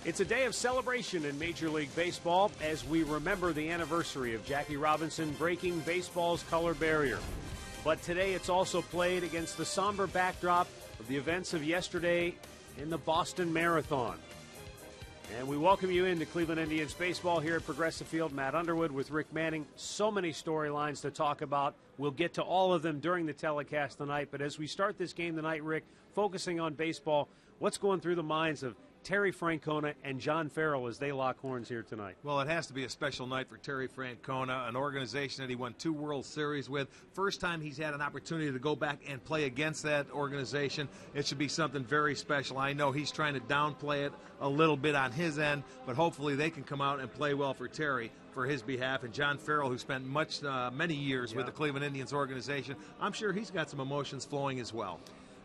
It's a day of celebration in Major League Baseball as we remember the anniversary of Jackie Robinson breaking baseball's color barrier. But today it's also played against the somber backdrop of the events of yesterday in the Boston Marathon. And we welcome you into Cleveland Indians baseball here at Progressive Field. Matt Underwood with Rick Manning. So many storylines to talk about. We'll get to all of them during the telecast tonight. But as we start this game tonight, Rick, focusing on baseball, what's going through the minds of Terry Francona and John Farrell as they lock horns here tonight? Well, it has to be a special night for Terry Francona, an organization that he won 2 World Series with. First time he's had an opportunity to go back and play against that organization. It should be something very special. I know he's trying to downplay it a little bit on his end, but hopefully they can come out and play well for Terry for his behalf. And John Farrell, who spent many years with the Cleveland Indians organization, I'm sure he's got some emotions flowing as well.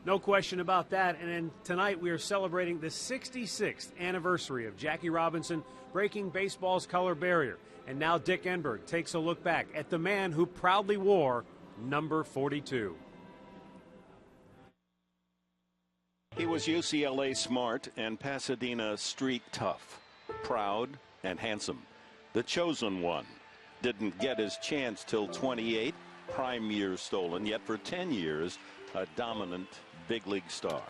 No question about that. And then tonight we are celebrating the 66th anniversary of Jackie Robinson breaking baseball's color barrier. And now Dick Enberg takes a look back at the man who proudly wore number 42. He was UCLA smart and Pasadena street tough, proud and handsome. The chosen one. Didn't get his chance till 28, prime years stolen, yet for 10 years, a dominant big league star.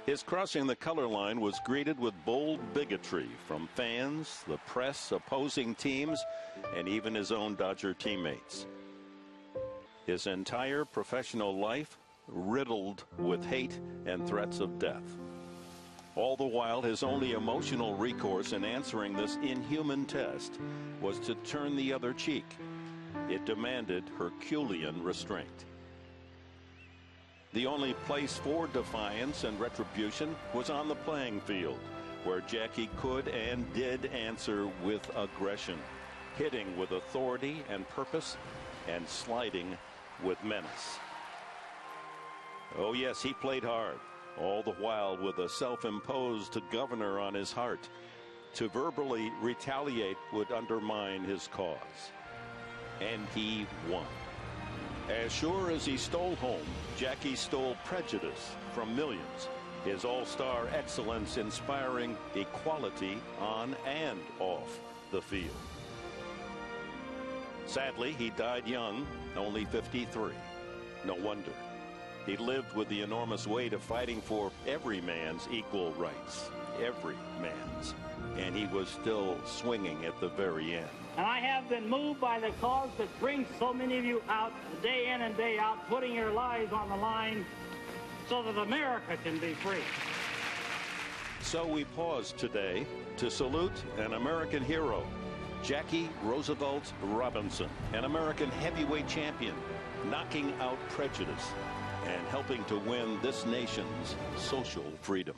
His crossing the color line was greeted with bold bigotry from fans, the press, opposing teams, and even his own Dodger teammates. His entire professional life riddled with hate and threats of death. All the while, his only emotional recourse in answering this inhuman test was to turn the other cheek. It demanded Herculean restraint. The only place for defiance and retribution was on the playing field, where Jackie could and did answer with aggression, hitting with authority and purpose, and sliding with menace. Oh yes, he played hard, all the while with a self-imposed governor on his heart. To verbally retaliate would undermine his cause. And he won. As sure as he stole home, Jackie stole prejudice from millions. His all-star excellence inspiring equality on and off the field. Sadly, he died young, only 53. No wonder. He lived with the enormous weight of fighting for every man's equal rights. Every man's. And he was still swinging at the very end. And I have been moved by the cause that brings so many of you out day in and day out, putting your lives on the line so that America can be free. So we pause today to salute an American hero, Jackie Roosevelt Robinson, an American heavyweight champion, knocking out prejudice and helping to win this nation's social freedom.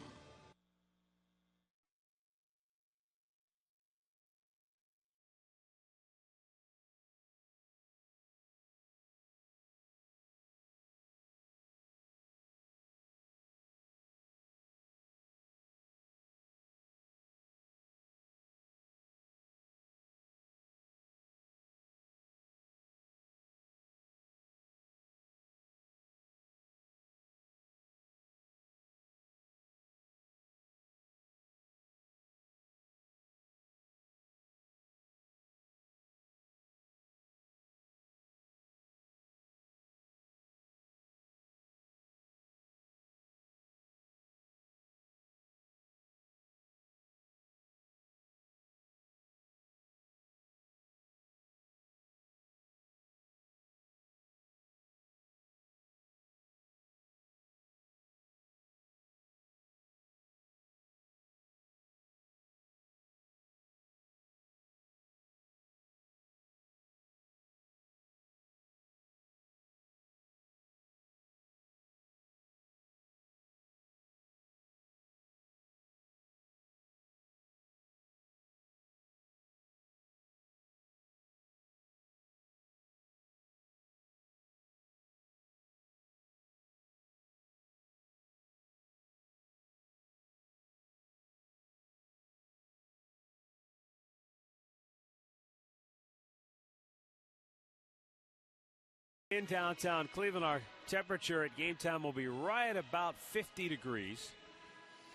In downtown Cleveland, our temperature at game time will be right about 50 degrees.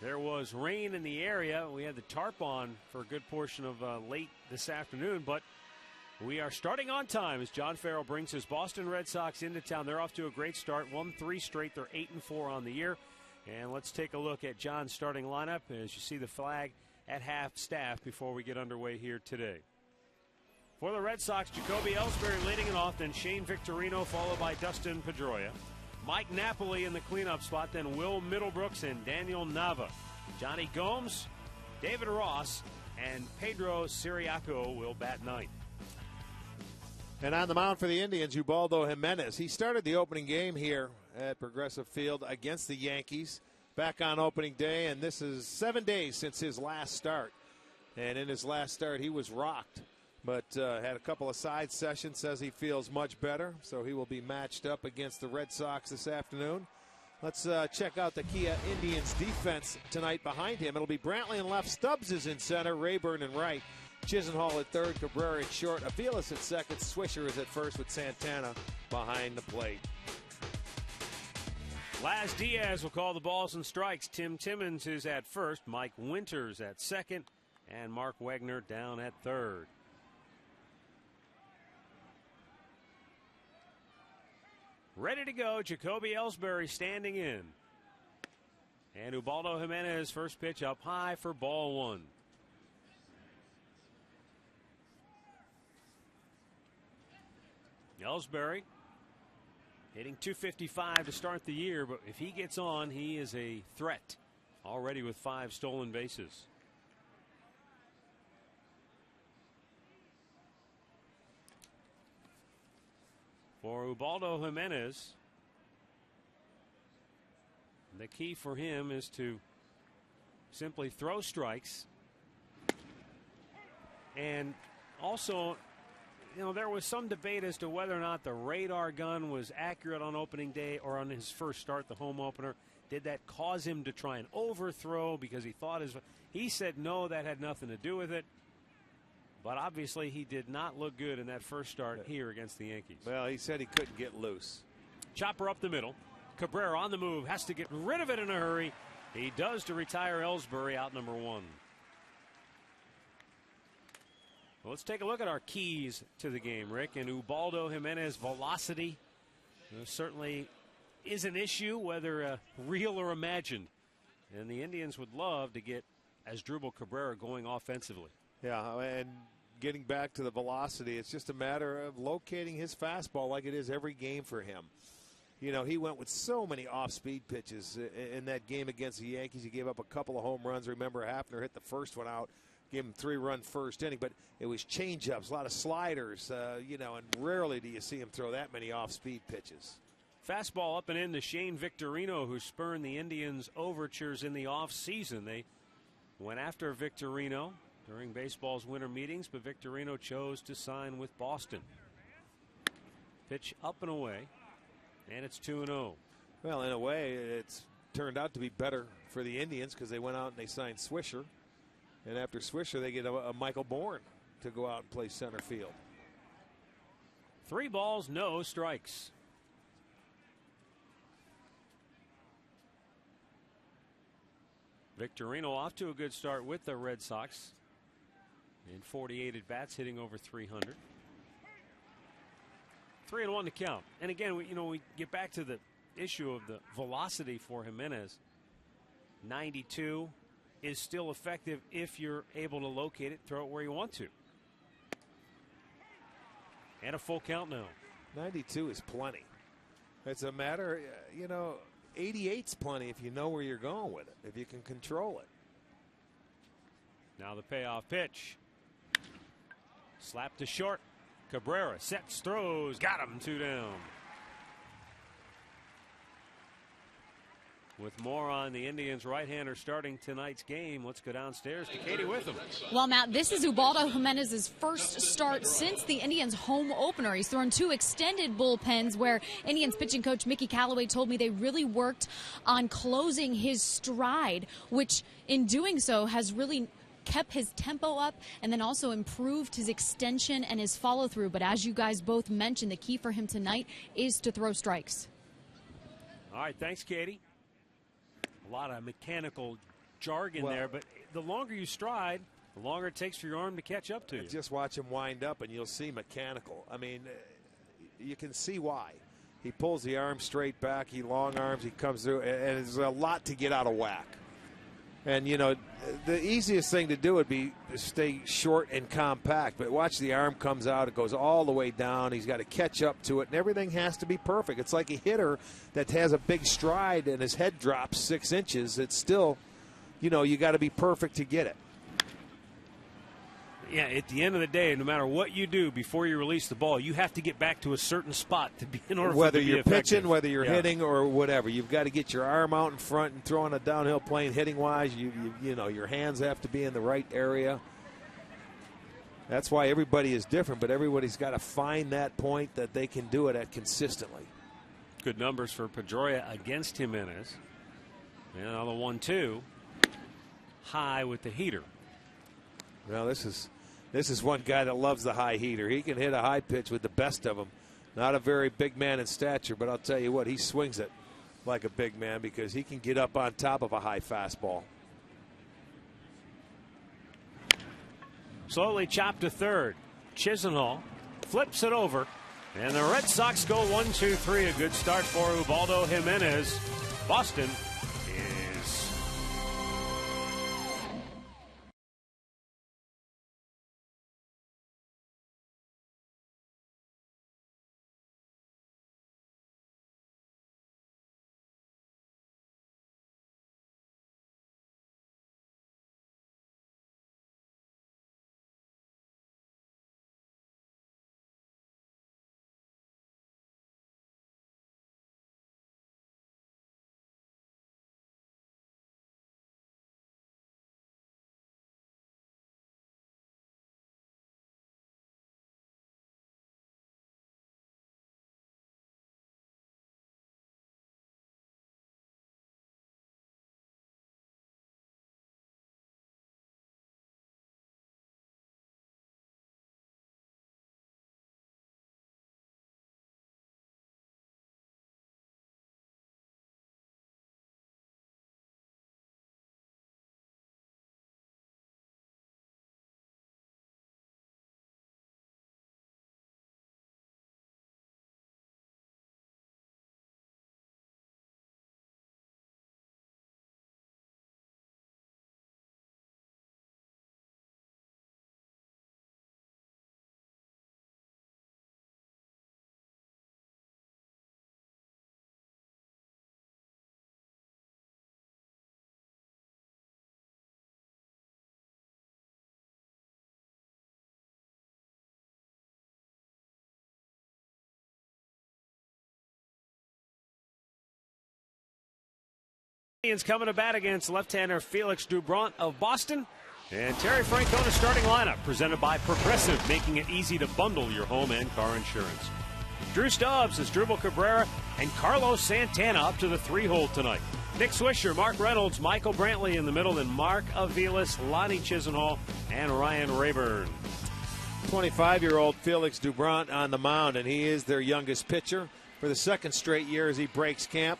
There was rain in the area. We had the tarp on for a good portion of late this afternoon, but we are starting on time as John Farrell brings his Boston Red Sox into town. They're off to a great start, won 3 straight. They're 8-4 on the year. And let's take a look at John's starting lineup as you see the flag at half staff before we get underway here today. For the Red Sox, Jacoby Ellsbury leading it off, then Shane Victorino followed by Dustin Pedroia. Mike Napoli in the cleanup spot, then Will Middlebrooks and Daniel Nava. Johnny Gomes, David Ross, and Pedro Siriaco will bat ninth. And on the mound for the Indians, Ubaldo Jimenez. He started the opening game here at Progressive Field against the Yankees back on opening day, and this is 7 days since his last start. And in his last start, he was rocked, but had a couple of side sessions, says he feels much better, so he will be matched up against the Red Sox this afternoon. Let's check out the Kia Indians defense tonight behind him. It'll be Brantley in left, Stubbs is in center, Rayburn in right, Chisenhall at third, Cabrera at short, Aviles at second, Swisher is at first with Santana behind the plate. Laz Diaz will call the balls and strikes. Tim Timmons is at first, Mike Winters at second, and Mark Wegner down at third. Ready to go, Jacoby Ellsbury standing in. And Ubaldo Jimenez, first pitch up high for ball one. Ellsbury hitting .255 to start the year, but if he gets on, he is a threat. Already with 5 stolen bases. For Ubaldo Jimenez, the key for him is to simply throw strikes. And also, you know, there was some debate as to whether or not the radar gun was accurate on opening day or on his first start, the home opener. Did that cause him to try and overthrow because he thought he said no, that had nothing to do with it. But obviously he did not look good in that first start here against the Yankees. Well, he said he couldn't get loose. Chopper up the middle. Cabrera on the move, has to get rid of it in a hurry. He does to retire Ellsbury, out number 1. Well, let's take a look at our keys to the game, Rick. And Ubaldo Jimenez velocity certainly is an issue, whether real or imagined. And the Indians would love to get Asdrubal Cabrera going offensively. Yeah, and getting back to the velocity, it's just a matter of locating his fastball like it is every game for him. You know, he went with so many off-speed pitches in that game against the Yankees. He gave up a couple of home runs. Remember, Hafner hit the first one out, gave him 3-run first inning, but it was change-ups, a lot of sliders, you know, and rarely do you see him throw that many off-speed pitches. Fastball up and in to Shane Victorino, who spurned the Indians' overtures in the offseason. They went after Victorino during baseball's winter meetings, but Victorino chose to sign with Boston. Pitch up and away, and it's 2-0. Well, in a way, it's turned out to be better for the Indians because they went out and they signed Swisher. And after Swisher, they get a Michael Bourne to go out and play center field. 3 balls, no strikes. Victorino off to a good start with the Red Sox. In 48 at-bats, hitting over 300. 3-1 to count. And again, we get back to the issue of the velocity for Jimenez. 92 is still effective if you're able to locate it, throw it where you want to. And a full count now. 92 is plenty. It's a matter, 88's plenty if you know where you're going with it, if you can control it. Now the payoff pitch. Slap to short. Cabrera sets, throws, got him, 2 down. With more on the Indians right-hander starting tonight's game, let's go downstairs to Katie Witham. Well, Matt, this is Ubaldo Jimenez's first start since the Indians' home opener. He's thrown 2 extended bullpens where Indians pitching coach Mickey Callaway told me they really worked on closing his stride, which in doing so has really kept his tempo up and then also improved his extension and his follow-through. But as you guys both mentioned, the key for him tonight is to throw strikes. All right, thanks, Katie. A lot of mechanical jargon there, but the longer you stride, the longer it takes for your arm to catch up to you. Just watch him wind up, and you'll see mechanical. I mean, you can see why. He pulls the arm straight back. He long arms. He comes through, and there's a lot to get out of whack. And, you know, the easiest thing to do would be to stay short and compact. But watch, the arm comes out. It goes all the way down. He's got to catch up to it, and everything has to be perfect. It's like a hitter that has a big stride and his head drops 6 inches. It's still, you know, you got to be perfect to get it. Yeah, at the end of the day, no matter what you do before you release the ball, you have to get back to a certain spot to be in order whether for it to be you're effective. pitching, whether you're hitting, or whatever. You've got to get your arm out in front and throwing a downhill plane hitting wise. You know, your hands have to be in the right area. That's why everybody is different, but everybody's got to find that point that they can do it at consistently. Good numbers for Pedroia against Jimenez. And another 1-2. High with the heater. Well, this is one guy that loves the high heater. He can hit a high pitch with the best of them. Not a very big man in stature, but I'll tell you what, he swings it like a big man because he can get up on top of a high fastball. Slowly chopped to third. Chisenhall flips it over, and the Red Sox go 1-2-3. A good start for Ubaldo Jimenez. Boston is Indians coming to bat against left-hander Felix Doubront of Boston. And Terry Francona starting lineup presented by Progressive, making it easy to bundle your home and car insurance. Drew Stubbs, Asdrubal Cabrera, and Carlos Santana up to the 3-hole tonight. Nick Swisher, Mark Reynolds, Michael Brantley in the middle, and Mark Aviles, Lonnie Chisenhall, and Ryan Rayburn. 25-year-old Felix Doubront on the mound, and he is their youngest pitcher for the second straight year as he breaks camp.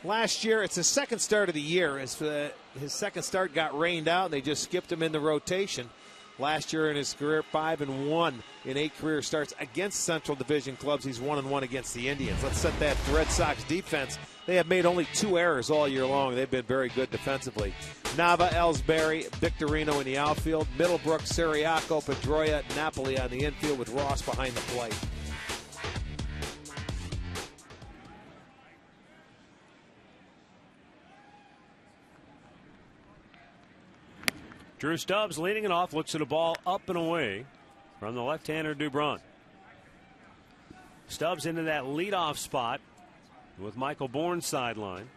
Last year, it's his second start of the year. His second start got rained out, and they just skipped him in the rotation. Last year in his career, 5-1 in 8 career starts against Central Division clubs. He's 1-1 against the Indians. Let's set that Red Sox defense. They have made only 2 errors all year long. They've been very good defensively. Nava, Ellsbury, Victorino in the outfield. Middlebrook, Siriaco, Pedroia, Napoli on the infield with Ross behind the plate. Drew Stubbs leading it off, looks at a ball up and away from the left-hander Doubront. Stubbs into that leadoff spot with Michael Bourne sideline.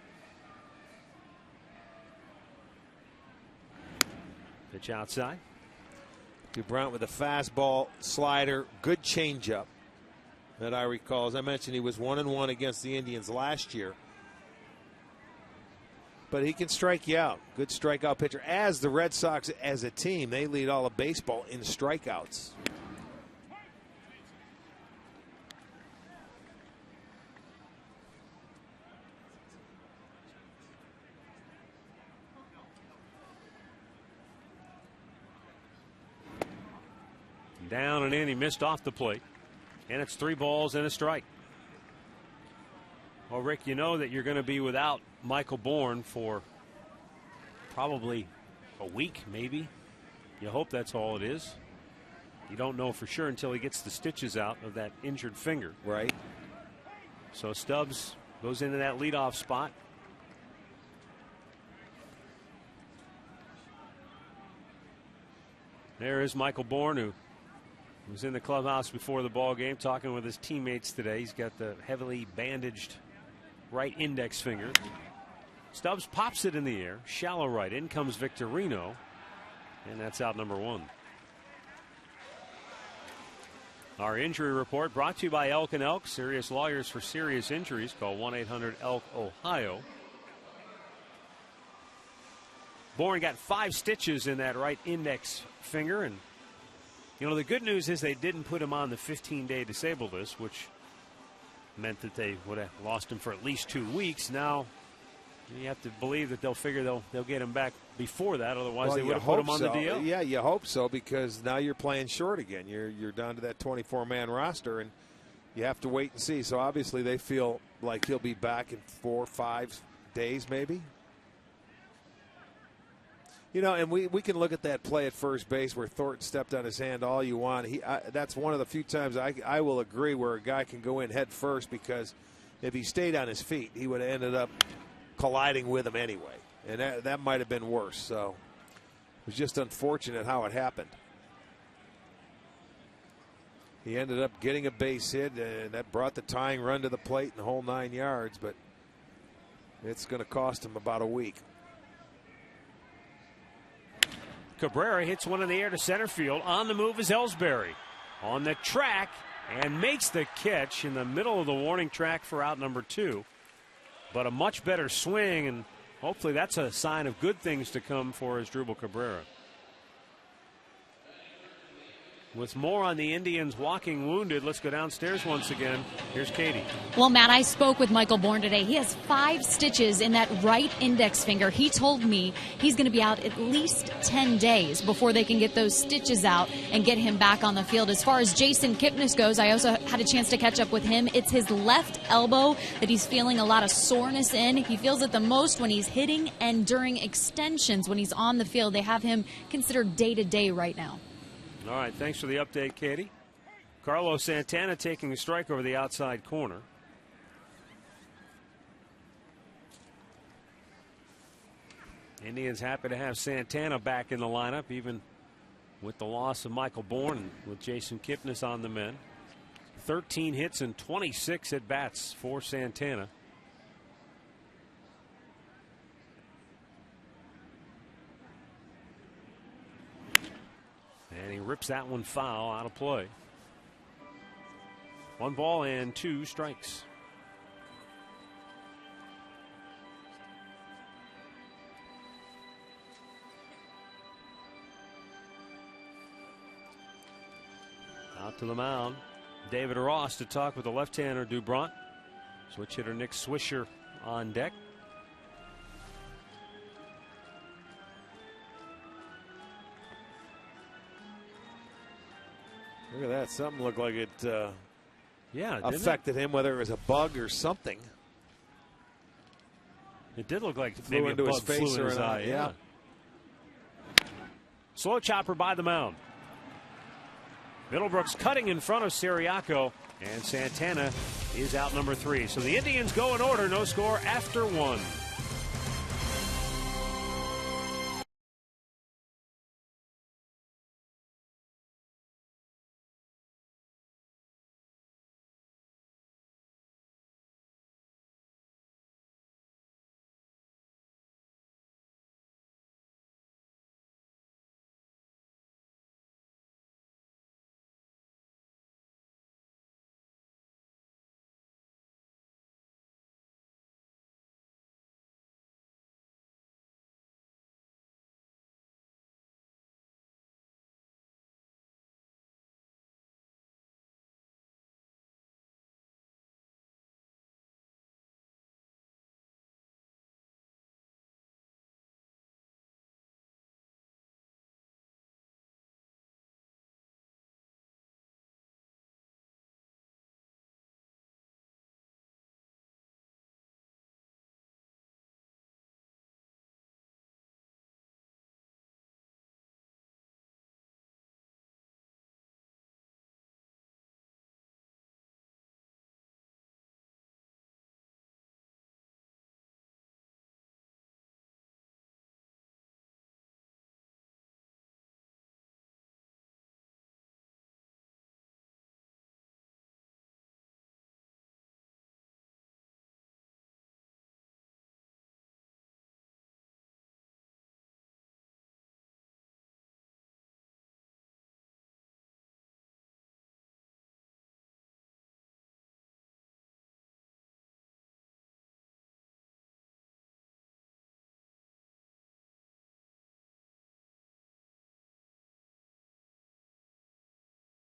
Pitch outside. Doubront with a fastball, slider, good changeup that I recall. As I mentioned, he was 1-1 against the Indians last year. But he can strike you out. Good strikeout pitcher. As the Red Sox, as a team, they lead all of baseball in strikeouts. Down and in. He missed off the plate. And it's 3 balls and a strike. Well, Rick, you know that you're going to be without Michael Bourne for probably a week, maybe. You hope that's all it is. You don't know for sure until he gets the stitches out of that injured finger. Right. So Stubbs goes into that leadoff spot. There is Michael Bourne, who was in the clubhouse before the ball game talking with his teammates today. He's got the heavily bandaged right index finger. Stubbs pops it in the air. Shallow right. In comes Victorino. And that's out number 1. Our injury report brought to you by Elk & Elk. Serious lawyers for serious injuries. Call 1-800-ELK-OHIO. Bourne got 5 stitches in that right index finger. And, you know, the good news is they didn't put him on the 15-day disabled list, which meant that they would have lost him for at least 2 weeks. Now you have to believe that they'll figure they'll get him back before that. Otherwise, they would have put him on the DL. Yeah, you hope so, because now you're playing short again. You're down to that 24-man roster, and you have to wait and see. So obviously they feel like he'll be back in 4 or 5 days, maybe. You know, and we can look at that play at first base where Thornton stepped on his hand all you want. That's one of the few times I will agree where a guy can go in head first, because if he stayed on his feet, he would have ended up colliding with him anyway. And that might have been worse. So it was just unfortunate how it happened. He ended up getting a base hit, and that brought the tying run to the plate in the whole 9 yards, but it's going to cost him about a week. Cabrera hits one in the air to center field. On the move is Ellsbury. On the track and makes the catch in the middle of the warning track for out number 2. But a much better swing, and hopefully that's a sign of good things to come for Asdrubal Cabrera. With more on the Indians walking wounded, let's go downstairs once again. Here's Katie. Well, Matt, I spoke with Michael Bourne today. He has 5 stitches in that right index finger. He told me he's going to be out at least 10 days before they can get those stitches out and get him back on the field. As far as Jason Kipnis goes, I also had a chance to catch up with him. It's his left elbow that he's feeling a lot of soreness in. He feels it the most when he's hitting and during extensions when he's on the field. They have him considered day-to-day right now. All right, thanks for the update, Katie. Carlos Santana taking a strike over the outside corner. Indians happy to have Santana back in the lineup, even with the loss of Michael Bourne, with Jason Kipnis on the men. 13 hits and 26 at bats for Santana. And he rips that one foul out of play. 1 ball and 2 strikes. Out to the mound, David Ross to talk with the left-hander Dubront. Switch hitter Nick Swisher on deck. Look at that. Something looked like it affected it? him, whether it was a bug or something. It did look like flew maybe into a bug his face flew in or his an eye. Yeah. Slow chopper by the mound. Middlebrooks cutting in front of Siriaco, and Santana is out number 3. So the Indians go in order. No score after 1.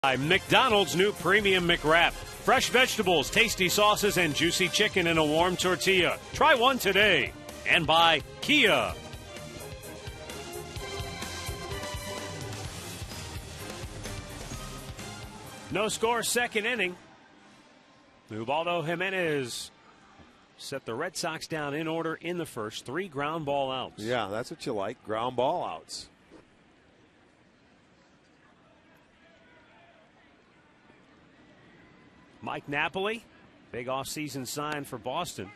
McDonald's new Premium McWrap. Fresh vegetables, tasty sauces, and juicy chicken in a warm tortilla. Try one today. And by Kia. No score, second inning. Ubaldo Jimenez set the Red Sox down in order in the first. 3 ground ball outs. Yeah, that's what you like, ground ball outs. Mike Napoli, big offseason sign for Boston.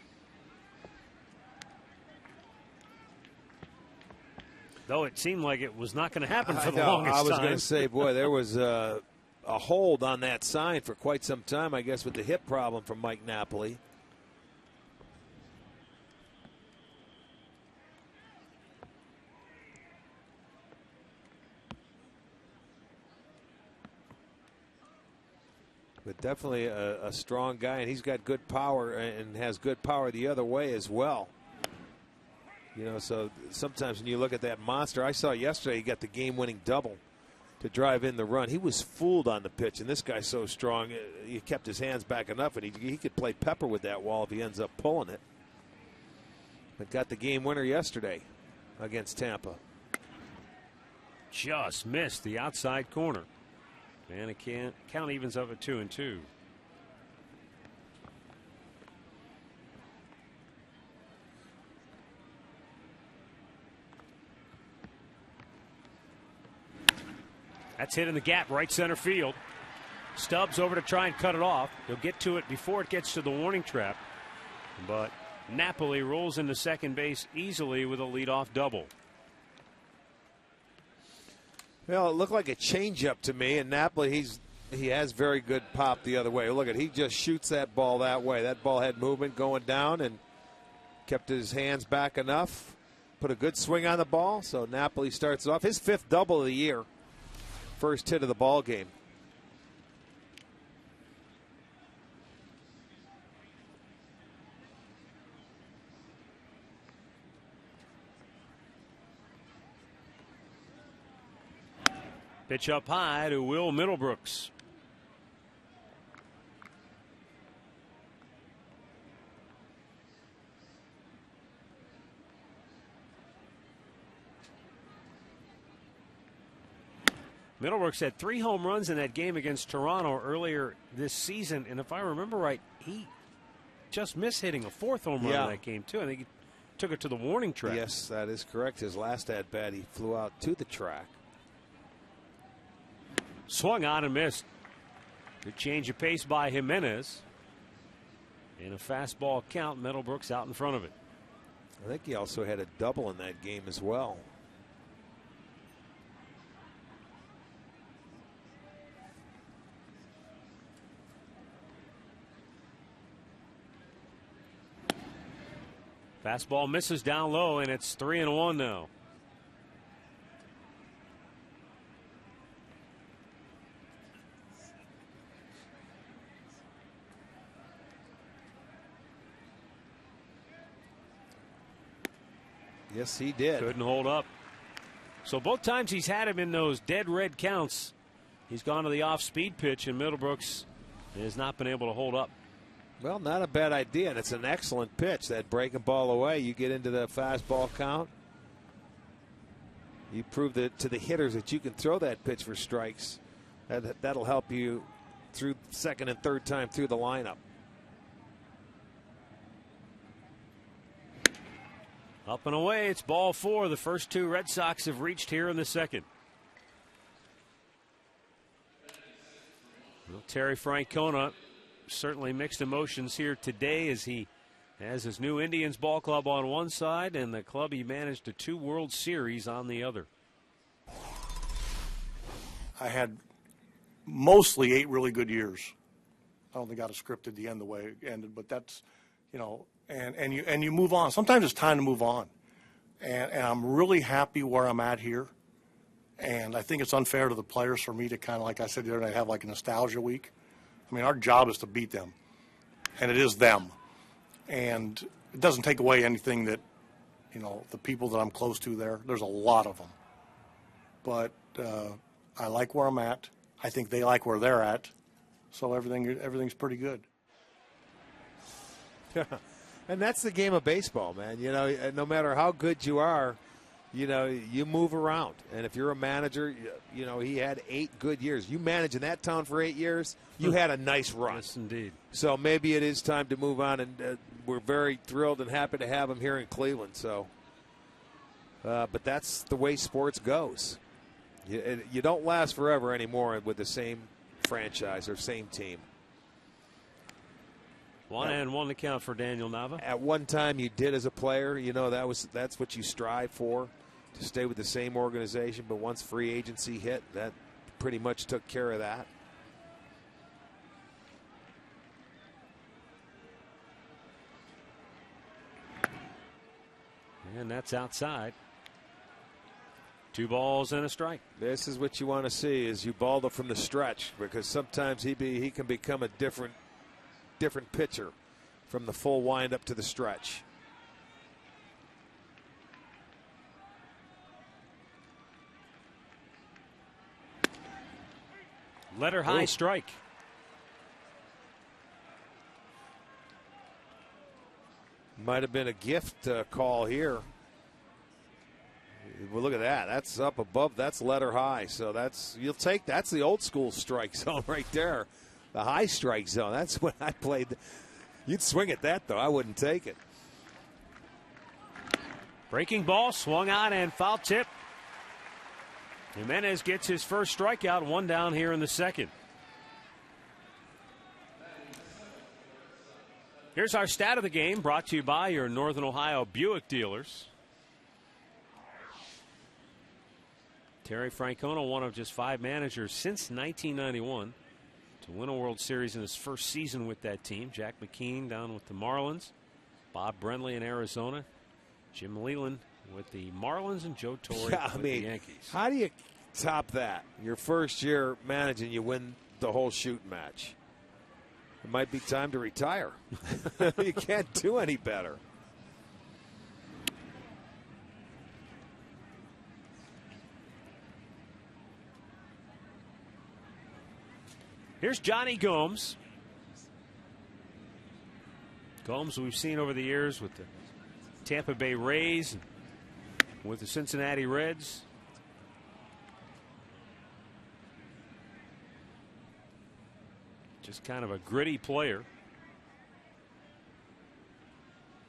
Though it seemed like it was not going to happen for the longest time. I was going to say, boy, there was a hold on that sign for quite some time, I guess, with the hip problem from Mike Napoli. But definitely a strong guy, and he's got good power and has good power the other way as well. You know, so sometimes when you look at that monster, I saw yesterday he got the game-winning double to drive in the run. He was fooled on the pitch, and this guy's so strong, he kept his hands back enough, and he could play pepper with that wall if he ends up pulling it. But got the game winner yesterday against Tampa. Just missed the outside corner. And it can't count evens up at 2-2. That's hit in the gap, right center field. Stubbs over to try and cut it off. He'll get to it before it gets to the warning trap. But Napoli rolls into second base easily with a leadoff double. Well, it looked like a changeup to me, and Napoli, he has very good pop the other way. Look at, he just shoots that ball that way. That ball had movement going down and kept his hands back enough. Put a good swing on the ball, so Napoli starts it off. His 5th double of the year. First hit of the ball game. Pitch up high to Will Middlebrooks. Middlebrooks had 3 home runs in that game against Toronto earlier this season, and if I remember right, he just missed hitting a 4th home run in that game too. I think he took it to the warning track. Yes, that is correct. His last at bat, he flew out to the track. Swung on and missed. Good change of pace by Jimenez. In a fastball count, Middlebrooks out in front of it. I think he also had a double in that game as well. Fastball misses down low, and it's 3-1 now. Yes, he did. Couldn't hold up. So both times he's had him in those dead red counts, he's gone to the off-speed pitch, and Middlebrooks has not been able to hold up. Well, not a bad idea, and it's an excellent pitch. That breaking ball away, you get into the fastball count. You prove that to the hitters that you can throw that pitch for strikes. That'll help you through second and third time through the lineup. Up and away, it's ball 4. The first 2 Red Sox have reached here in the second. Well, Terry Francona, certainly mixed emotions here today as he has his new Indians ball club on one side and the club he managed to 2 World Series on the other. I had mostly 8 really good years. I don't think I got it scripted the end the way it ended, but that's, you know, and you move on. Sometimes it's time to move on. And I'm really happy where I'm at here. And I think it's unfair to the players for me to kind of, like I said the other night, have like a nostalgia week. I mean, our job is to beat them, and it is them. And it doesn't take away anything that, you know, the people that I'm close to there's a lot of them. But I like where I'm at. I think they like where they're at. So everything's pretty good. And that's the game of baseball, man. You know, no matter how good you are, you know, you move around. And if you're a manager, you know, he had 8 good years. You managed in that town for 8 years, you had a nice run. Yes, indeed. So maybe it is time to move on, and we're very thrilled and happy to have him here in Cleveland. So, but that's the way sports goes. You don't last forever anymore with the same franchise or same team. 1-1 to count for Daniel Nava. At one time you did as a player, you know, that's what you strive for, to stay with the same organization. But once free agency hit, that pretty much took care of that. And that's outside. 2 balls and a strike. This is what you want to see, is Ubaldo from the stretch, because sometimes he can become a different pitcher from the full wind up to the stretch. Letter high strike. Might have been a gift call here. Well, look at that. That's up above. That's letter high. So that's the old school strike zone right there. The high strike zone. That's when I played. You'd swing at that, though. I wouldn't take it. Breaking ball, swung on and foul tip. Jimenez gets his first strikeout, 1 down here in the second. Here's our stat of the game, brought to you by your Northern Ohio Buick dealers. Terry Francona, one of just 5 managers since 1991 to win a World Series in his first season with that team. Jack McKean down with the Marlins, Bob Brenly in Arizona, Jim Leyland with the Marlins, and Joe Torre with the Yankees. How do you top that? Your first year managing, you win the whole shooting match. It might be time to retire. You can't do any better. Here's Johnny Gomes. Gomes we've seen over the years with the Tampa Bay Rays, with the Cincinnati Reds. Just kind of a gritty player.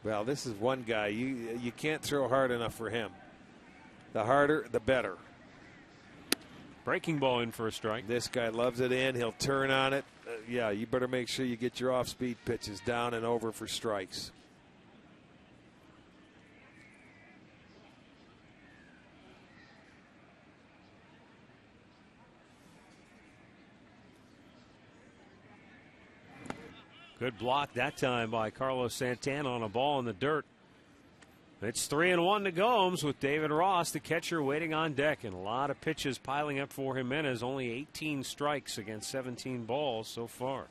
Well, this is one guy you can't throw hard enough for him. The harder, the better. Breaking ball in for a strike. This guy loves it in. He'll turn on it. Yeah, you better make sure you get your off-speed pitches down and over for strikes. Good block that time by Carlos Santana on a ball in the dirt. It's 3-1 to Gomes with David Ross, the catcher, waiting on deck, and a lot of pitches piling up for Jimenez. Only 18 strikes against 17 balls so far.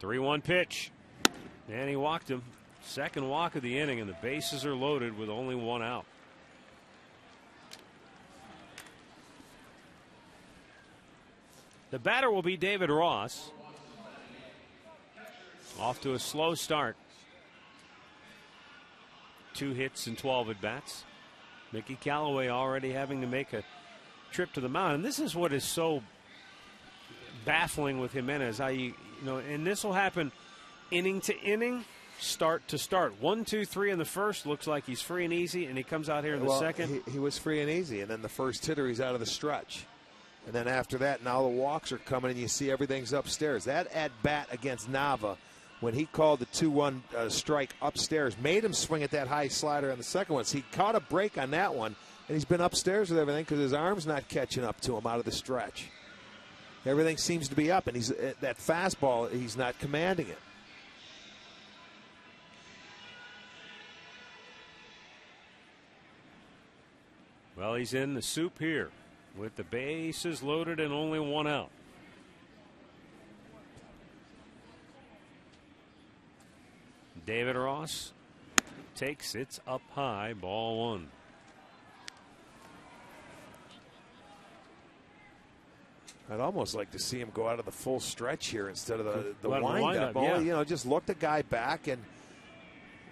Three-one pitch, and he walked him. Second walk of the inning, and the bases are loaded with only 1 out. The batter will be David Ross. Off to a slow start. 2 hits and 12 at-bats. Mickey Callaway already having to make a trip to the mound. And this is what is so baffling with Jimenez. And this will happen inning to inning, start to start. 1, 2, 3 in the first, looks like he's free and easy, and he comes out here in the second. He was free and easy, and then the first hitter, he's out of the stretch. And then after that, now the walks are coming, and you see everything's upstairs. That at-bat against Nava, when he called the 2-1 strike upstairs, made him swing at that high slider on the second one. So he caught a break on that one, and he's been upstairs with everything because his arm's not catching up to him out of the stretch. Everything seems to be up, and that fastball, he's not commanding it. Well, he's in the soup here. with the bases loaded and only one out. David Ross takes it's up high, ball one. I'd almost like to see him go out of the full stretch here instead of the Wind windup. up, yeah. You know, just look the guy back, and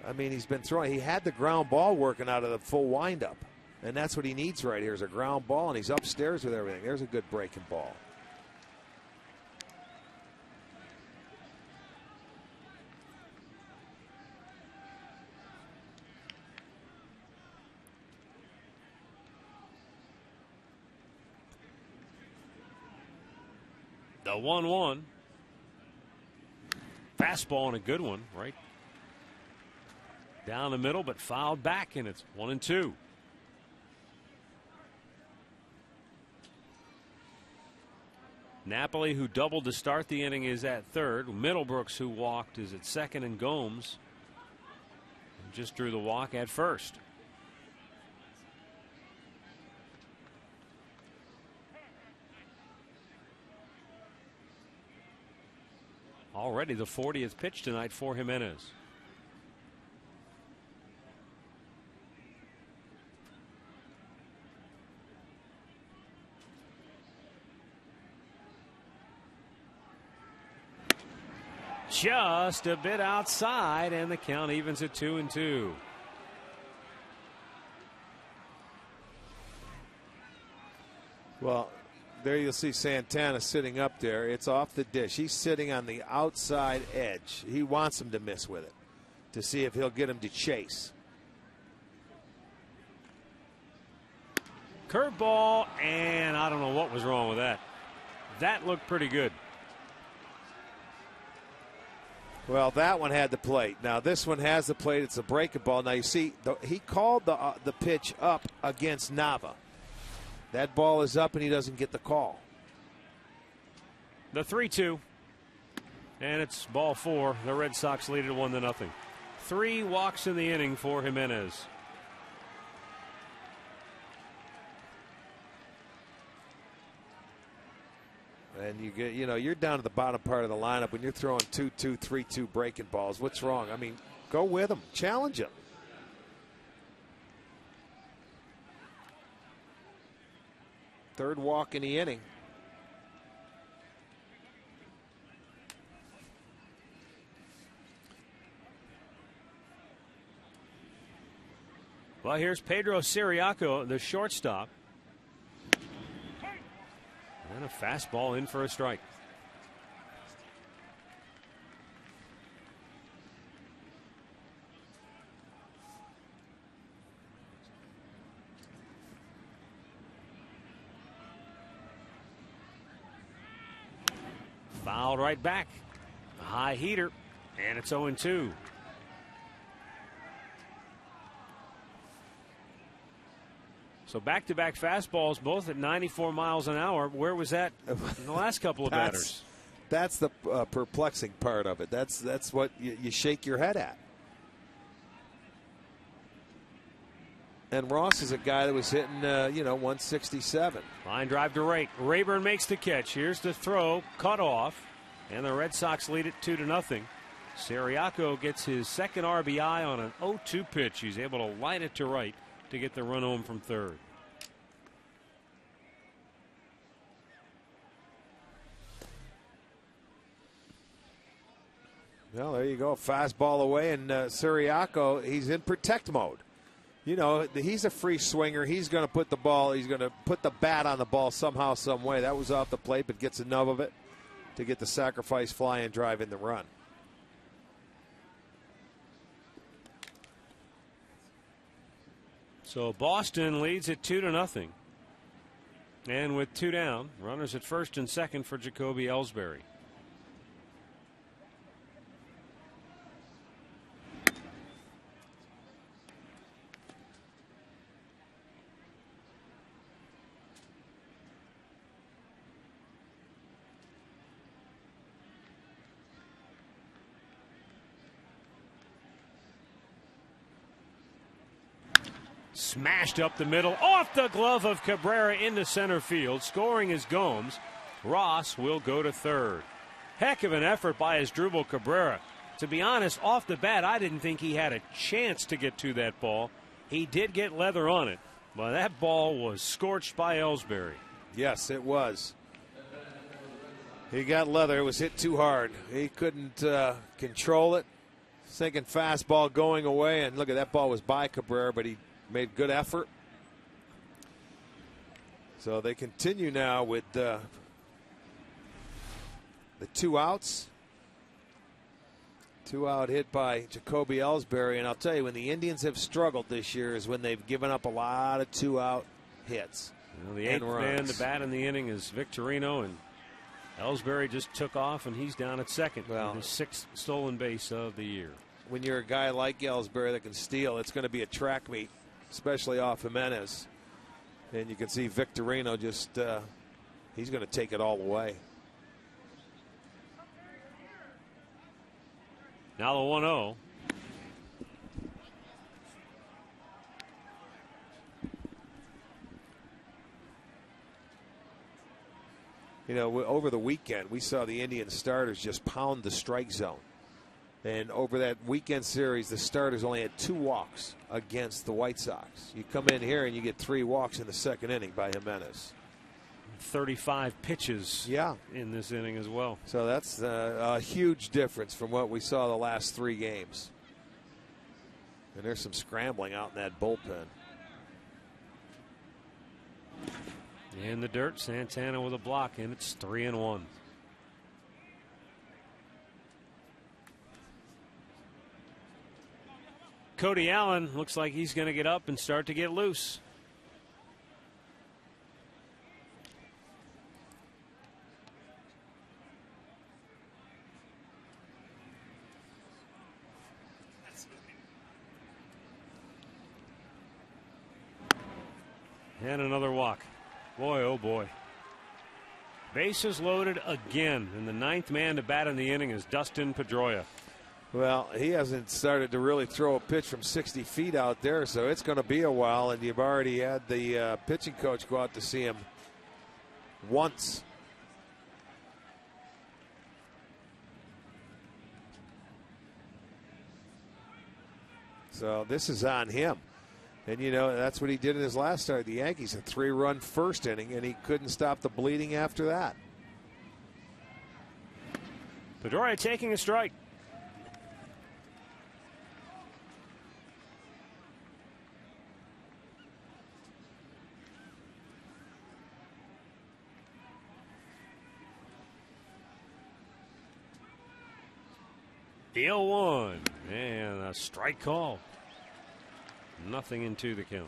I mean, he's been throwing. He had the ground ball working out of the full windup, and that's what he needs right here is a ground ball, and he's upstairs with everything. There's a good breaking ball. The 1-1. Fastball and a good one, right down the middle, but fouled back, and it's 1-2. Napoli, who doubled to start the inning, is at third. Middlebrooks, who walked, is at second, and Gomes just drew the walk at first. Already the 40th pitch tonight for Jimenez. Just a bit outside, and the count evens at 2-2. Well, there you'll see Santana sitting up there. It's off the dish. He's sitting on the outside edge. He wants him to miss with it to see if he'll get him to chase. Curveball, and I don't know what was wrong with that. That looked pretty good. Well, that one had the plate. Now this one has the plate. It's a breaking ball. Now you see he called the pitch up against Nava. That ball is up and he doesn't get the call. The 3-2, and it's ball four. The Red Sox lead it 1-0. 3 walks in the inning for Jimenez. And you're down to the bottom part of the lineup when you're throwing 2-2, 3-2 breaking balls. What's wrong? I mean, go with them, challenge them. Third walk in the inning. Well, here's Pedro Siriaco, the shortstop. And a fastball in for a strike. Fouled right back. A high heater, and it's 0-2. So back-to-back fastballs, both at 94 miles an hour. Where was that in the last couple of batters? That's the perplexing part of it. That's what you shake your head at. And Ross is a guy that was hitting, 167. Line drive to right. Rayburn makes the catch. Here's the throw, cut off, and the Red Sox lead it 2-0. Siriaco gets his second RBI on an 0-2 pitch. He's able to line it to right to get the run home from third. Well, there you go. Fastball away, and Siriaco, he's in protect mode. He's a free swinger. He's going to put the bat on the ball somehow, some way. That was off the plate, but gets a nub of it to get the sacrifice fly and drive in the run. So Boston leads it 2-0. And with 2 down, runners at first and second for Jacoby Ellsbury. Smashed up the middle, off the glove of Cabrera into center field. Scoring is Gomes. Ross will go to third. Heck of an effort by Asdrubal Cabrera. To be honest, off the bat, I didn't think he had a chance to get to that ball. He did get leather on it, but that ball was scorched by Ellsbury. Yes, it was. He got leather. It was hit too hard. He couldn't control it. Thinking fastball going away, and look at that ball was by Cabrera, but he made good effort. So they continue now with the 2 outs. 2-out hit by Jacoby Ellsbury, and I'll tell you, when the Indians have struggled this year is when they've given up a lot of 2-out hits. Well, the 8th man to bat in the inning is Victorino, and Ellsbury just took off, and he's down at second. Well, his 6th stolen base of the year. When you're a guy like Ellsbury that can steal, it's going to be a track meet, especially off Jimenez. And you can see Victorino just, he's going to take it all the way. Now the 1-0. You know, over the weekend, we saw the Indian starters just pound the strike zone. And over that weekend series, the starters only had 2 walks against the White Sox. You come in here and you get 3 walks in the second inning by Jimenez. 35 pitches in this inning as well. So that's a huge difference from what we saw the last 3 games. And there's some scrambling out in that bullpen. In the dirt, Santana with a block, and it's 3-1. Cody Allen looks like he's going to get up and start to get loose. And another walk. Boy, oh boy. Bases loaded again, and the 9th man to bat in the inning is Dustin Pedroia. Well, he hasn't started to really throw a pitch from 60 feet out there, so it's going to be a while, and you've already had the pitching coach go out to see him once. So this is on him. And, you know, that's what he did in his last start. The Yankees, a 3-run first inning, and he couldn't stop the bleeding after that. Pedroia taking a strike. The 0-1, and a strike call. Nothing into the count.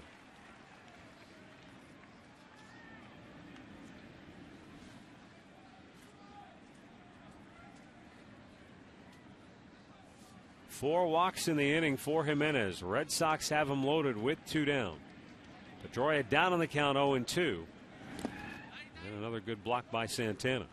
Four walks in the inning for Jimenez. Red Sox have him loaded with 2 down. Pedroia down on the count 0-2. And another good block by Santana.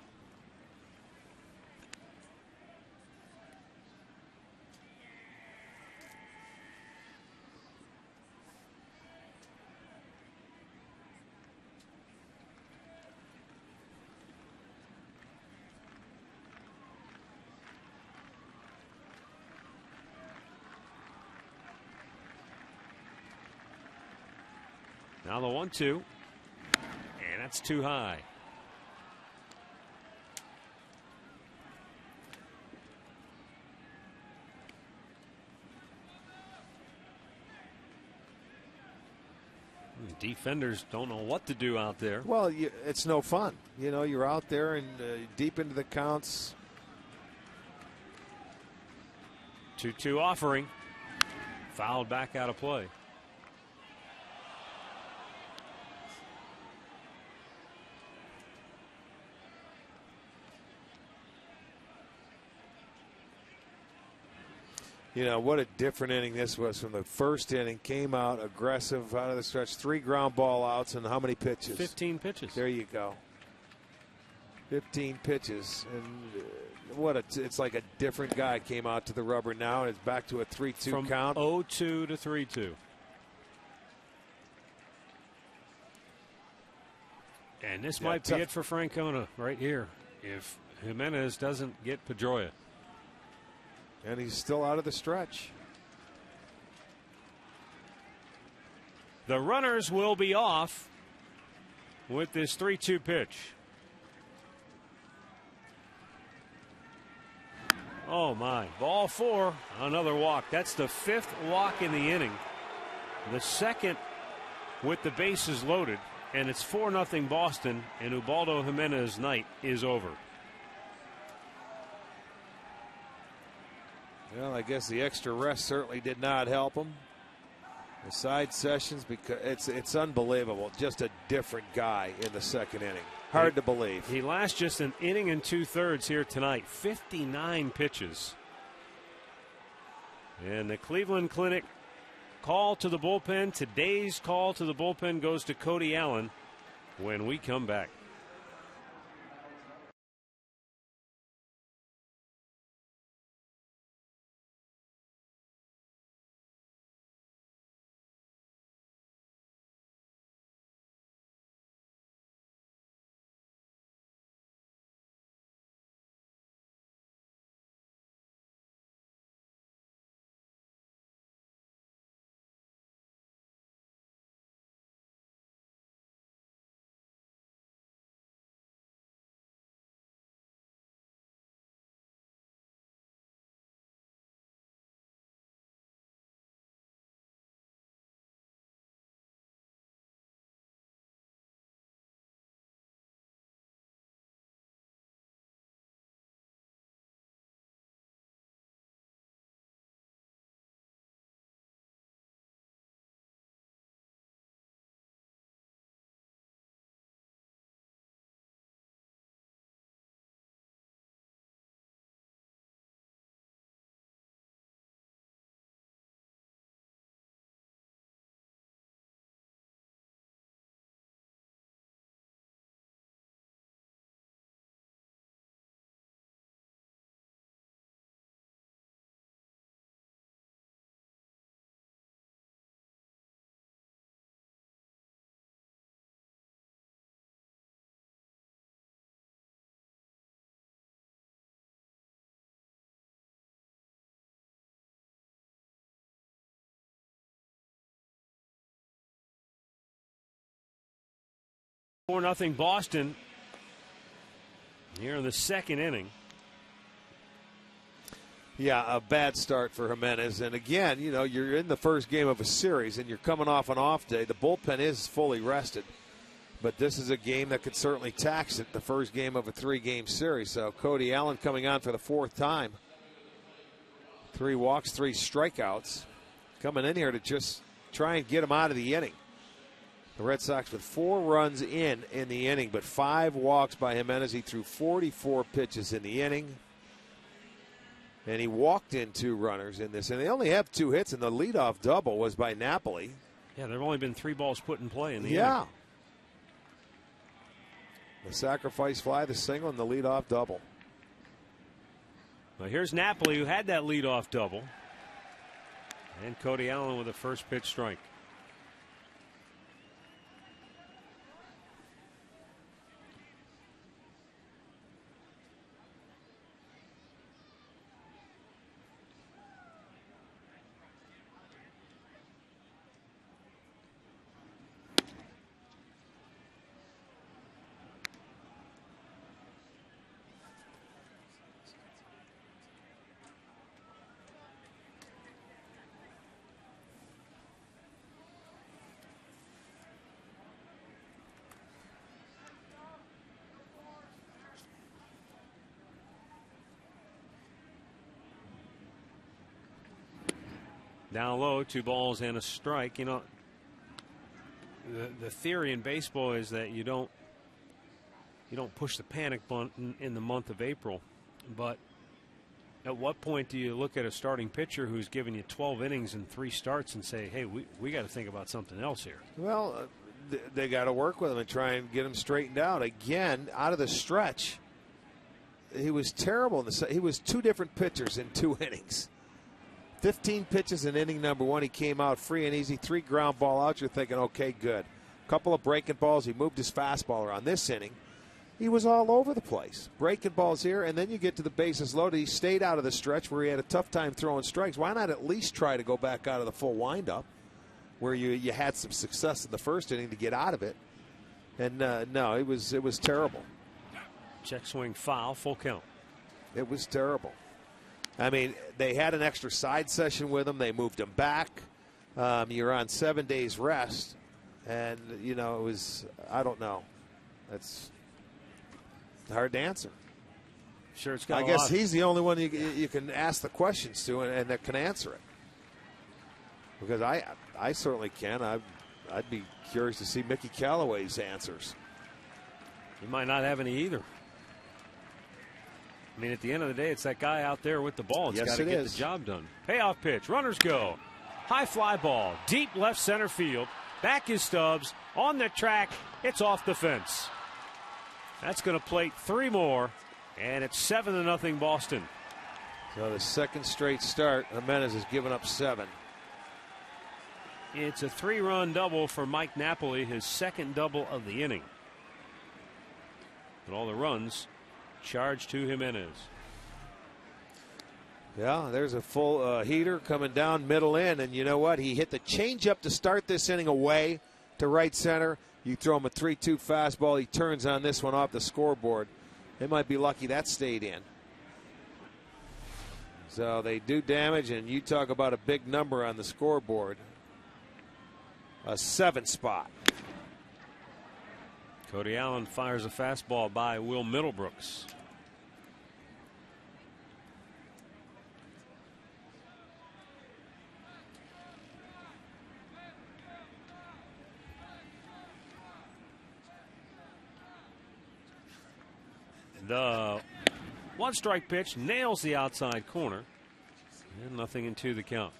Now the 1-2, and that's too high. Defenders don't know what to do out there. Well, it's no fun. You know, you're out there and deep into the counts. 2-2 offering. Fouled back out of play. You know, what a different inning this was from the first inning. Came out aggressive out of the stretch. 3 ground ball outs and how many pitches? 15 pitches. There you go. 15 pitches. And it's like a different guy came out to the rubber now, and it's back to a 3-2 count. From 0-2 to 3-2. And this might be it for Francona right here if Jimenez doesn't get Pedroia. And he's still out of the stretch. The runners will be off with this 3-2 pitch. Oh, my. Ball 4. Another walk. That's the 5th walk in the inning. The second with the bases loaded. And it's 4-0 Boston. And Ubaldo Jimenez's night is over. Well, I guess the extra rest certainly did not help him. The side sessions, because it's unbelievable. Just a different guy in the second inning. Hard to believe. He lasts just an inning and 2/3 here tonight. 59 pitches. And the Cleveland Clinic call to the bullpen. Today's call to the bullpen goes to Cody Allen when we come back. Nothing Boston here in the second inning. Yeah, a bad start for Jimenez. And again, you know, you're in the first game of a series and you're coming off an off day. The bullpen is fully rested. But this is a game that could certainly tax it, the first game of a 3-game series. So Cody Allen coming on for the 4th time. 3 walks, 3 strikeouts. Coming in here to just try and get him out of the inning. The Red Sox with 4 runs in the inning, but 5 walks by Jimenez. He threw 44 pitches in the inning. And he walked in 2 runners in this. And they only have 2 hits, and the leadoff double was by Napoli. Yeah, there have only been 3 balls put in play in the inning. Yeah. The sacrifice fly, the single, and the leadoff double. Well, here's Napoli, who had that leadoff double. And Cody Allen with a first pitch strike. Down low, 2 balls and a strike. You know, the theory in baseball is that you don't push the panic button in the month of April. But at what point do you look at a starting pitcher who's given you 12 innings and 3 starts and say, hey, we got to think about something else here? Well, they got to work with him and try and get him straightened out. Again, out of the stretch, he was terrible. He was 2 different pitchers in 2 innings. 15 pitches in inning number 1. He came out free and easy. 3 ground ball outs. You're thinking, okay, good. couple of breaking balls. He moved his fastball around. This inning, he was all over the place. Breaking balls here, and then you get to the bases loaded. He stayed out of the stretch where he had a tough time throwing strikes. Why not at least try to go back out of the full windup where you had some success in the first inning to get out of it? And no, it was terrible. Check swing foul, full count. It was terrible. I mean, they had an extra side session with him. They moved him back. You're on 7 days rest. And, you know, it was, I don't know. It's hard to answer. Sure, it's got I guess he's the only one you can ask the questions to and that can answer it. Because I certainly can. I'd be curious to see Mickey Callaway's answers. He might not have any either. I mean, at the end of the day, it's that guy out there with the ball. It's got to get the job done. Payoff pitch. Runners go. High fly ball. Deep left center field. Back is Stubbs. On the track. It's off the fence. That's going to plate 3 more. And it's 7-0 Boston. So the second straight start, Jimenez has given up 7. It's a 3-run double for Mike Napoli, his second double of the inning. But all the runs charged to Jimenez. Yeah, there's a full heater coming down middle in, and you know what? He hit the changeup to start this inning away to right center. You throw him a 3-2 fastball. He turns on this one off the scoreboard. They might be lucky that stayed in. So they do damage, and you talk about a big number on the scoreboard. A 7 spot. Cody Allen fires a fastball by Will Middlebrooks. The 1-strike pitch nails the outside corner. And 0-2 the count.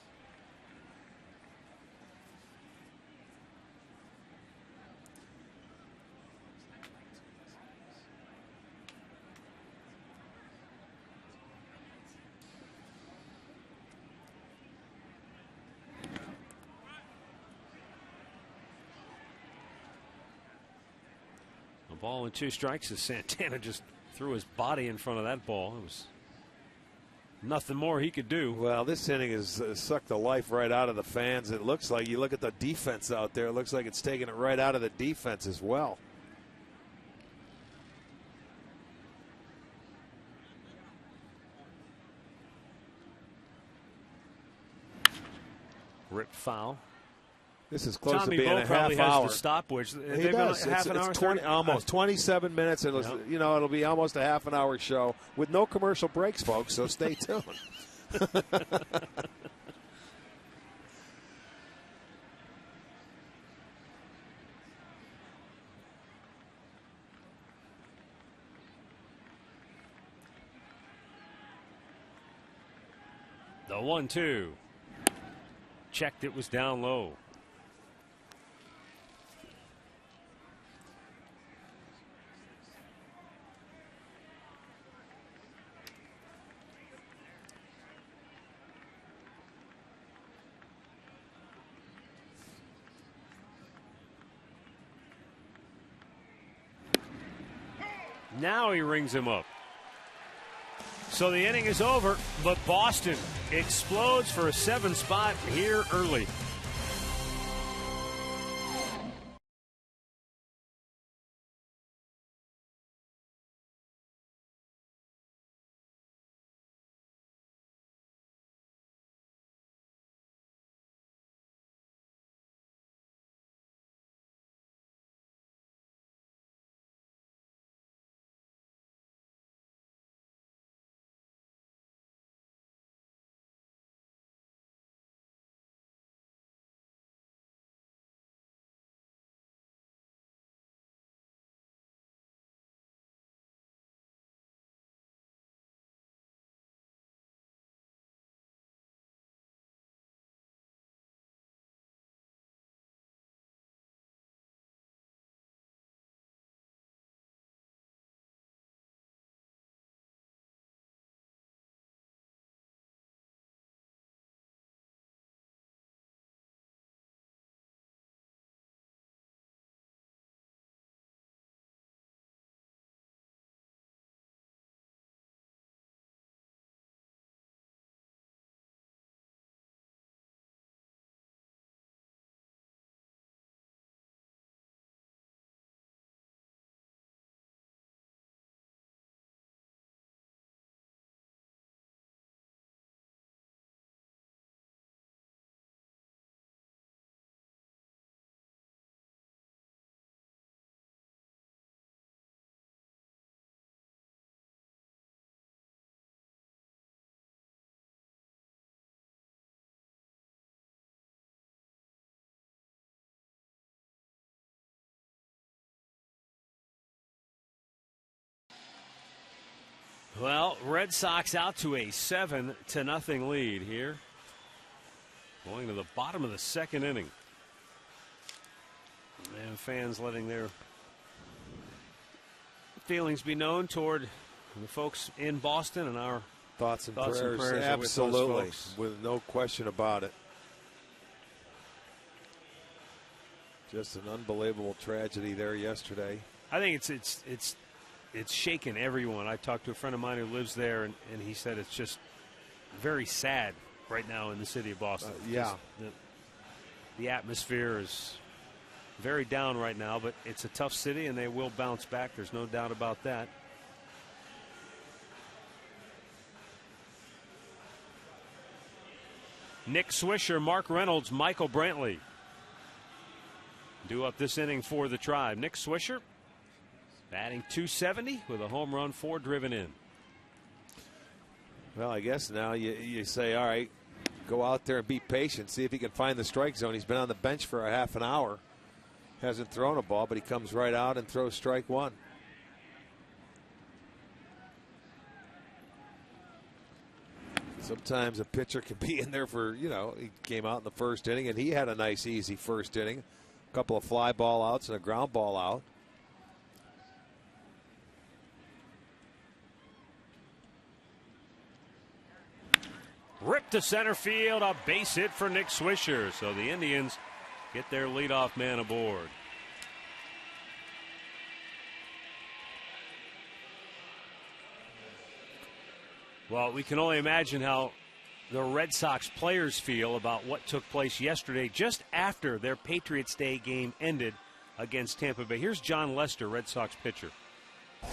A ball and 2 strikes as Santana just threw his body in front of that ball. It was nothing more he could do. Well, this inning has sucked the life right out of the fans. It looks like, you look at the defense out there, it looks like it's taking it right out of the defense as well. Ripped foul. This is close Tommy to being Bowe a half has hour. the stopwatch. He does. Half an hour, 20, almost 27 minutes. And Yep. you know, it'll be almost a half an hour show with no commercial breaks, folks. So stay tuned. The 1-2. Checked, it was down low. Now he rings him up. So the inning is over, but Boston explodes for a 7 spot here early. Well, Red Sox out to a 7-0 lead here. Going to the bottom of the second inning. And fans letting their feelings be known toward the folks in Boston, and our thoughts and prayers absolutely, with no question about it. Just an unbelievable tragedy there yesterday. I think it's shaken everyone. I talked to a friend of mine who lives there, and he said it's just very sad right now in the city of Boston. Yeah. The atmosphere is very down right now, but it's a tough city, and they will bounce back. There's no doubt about that. Nick Swisher, Mark Reynolds, Michael Brantley due up this inning for the Tribe. Nick Swisher batting .270 with a home run, 4 driven in. Well, I guess now you say, all right, go out there and be patient, see if he can find the strike zone. He's been on the bench for a half an hour. Hasn't thrown a ball, but he comes right out and throws strike one. Sometimes a pitcher can be in there for, he came out in the first inning, and he had a nice, easy first inning. A couple of fly ball outs and a ground ball out. Ripped to center field, a base hit for Nick Swisher. So the Indians get their leadoff man aboard. Well, we can only imagine how the Red Sox players feel about what took place yesterday just after their Patriots Day game ended against Tampa Bay. Here's John Lester, Red Sox pitcher. I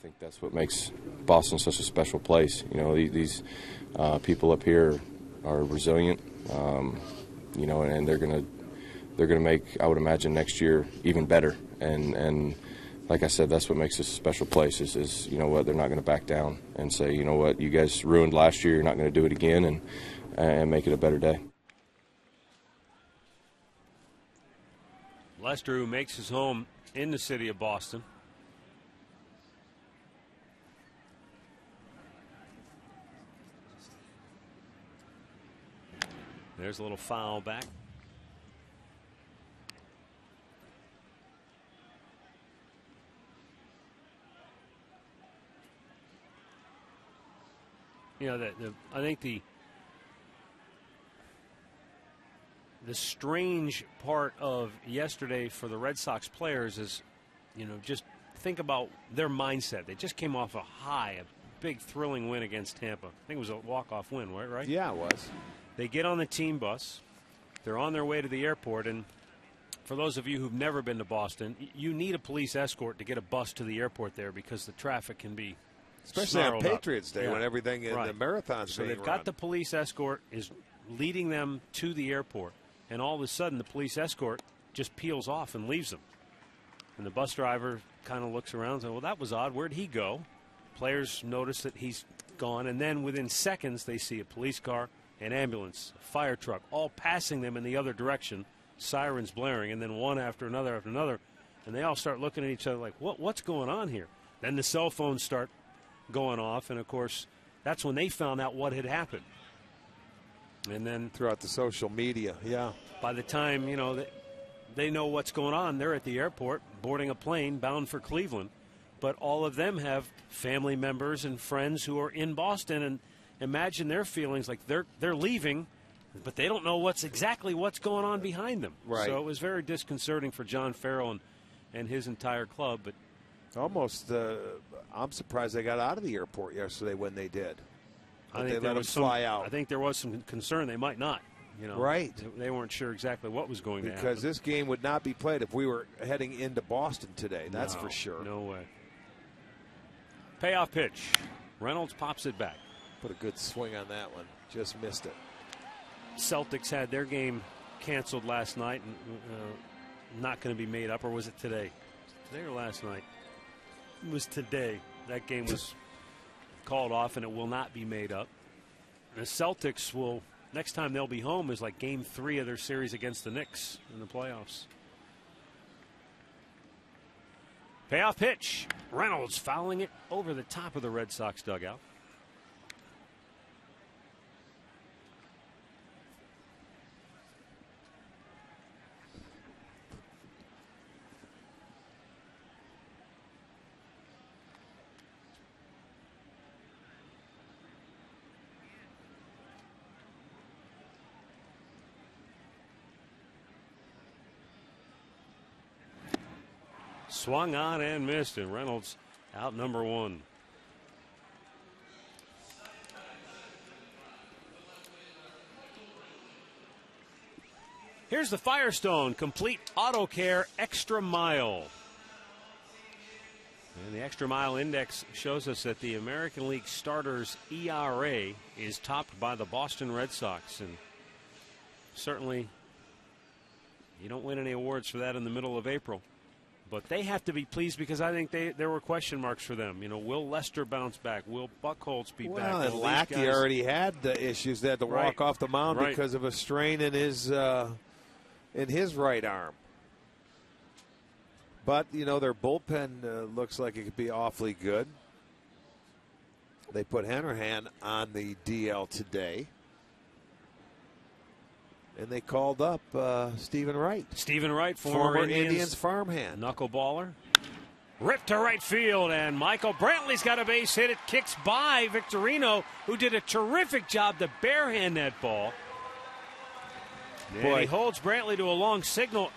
think that's what makes Boston such a special place. These people up here are resilient, and they're gonna make, I would imagine, next year even better. And like I said, that's what makes this a special place. Is they're not going to back down and say, you guys ruined last year. You're not going to do it again, and make it a better day. Lester, who makes his home in the city of Boston. There's a little foul back. I think the strange part of yesterday for the Red Sox players is, just think about their mindset. They just came off a high, a big thrilling win against Tampa. I think it was a walk-off win, right? Yeah, it was. They get on the team bus. They're on their way to the airport, and for those of you who've never been to Boston, you need a police escort to get a bus to the airport there because the traffic can be especially on Patriots Day when everything in the marathon's so being they've got the police escort is leading them to the airport, and all of a sudden the police escort just peels off and leaves them. And the bus driver kind of looks around and says, well, that was odd. Where'd he go? Players notice that he's gone, and then within seconds they see a police car, an ambulance, a fire truck, all passing them in the other direction, sirens blaring, and then one after another, and they all start looking at each other like, what's going on here? Then the cell phones start going off, and of course that's when they found out what had happened. And then throughout the social media, by the time they know what's going on, they're at the airport boarding a plane bound for Cleveland, but all of them have family members and friends who are in Boston, and imagine their feelings like they're leaving, but they don't know what's going on behind them. Right. So it was very disconcerting for John Farrell and his entire club. But almost, I'm surprised they got out of the airport yesterday when they did. I think they let them fly out. I think there was some concern they might not. Right. They weren't sure exactly what was going to happen. Because this game would not be played if we were heading into Boston today. That's for sure. No way. Payoff pitch. Reynolds pops it back. Put a good swing on that one. Just missed it. Celtics had their game canceled last night and not going to be made up. Or was it today? Today or last night? It was today. That game was called off, and it will not be made up. The Celtics will, next time they'll be home is like game 3 of their series against the Knicks in the playoffs. Payoff pitch. Reynolds fouling it over the top of the Red Sox dugout. Swung on and missed, and Reynolds out number 1. Here's the Firestone Complete Auto Care Extra Mile. And the Extra Mile Index shows us that the American League starters' ERA is topped by the Boston Red Sox. And certainly you don't win any awards for that in the middle of April. But they have to be pleased because I think there were question marks for them. You know, will Lester bounce back? Will Buchholz be back? Well, and Lackey already had the issues. They had to walk off the mound because of a strain in his right arm. But, you know, their bullpen looks like it could be awfully good. They put Hanrahan on the DL today. And they called up Stephen Wright. Stephen Wright, former Indians farmhand. Knuckleballer. Ripped to right field, and Michael Brantley's got a base hit. It kicks by Victorino, who did a terrific job to barehand that ball. And he holds Brantley to a long single.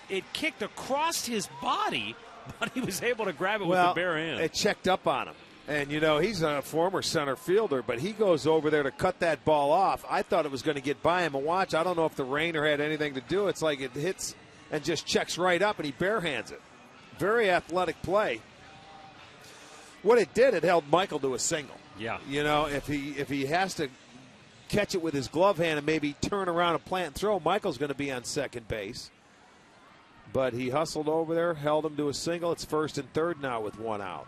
It kicked across his body, but he was able to grab it with the bare hand. It checked up on him. And, you know, he's a former center fielder, but he goes over there to cut that ball off. I thought it was going to get by him. And watch, I don't know if the rainer had anything to do. It's like it hits and just checks right up, and he barehands it. Very athletic play. What it did, it held Michael to a single. Yeah. You know, if he has to catch it with his glove hand and maybe turn around and plant and throw, Michael's going to be on second base. But he hustled over there, held him to a single. It's first and third now with 1 out.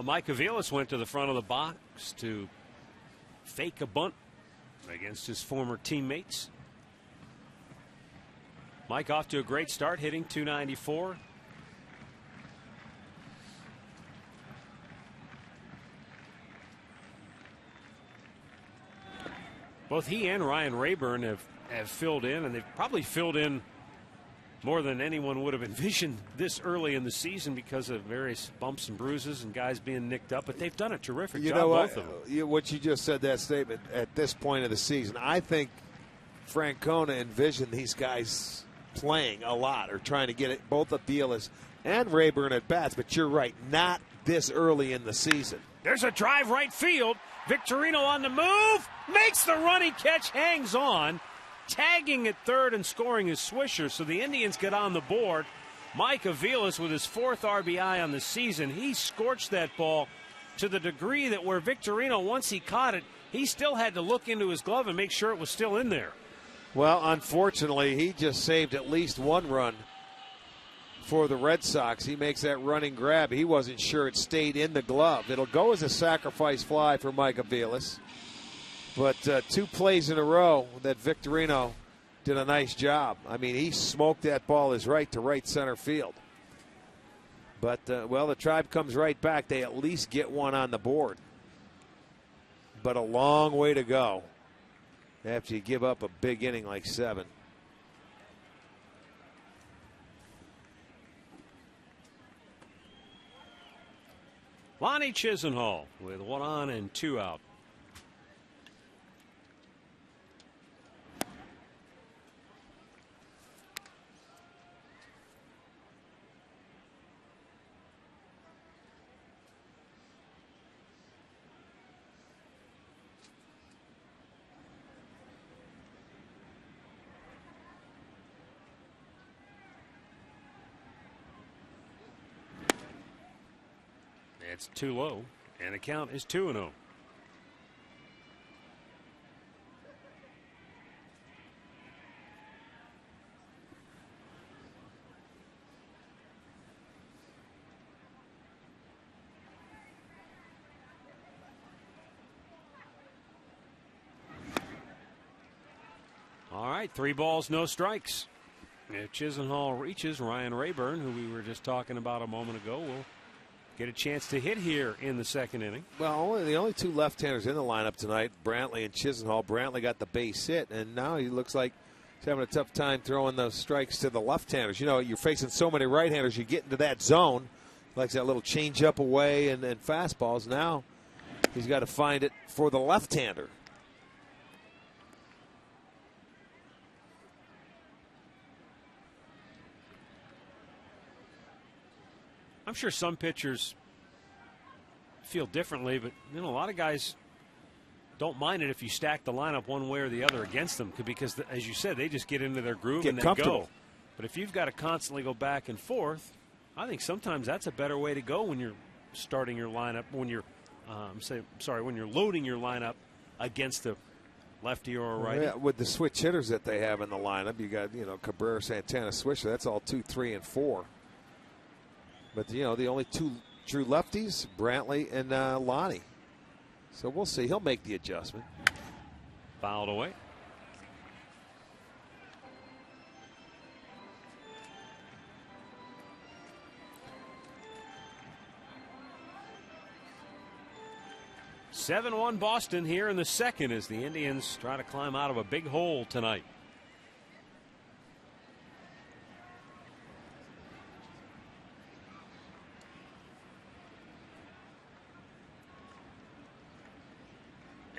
Mike Aviles went to the front of the box to fake a bunt against his former teammates. Mike off to a great start, hitting .294. Both he and Ryan Rayburn have filled in, and they've probably filled in more than anyone would have envisioned this early in the season because of various bumps and bruises and guys being nicked up. But they've done a terrific job, both of them. What you just said, that statement, at this point of the season, I think Francona envisioned these guys playing a lot or trying to get it, both Aviles and Rayburn at bats. But you're right, not this early in the season. There's a drive right field. Victorino on the move, makes the running catch, hangs on. Tagging at third and scoring is Swisher, so the Indians get on the board. Mike Aviles with his 4th RBI on the season. He scorched that ball to the degree that where Victorino, once he caught it, he still had to look into his glove and make sure it was still in there. Well, unfortunately, he just saved at least 1 run for the Red Sox. He makes that running grab. He wasn't sure it stayed in the glove. It'll go as a sacrifice fly for Mike Aviles. But 2 plays in a row that Victorino did a nice job. I mean, he smoked that ball his right to right center field. But, well, the Tribe comes right back. They at least get 1 on the board. But a long way to go after you give up a big inning like 7. Lonnie Chisenhall with 1 on and 2 out. It's too low, and the count is 2-0. All right, 3 balls, no strikes. If Chisenhall reaches, Ryan Rayburn, who we were just talking about a moment ago, will get a chance to hit here in the second inning. Well, the only 2 left-handers in the lineup tonight, Brantley and Chisenhall. Brantley got the base hit, and now he looks like he's having a tough time throwing those strikes to the left-handers. You know, you're facing so many right-handers, you get into that zone. He likes that little change-up away and fastballs. Now he's got to find it for the left-hander. I'm sure some pitchers feel differently, but a lot of guys don't mind it if you stack the lineup one way or the other against them, because, as you said, they just get into their groove and they go. But if you've got to constantly go back and forth, I think sometimes that's a better way to go when you're starting your lineup, when you're when you're loading your lineup against a lefty or a righty. Yeah, with the switch hitters that they have in the lineup, you got Cabrera, Santana, Swisher. That's all 2, 3, and 4. But, the only 2 true lefties, Brantley and Lonnie. So we'll see. He'll make the adjustment. Fouled away. (7-1) Boston here in the second as the Indians try to climb out of a big hole tonight.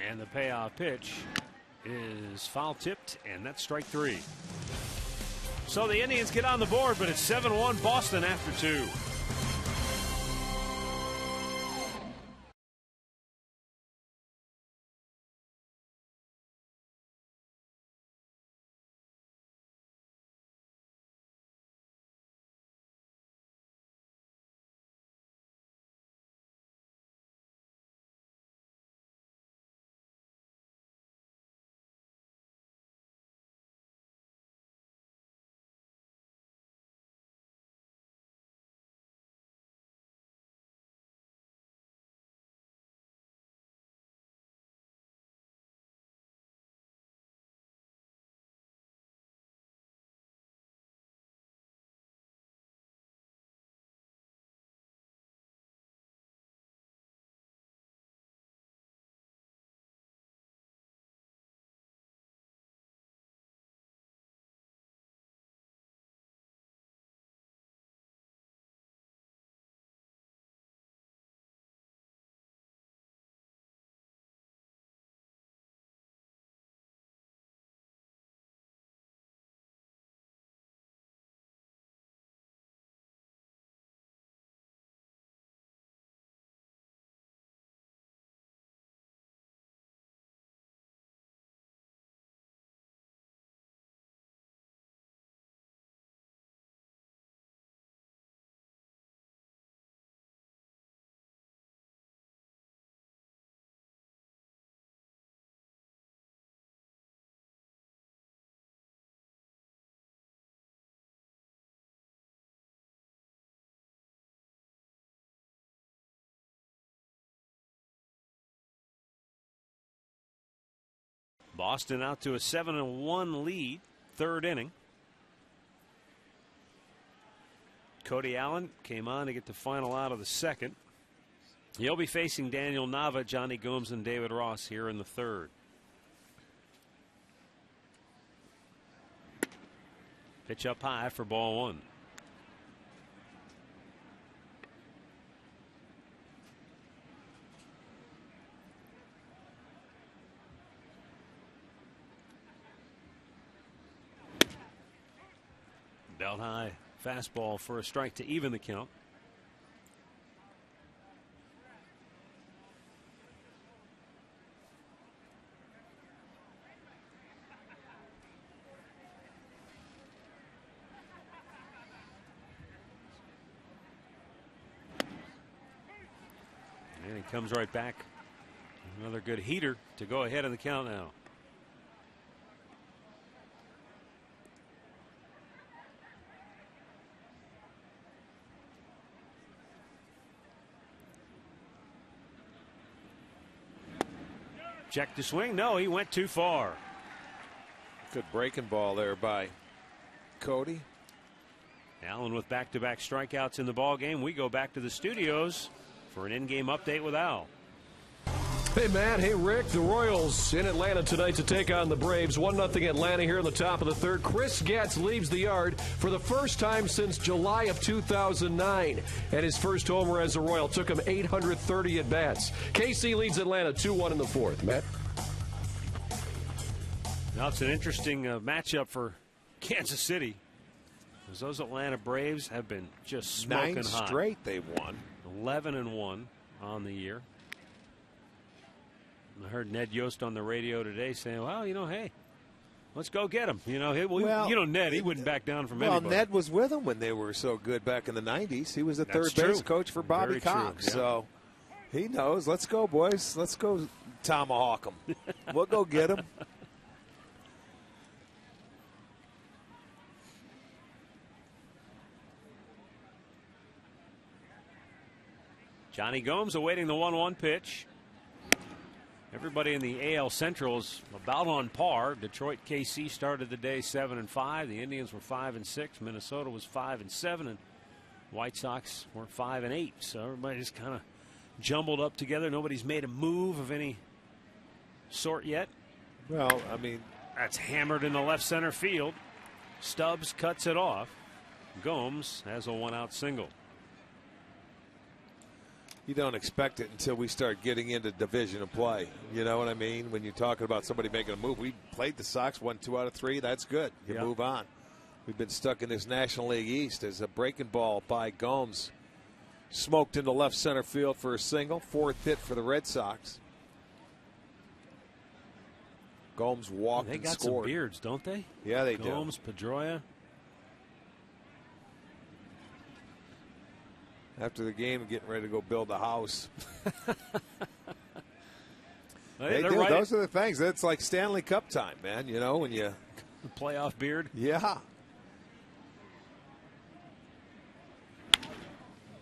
And the payoff pitch is foul tipped, and that's strike 3. So the Indians get on the board, but it's 7-1 Boston after 2. Boston out to a 7-1 lead, third inning. Cody Allen came on to get the final out of the second. He'll be facing Daniel Nava, Johnny Gomes, and David Ross here in the third. Pitch up high for ball 1. Belt high fastball for a strike to even the count. And he comes right back. Another good heater to go ahead in the count now. Check the swing. No, he went too far. Good breaking ball there by Cody. Allen with back-to-back strikeouts in the ball game. We go back to the studios for an in-game update with Al. Hey, Matt. Hey, Rick. The Royals in Atlanta tonight to take on the Braves. 1-0 Atlanta here in the top of the third. Chris Getz leaves the yard for the first time since July of 2009. And his first homer as a Royal took him 830 at-bats. KC leads Atlanta 2-1 in the fourth. Matt? Now it's an interesting matchup for Kansas City, because those Atlanta Braves have been just smoking 9 hot. straight they've won. 11-1 on the year. I heard Ned Yost on the radio today saying, well, hey, let's go get him. Ned, he wouldn't back down from anybody. Well, Ned was with them when they were so good back in the 90s. He was the That's third base true. coach for Bobby Very true, Cox. yeah. So he knows. Let's go, boys. Let's go tomahawk them. We'll go get him. Johnny Gomes awaiting the 1-1 pitch. Everybody in the AL Central is about on par. Detroit, KC started the day 7-5. The Indians were 5-6. Minnesota was 5-7, and White Sox were 5-8. So everybody just kind of jumbled up together. Nobody's made a move of any sort yet. Well, I mean, that's hammered in the left center field. Stubbs cuts it off. Gomes has a 1-out single. you don't expect it until we start getting into division of play. You know what I mean? When you're talking about somebody making a move, we played the Sox, won 2 out of 3. That's good. You move on. We've been stuck in this National League East as a breaking ball by Gomes. Smoked into left center field for a single. 4th hit for the Red Sox. Gomes walked and scored. They got some beards, don't they? Yeah, they do. Gomes, Pedroia. After the game, getting ready to go build a house. They do. right. Those are the things. It's like Stanley Cup time, man. You know, when you playoff beard. Yeah.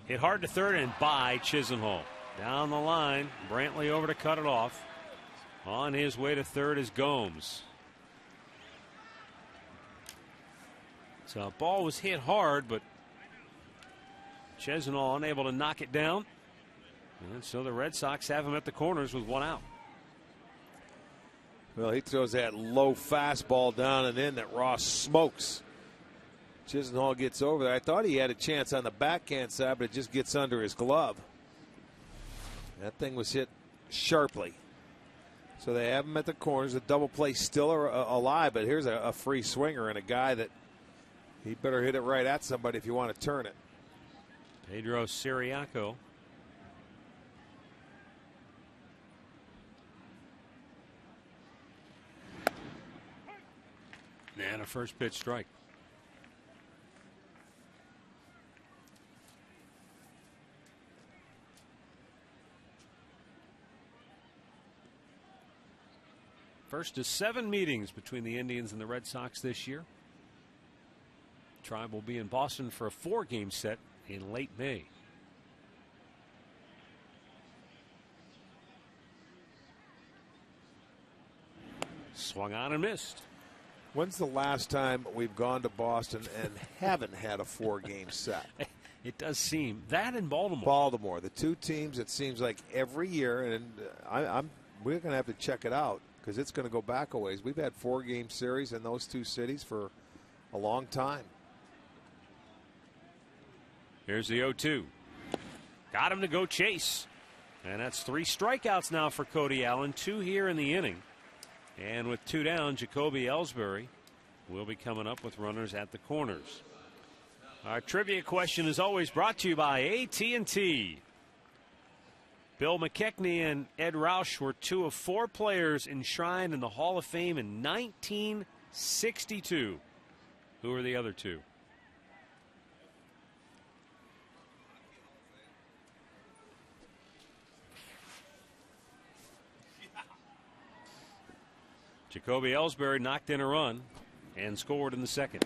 Hit hard to third and by Chisenhall. Down the line, Brantley over to cut it off. On his way to third is Gomes. So ball was hit hard, but Chisenhall unable to knock it down. And so the Red Sox have him at the corners with 1 out. Well, he throws that low fastball down and in that Ross smokes. Chisenhall gets over there. I thought he had a chance on the backhand side, but it just gets under his glove. That thing was hit sharply. So they have him at the corners. The double play still alive, but here's a free swinger and a guy that he better hit it right at somebody if you want to turn it. Pedro Siriaco. And a first pitch strike. First of 7 meetings between the Indians and the Red Sox this year. Tribe will be in Boston for a 4-game set in late May. Swung on and missed. When's the last time we've gone to Boston and haven't had a 4-game set? It does seem that in Baltimore. Baltimore, the 2 teams. It seems like every year, and we're going to have to check it out because it's going to go back a ways. We've had 4-game series in those 2 cities for a long time. Here's the 0-2. Got him to go chase. And that's 3 strikeouts now for Cody Allen, 2 here in the inning. And with 2 down, Jacoby Ellsbury will be coming up with runners at the corners. Our trivia question is always brought to you by AT&T. Bill McKechnie and Ed Rausch were 2 of 4 players enshrined in the Hall of Fame in 1962. Who are the other 2? Jacoby Ellsbury knocked in a run and scored in the second.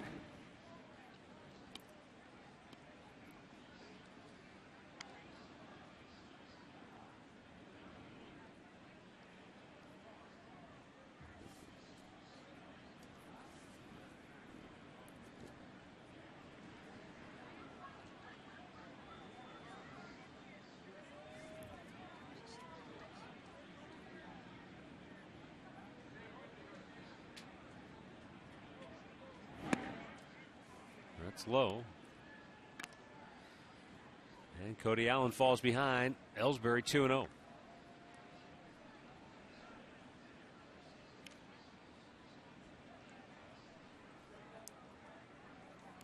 It's low. And Cody Allen falls behind. Ellsbury 2-0.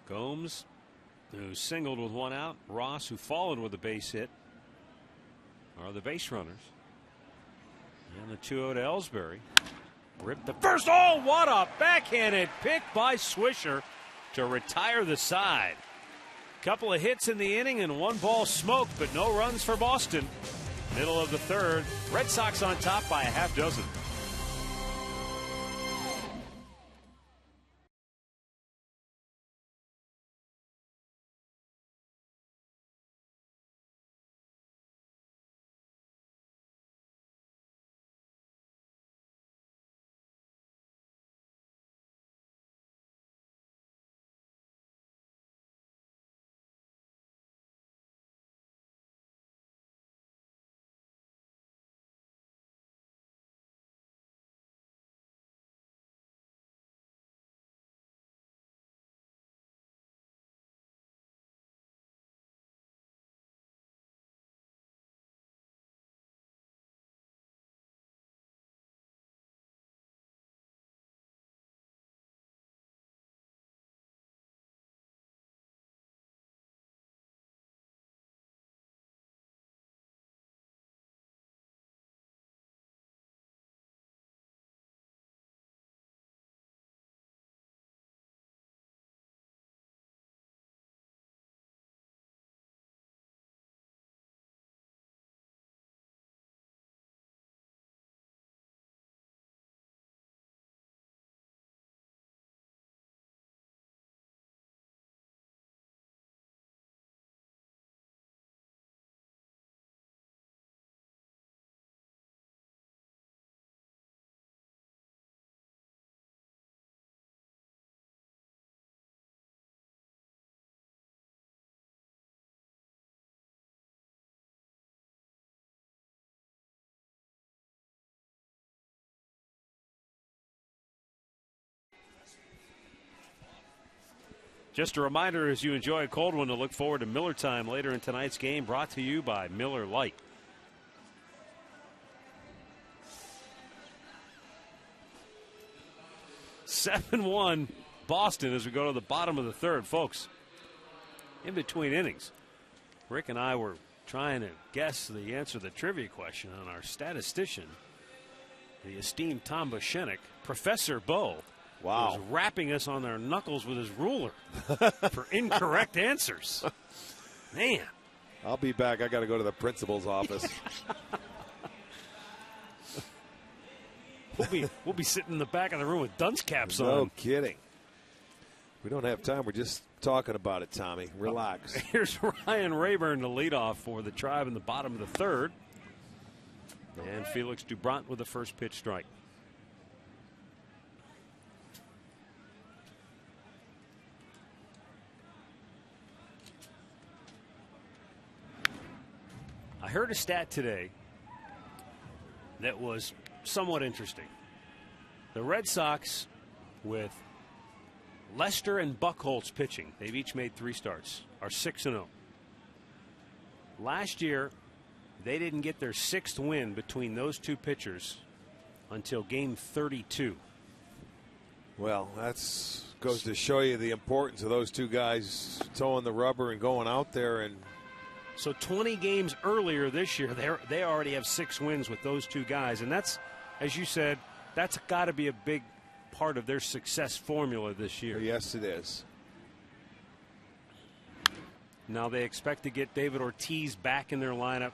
Gomes, who singled with one out. Ross, who followed with a base hit, are the base runners. And the 2-0 to Ellsbury. Ripped the first. Oh, what a backhanded pick by Swisher to retire the side. Couple of hits in the inning and one ball smoked, but no runs for Boston. Middle of the third. Red Sox on top by a half dozen. Just a reminder, as you enjoy a cold one, to look forward to Miller Time later in tonight's game, brought to you by Miller Lite. (7-1) Boston as we go to the bottom of the third, folks. In between innings, Rick and I were trying to guess the answer to the trivia question on our statistician, the esteemed Tom Bushenik. Professor Bo was rapping us on our knuckles with his ruler for incorrect answers. Man. I'll be back. I got to go to the principal's office. We'll be sitting in the back of the room with dunce caps on. No kidding. We don't have time. We're just talking about it, Tommy. Relax. Here's Ryan Rayburn to lead off for the Tribe in the bottom of the third. And Felix Dubront with the first pitch strike. I heard a stat today that was somewhat interesting. The Red Sox, with Lester and Buchholz pitching, they've each made 3 starts, are 6-0. Last year, they didn't get their 6th win between those two pitchers until game 32. Well, that goes to show you the importance of those two guys towing the rubber and going out there. And so 20 games earlier this year, they already have 6 wins with those two guys. And that's, as you said, that's got to be a big part of their success formula this year. Yes, it is. Now they expect to get David Ortiz back in their lineup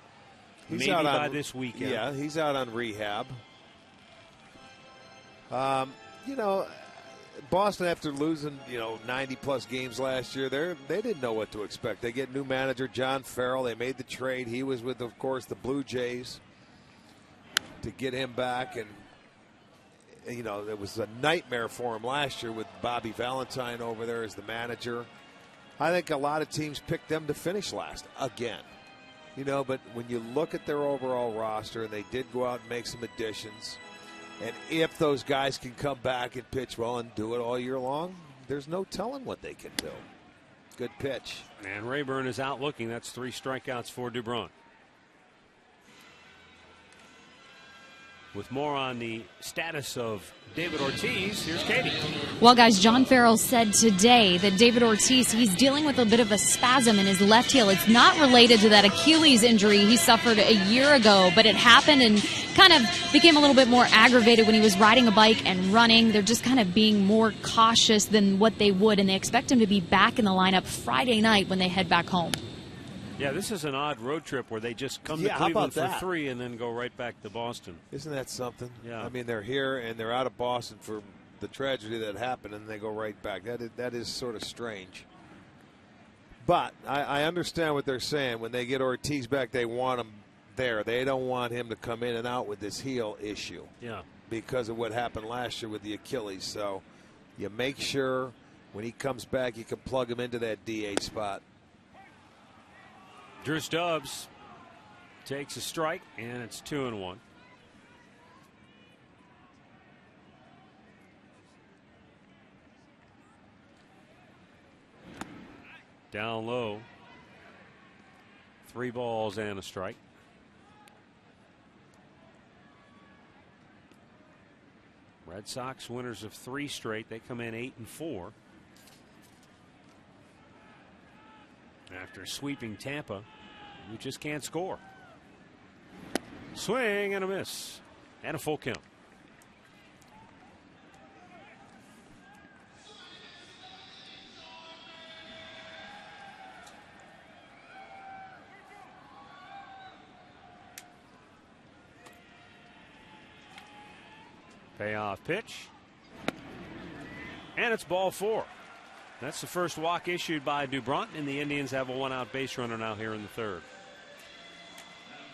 He's maybe out by this weekend. Yeah, he's out on rehab. You know, Boston, after losing, 90-plus games last year, they didn't know what to expect. They get new manager John Farrell. They made the trade. He was with, of course, the Blue Jays to get him back. And, it was a nightmare for him last year with Bobby Valentine over there as the manager. I think a lot of teams picked them to finish last again. But when you look at their overall roster, and they did go out and make some additions, and if those guys can come back and pitch well and do it all year long, there's no telling what they can do. Good pitch. And Rayburn is out looking. That's 3 strikeouts for Dubron. With more on the status of David Ortiz, here's Katie. Well, guys, John Farrell said today that David Ortiz, he's dealing with a bit of a spasm in his left heel. It's not related to that Achilles injury he suffered a year ago, but it happened and kind of became a little bit more aggravated when he was riding a bike and running. They're just kind of being more cautious than what they would, and they expect him to be back in the lineup Friday night when they head back home. Yeah, this is an odd road trip where they just come to Cleveland for 3 and then go right back to Boston. Isn't that something? Yeah. I mean, they're here and they're out of Boston for the tragedy that happened, and they go right back. That is sort of strange. But I understand what they're saying. When they get Ortiz back, they want him there. They don't want him to come in and out with this heel issue. Yeah. Because of what happened last year with the Achilles. So you make sure when he comes back, you can plug him into that DH spot. Drew Stubbs takes a strike, and it's 2-1. Down low. 3 balls and a strike. Red Sox winners of 3 straight. They come in 8-4. After sweeping Tampa, you just can't score. Swing and a miss. And a full count. Payoff pitch. And it's ball 4. That's the first walk issued by Dubron, and the Indians have a 1-out base runner now here in the 3rd.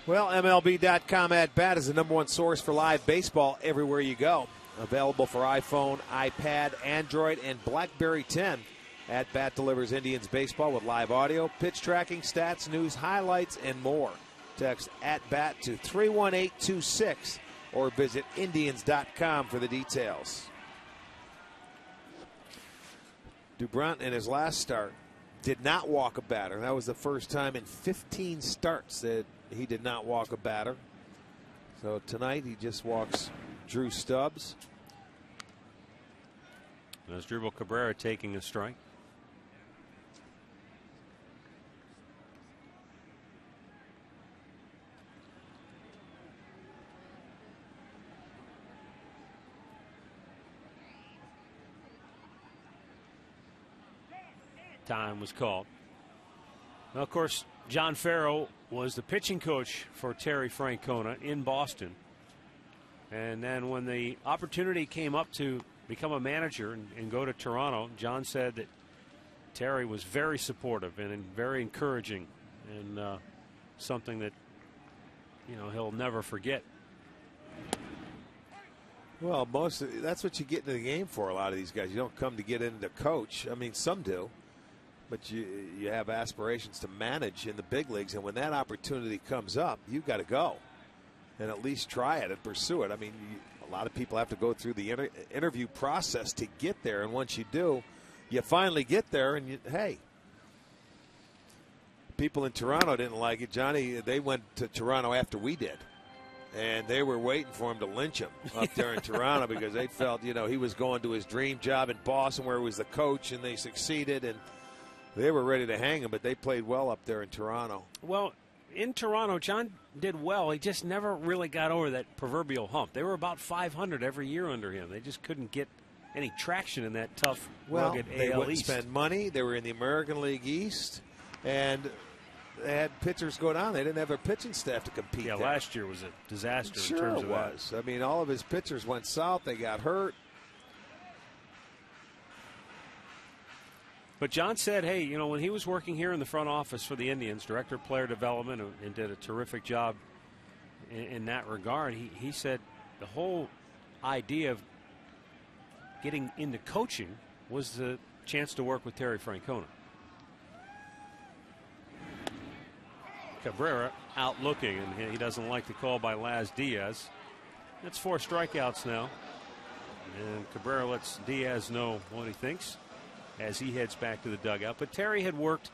Well, MLB.com At Bat is the #1 source for live baseball everywhere you go. Available for iPhone, iPad, Android, and BlackBerry 10. At Bat delivers Indians baseball with live audio, pitch tracking, stats, news, highlights, and more. Text At Bat to 31826 or visit Indians.com for the details. Dubron in his last start did not walk a batter. That was the first time in 15 starts that he did not walk a batter. So tonight he just walks Drew Stubbs. There's Dribble Cabrera taking a strike. Time was called. Now, of course, John Farrell was the pitching coach for Terry Francona in Boston. And then when the opportunity came up to become a manager and go to Toronto, John said that Terry was very supportive and very encouraging, and something that, you know, he'll never forget. Well, that's what you get into the game for, a lot of these guys. You don't come to get into coach. I mean, some do. But you have aspirations to manage in the big leagues, and when that opportunity comes up, you've got to go and at least try it and pursue it. I mean, a lot of people have to go through the interview process to get there, and once you do, you finally get there, and hey, people in Toronto didn't like it. Johnny, they went to Toronto after we did, and they were waiting for him to lynch him up there in Toronto because they felt, you know, he was going to his dream job in Boston where he was the coach, and they succeeded, and they were ready to hang him, but they played well up there in Toronto. Well, in Toronto, John did well. He just never really got over that proverbial hump. They were about 500 every year under him. They just couldn't get any traction in that tough, rugged AL East. They wouldn't spend money. They were in the American League East, and they had pitchers go down. They didn't have their pitching staff to compete. Yeah, there. Last year was a disaster Sure in terms of it was. I mean, all of his pitchers went south. They got hurt. But John said, hey, you know, when he was working here in the front office for the Indians, director of player development, and did a terrific job in that regard, he said the whole idea of getting into coaching was the chance to work with Terry Francona. Cabrera out looking, and he doesn't like the call by Laz Diaz. That's 4 strikeouts now. And Cabrera lets Diaz know what he thinks. as he heads back to the dugout. But Terry had worked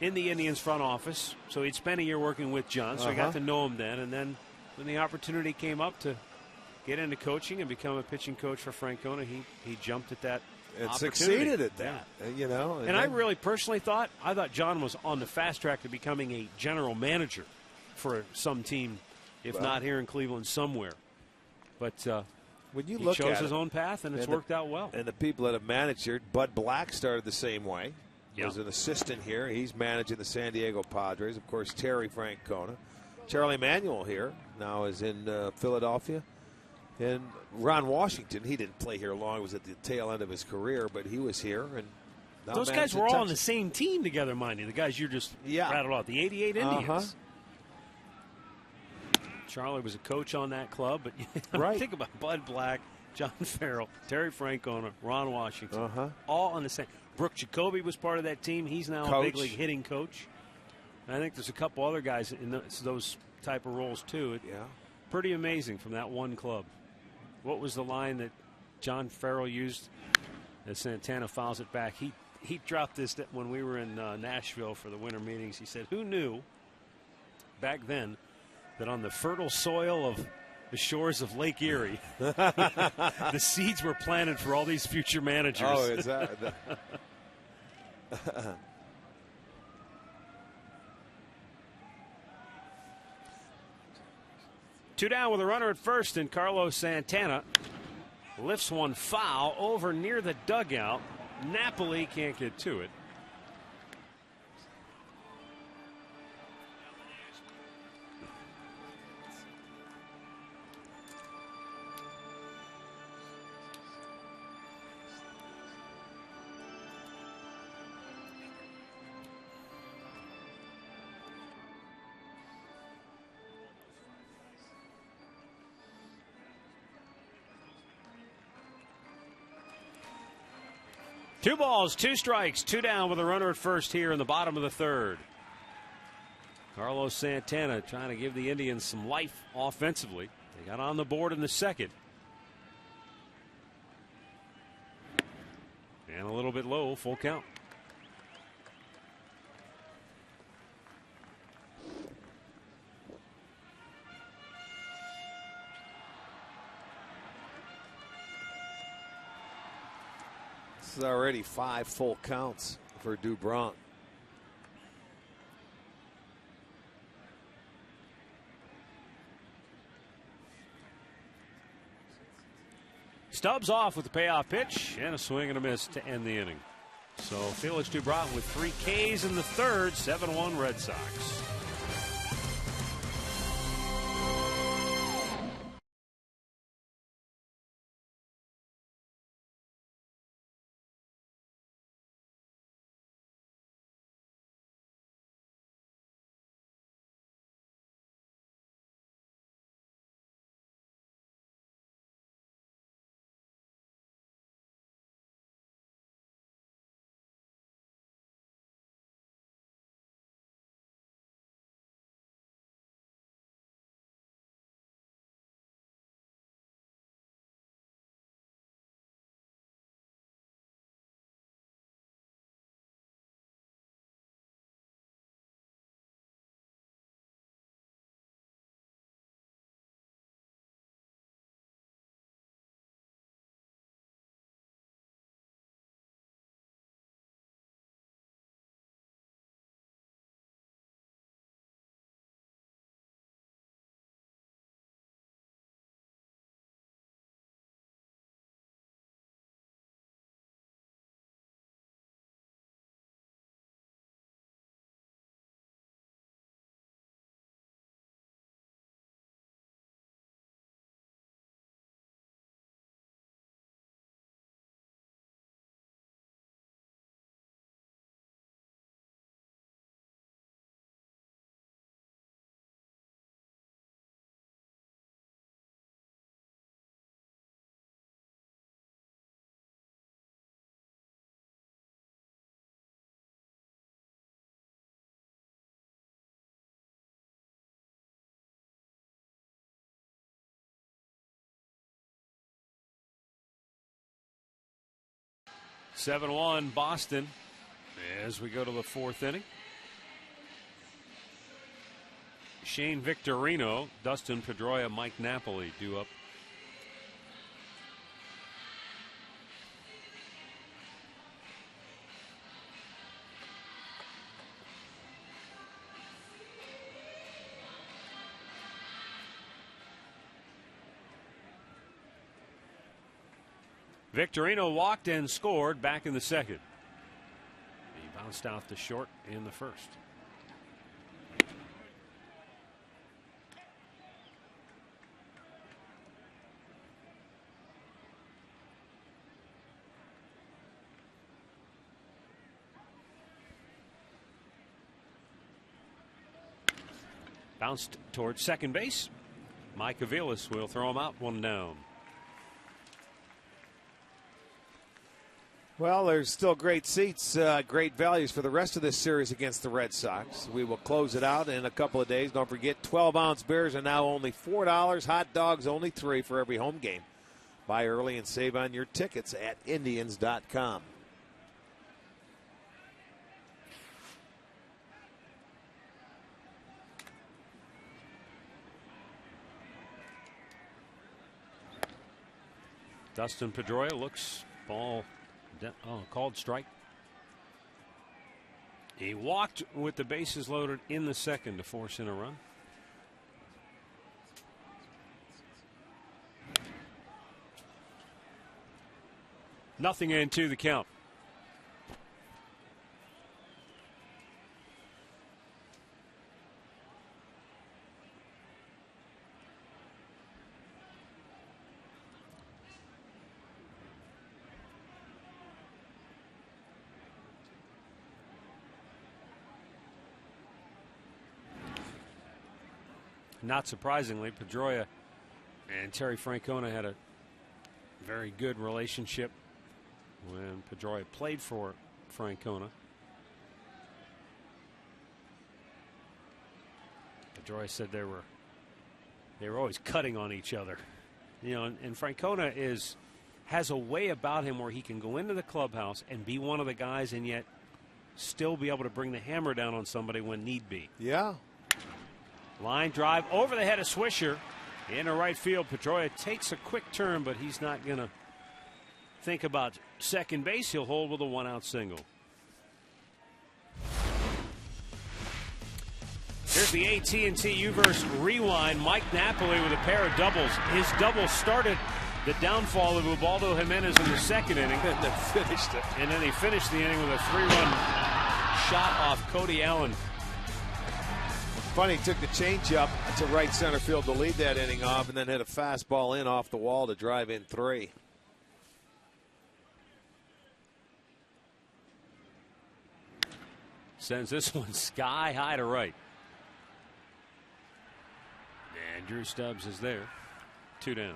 in the Indians front office, so he'd spent a year working with John, so he got to know him then. And then when the opportunity came up to get into coaching and become a pitching coach for Francona, he jumped at that and opportunity. Succeeded at that. You know, and I really personally thought John was on the fast track to becoming a general manager for some team, if not here in Cleveland somewhere. But when you he look chose at his own path, and it's worked out well. And the people that have managed here, Bud Black started the same way. Yeah. Was an assistant here. He's managing the San Diego Padres. Of course, Terry Francona. Charlie Manuel here now is in Philadelphia. And Ron Washington, he didn't play here long. It was at the tail end of his career, but he was here. And now those guys were all on the same team together, mind you. The guys you just rattled off, the 88 Indians. Charlie was a coach on that club, but think about Bud Black, John Farrell, Terry Francona, Ron Washington, all on the same. Brooke Jacoby was part of that team. He's now a big league hitting coach. And I think there's a couple other guys in those type of roles too. Pretty amazing from that one club. What was the line that John Farrell used as Santana fouls it back? He dropped this when we were in Nashville for the winter meetings. He said, "Who knew back then that on the fertile soil of the shores of Lake Erie, the seeds were planted for all these future managers?" Oh, is that? Two down with a runner at first, and Carlos Santana lifts one foul over near the dugout. Napoli can't get to it. Two balls, two strikes, two down with a runner at first here in the bottom of the third. Carlos Santana trying to give the Indians some life offensively. They got on the board in the second. And a little bit low, full count. This is already 5 full counts for Dubron. Stubbs off with the payoff pitch and a swing and a miss to end the inning. So Felix Dubron with 3 Ks in the third, 7-1 Red Sox. 7-1 Boston as we go to the 4th inning. Shane Victorino, Dustin Pedroia, Mike Napoli due up. Victorino walked and scored back in the 2nd. He bounced out to short in the 1st. Bounced towards second base. Mike Aviles will throw him out, 1 down. Well, there's still great seats, great values for the rest of this series against the Red Sox. We will close it out in a couple of days. Don't forget, 12-ounce beers are now only $4. Hot dogs only $3 for every home game. Buy early and save on your tickets at Indians.com. Dustin Pedroia looks, ball called strike. He walked with the bases loaded in the 2nd to force in a run. Nothing into the count. Not surprisingly, Pedroia and Terry Francona had a very good relationship when Pedroia played for Francona. Pedroia said they were always cutting on each other, you know. And Francona has a way about him where he can go into the clubhouse and be one of the guys, and yet still be able to bring the hammer down on somebody when need be. Yeah. Line drive over the head of Swisher into right field. Pedroia takes a quick turn, but he's not going to think about second base. He'll hold with a 1-out single. Here's the AT&T Uverse rewind. Mike Napoli with a pair of doubles. His double started the downfall of Ubaldo Jimenez in the 2nd inning. And then finished it. And then he finished the inning with a 3-run shot off Cody Allen. Funny, he took the changeup to right center field to lead that inning off, and then hit a fastball in off the wall to drive in 3. Sends this one sky high to right. And Drew Stubbs is there. 2 down.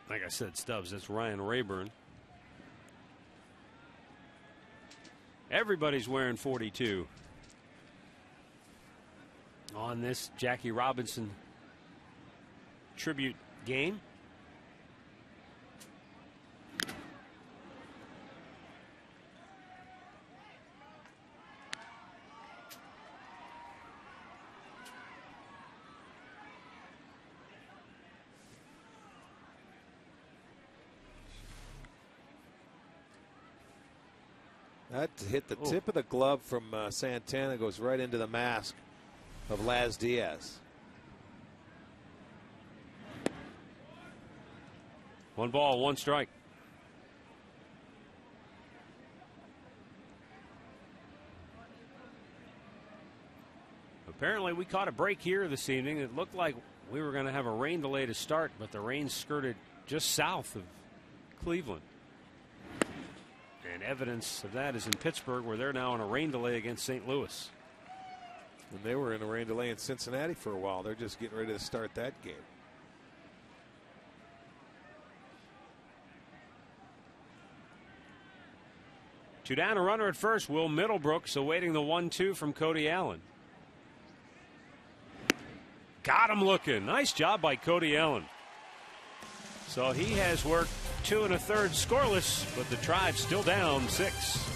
Like I said, Stubbs, that's Ryan Rayburn. Everybody's wearing 42 on this Jackie Robinson tribute game. That hit the tip of the glove from Santana, goes right into the mask of Laz Diaz. 1 ball, 1 strike. Apparently we caught a break here this evening. It looked like we were going to have a rain delay to start, but the rain skirted just south of Cleveland. And evidence of that is in Pittsburgh, where they're now on a rain delay against St. Louis. And they were in a rain delay in Cincinnati for a while. They're just getting ready to start that game. Two down, a runner at first. Will Middlebrooks awaiting the 1-2 from Cody Allen. Got him looking. Nice job by Cody Allen. So he has worked 2 1/3 scoreless, but the Tribe still down 6.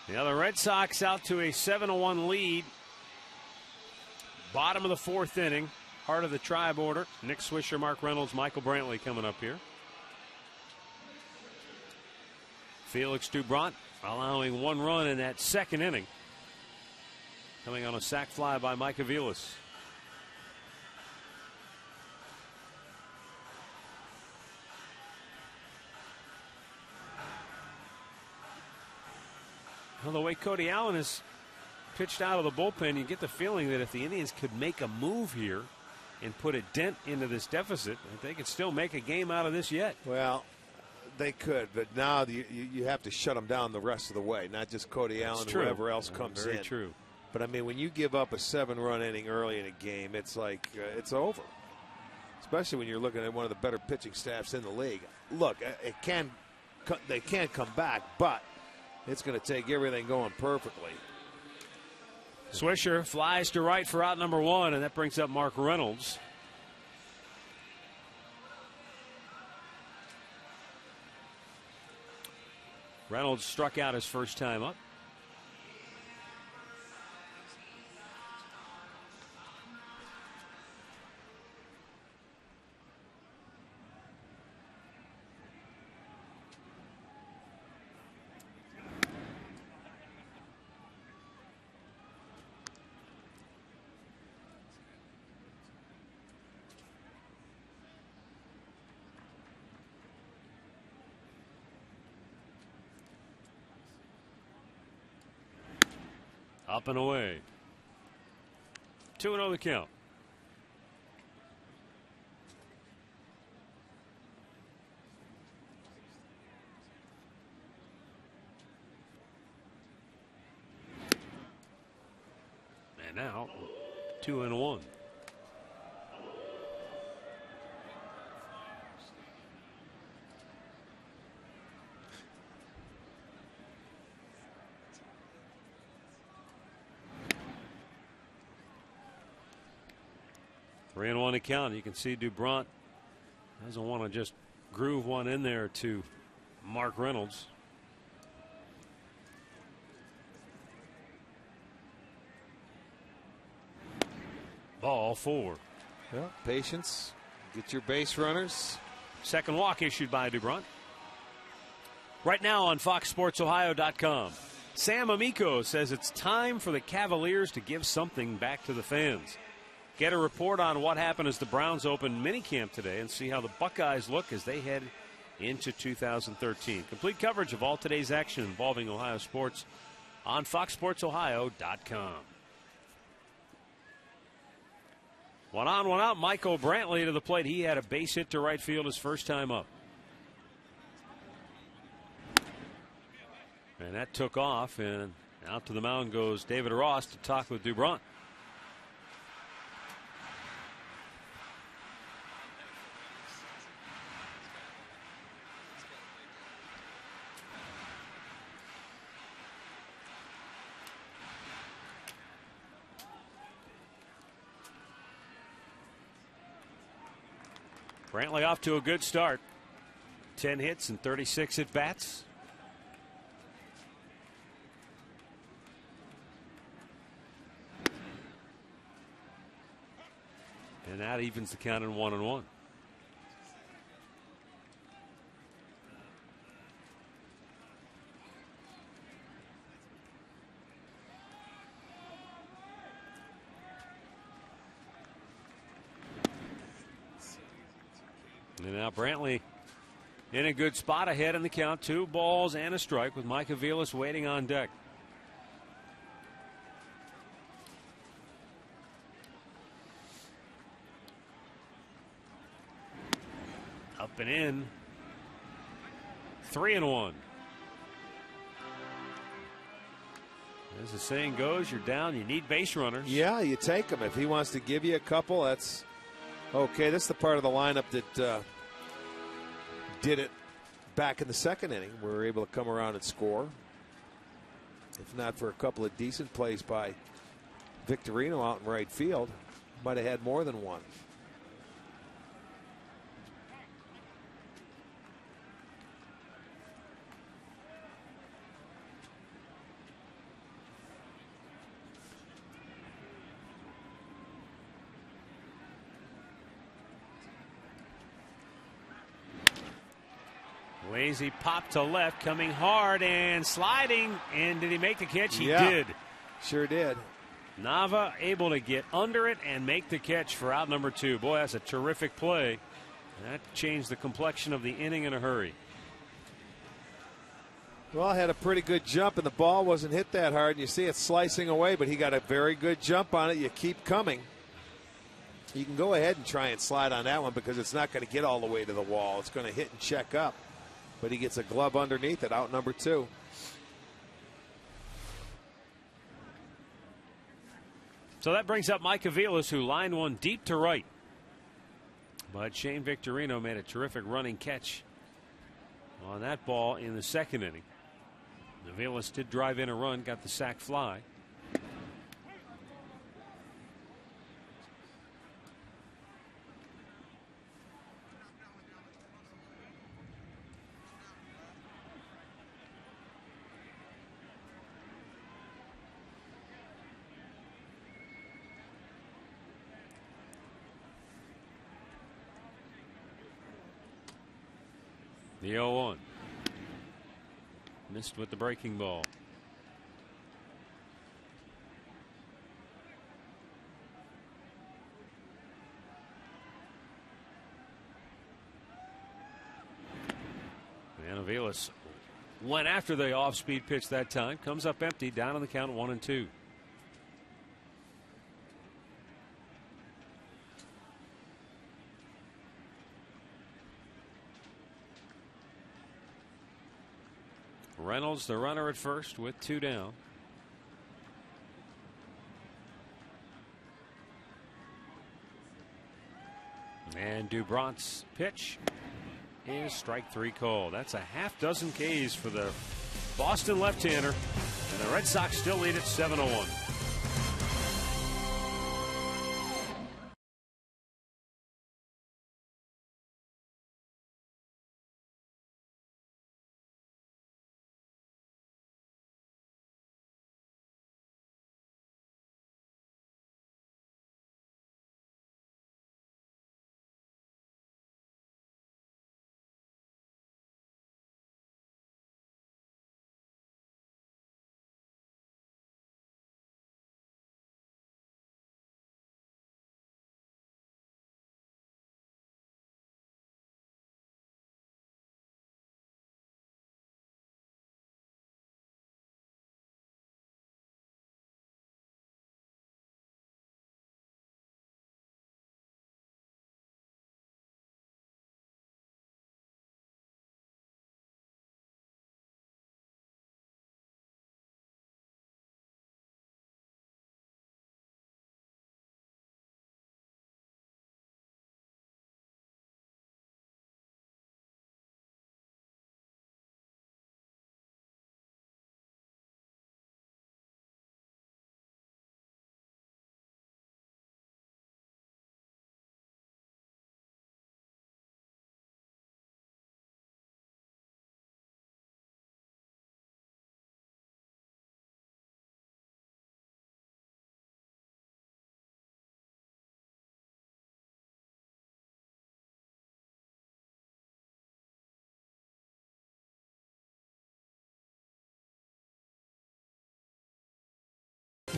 Yeah, the Red Sox out to a 7-1 lead. Bottom of the 4th inning. Heart of the Tribe order. Nick Swisher, Mark Reynolds, Michael Brantley coming up here. Felix Doubront allowing 1 run in that 2nd inning. Coming on a sac fly by Mike Aviles. Well, the way Cody Allen has pitched out of the bullpen, you get the feeling that if the Indians could make a move here and put a dent into this deficit, they could still make a game out of this yet. Well, they could, but now you have to shut them down the rest of the way, not just Cody Allen, whoever else comes in. Very true. But, I mean, when you give up a 7-run inning early in a game, it's like it's over, especially when you're looking at one of the better pitching staffs in the league. Look, they can come back, but it's going to take everything going perfectly. Swisher flies to right for out number 1, and that brings up Mark Reynolds. Reynolds struck out his first time up. Up and away. 2-0 the count. And now 2-1. Three and 1 to count. You can see Doubront doesn't want to just groove one in there to Mark Reynolds. Ball 4. Yeah, patience. Get your base runners. Second walk issued by Doubront. Right now on FoxSportsOhio.com. Sam Amico says it's time for the Cavaliers to give something back to the fans. Get a report on what happened as the Browns opened minicamp today and see how the Buckeyes look as they head into 2013. Complete coverage of all today's action involving Ohio sports on FoxSportsOhio.com. One on, one out. Michael Brantley to the plate. He had a base hit to right field his first time up. And that took off, and out to the mound goes David Ross to talk with Dubron. Brantley off to a good start. 10 hits and 36 at bats. And that evens the count in 1-1. And now Brantley in a good spot ahead in the count. 2 balls and a strike with Mike Aviles waiting on deck. Up and in. 3-1. As the saying goes, you're down, you need base runners. Yeah, you take them. If he wants to give you a couple, that's okay. This is the part of the lineup that did it back in the second inning. We were able to come around and score. If not for a couple of decent plays by Victorino out in right field, might have had more than one. Lazy pop to left, coming hard and sliding. And did he make the catch? He Yeah, did. Sure did. Nava able to get under it and make the catch for out number 2. Boy, that's a terrific play. That changed the complexion of the inning in a hurry. Well, had a pretty good jump, and the ball wasn't hit that hard. And you see it slicing away, but he got a very good jump on it. You keep coming. You can go ahead and try and slide on that one because it's not going to get all the way to the wall. It's going to hit and check up. But he gets a glove underneath it, out number 2. So that brings up Mike Aviles, who lined one deep to right. But Shane Victorino made a terrific running catch on that ball in the second inning. Aviles did drive in a run, got the sac fly. The 0-1. Missed with the breaking ball. And Aviles went after the off-speed pitch that time. Comes up empty, down on the count 1-2. Reynolds, the runner at first, with 2 down. And Dubront's pitch is strike 3 call. That's a half dozen Ks for the Boston left-hander. And the Red Sox still lead at 7-1.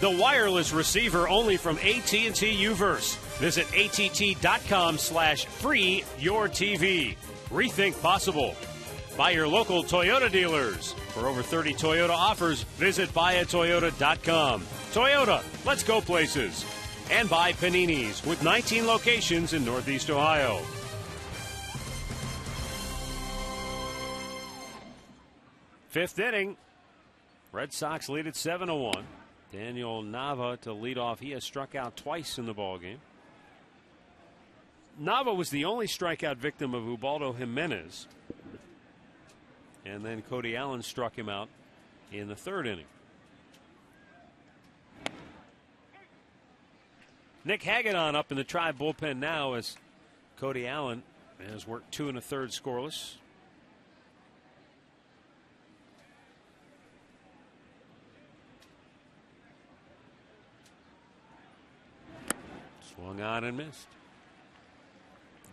the wireless receiver only from AT&T Uverse. Visit att.com/free your TV. Rethink possible. By your local Toyota dealers. For over 30 Toyota offers, visit buyatoyota.com. Toyota, let's go places. And by Panini's, with 19 locations in Northeast Ohio. Fifth inning. Red Sox lead at 7-1. Daniel Nava to lead off. He has struck out twice in the ballgame. Nava was the only strikeout victim of Ubaldo Jimenez. And then Cody Allen struck him out in the third inning. Nick Hagedorn up in the Tribe bullpen now as Cody Allen has worked 2 1/3 scoreless. Swung on and missed.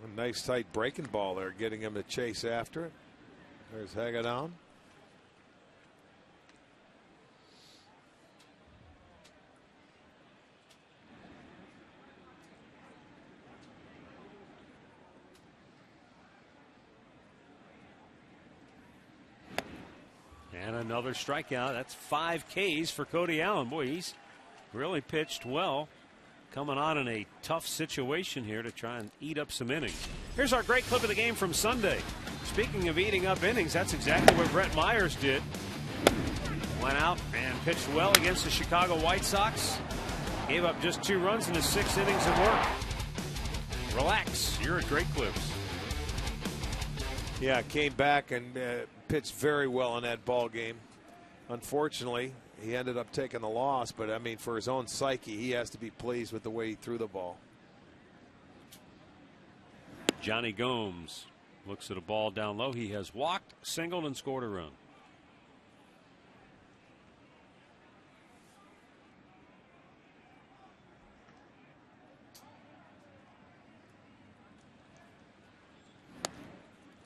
A nice tight breaking ball there, getting him to chase after it. There's Hagedorn. And another strikeout. That's 5 Ks for Cody Allen. Boy, he's really pitched well. Coming on in a tough situation here to try and eat up some innings. Here's our great clip of the game from Sunday. Speaking of eating up innings, that's exactly what Brett Myers did. Went out and pitched well against the Chicago White Sox. Gave up just 2 runs in his 6 innings of work. Relax. You're at Great Clips. Yeah, came back and pitched very well in that ball game. Unfortunately, he ended up taking the loss, but I mean, for his own psyche, he has to be pleased with the way he threw the ball. Johnny Gomes looks at a ball down low. He has walked, singled, and scored a run.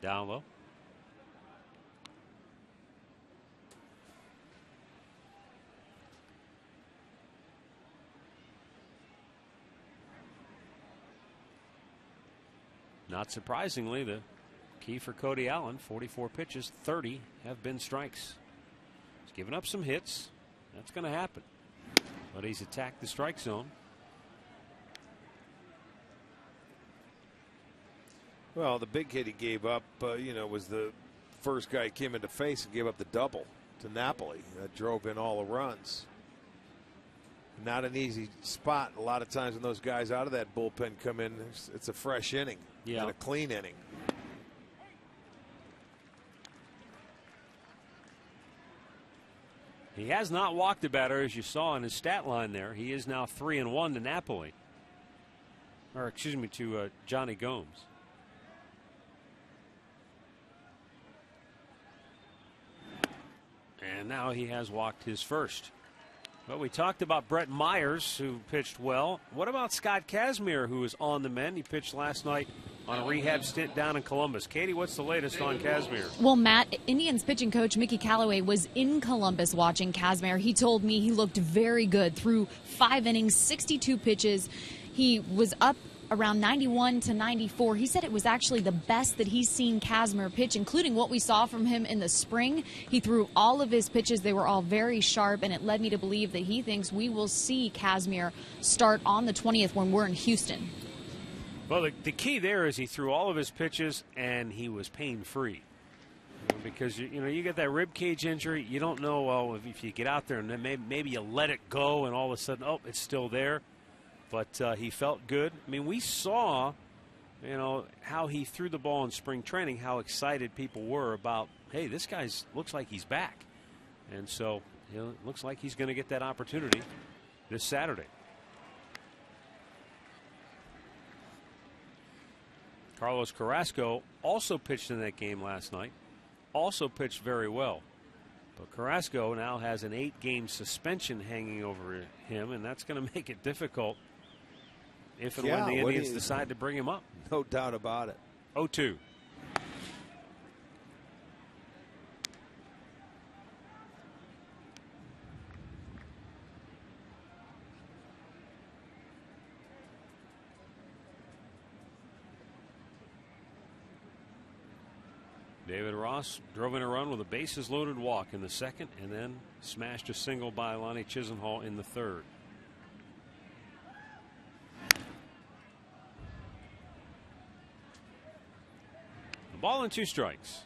Down low. Not surprisingly, the key for Cody Allen, 44 pitches, 30 have been strikes. He's given up some hits. That's going to happen. But he's attacked the strike zone. Well, the big hit he gave up, was the first guy he came into face and gave up the double to Napoli. That drove in all the runs. Not an easy spot. A lot of times when those guys out of that bullpen come in, it's a fresh inning, not a clean inning. He has not walked a batter, as you saw in his stat line there. He is now 3-1 to Napoli. Or, excuse me, to Johnny Gomes. And now he has walked his first. Well, we talked about Brett Myers, who pitched well. What about Scott Kazmir, who is on the mend? He pitched last night on a rehab stint down in Columbus. Katie, what's the latest on Kazmir? Well, Matt, Indians pitching coach Mickey Callaway was in Columbus watching Kazmir. He told me he looked very good through 5 innings, 62 pitches. He was up around 91 to 94. He said it was actually the best that he's seen Kazmir pitch, including what we saw from him in the spring. He threw all of his pitches. They were all very sharp, and it led me to believe that he thinks we will see Kazmir start on the 20th when we're in Houston. Well, the key there is he threw all of his pitches, and he was pain-free. Because, you get that rib cage injury. You don't know, well, if you get out there and then maybe you let it go, and all of a sudden, oh, it's still there. But he felt good. I mean, we saw, how he threw the ball in spring training, how excited people were about, hey, this guy looks like he's back. And so, it looks like he's going to get that opportunity this Saturday. Carlos Carrasco also pitched in that game last night. Also pitched very well. But Carrasco now has an 8-game suspension hanging over him, and that's going to make it difficult if and when the Indians decide to bring him up. No doubt about it. 0-2. David Ross drove in a run with a bases loaded walk in the second, and then smashed a single by Lonnie Chisenhall in the third. A ball and 2 strikes.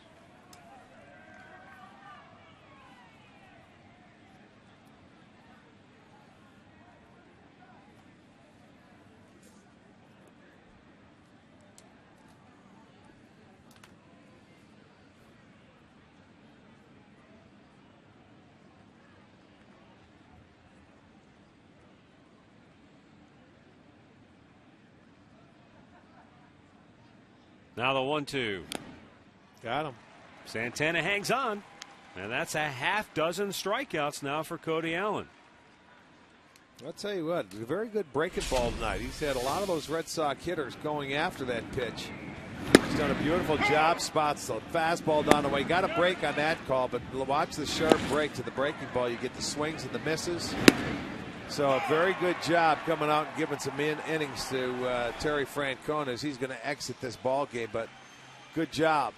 Now the 1-2. Got him. Santana hangs on, and that's a half dozen strikeouts now for Cody Allen. I'll tell you what, a very good breaking ball tonight. He's had a lot of those Red Sox hitters going after that pitch. He's done a beautiful job. Spots the fastball down the way. Got a break on that call, but watch the sharp break to the breaking ball. You get the swings and the misses. So a very good job coming out and giving some innings to Terry Francona as he's going to exit this ball game. But good job.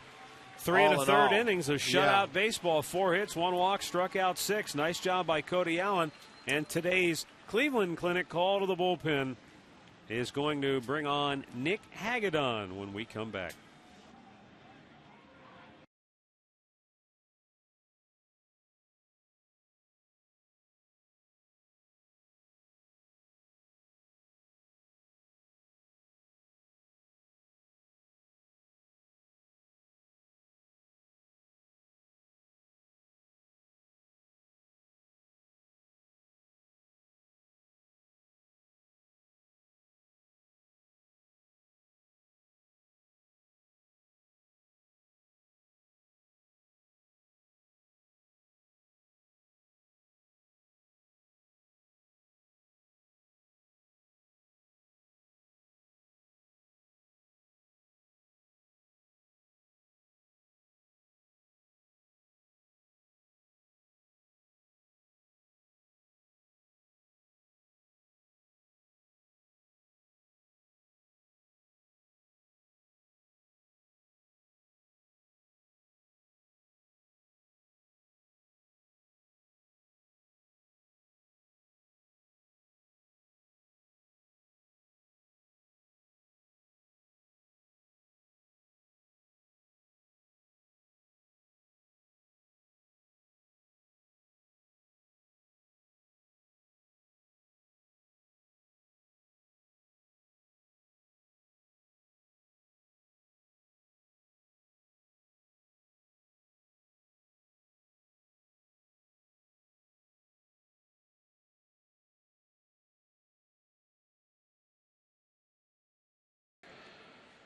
3 1/3 innings of shutout baseball. 4 hits, 1 walk, struck out 6. Nice job by Cody Allen. And today's Cleveland Clinic call to the bullpen is going to bring on Nick Hagedorn when we come back.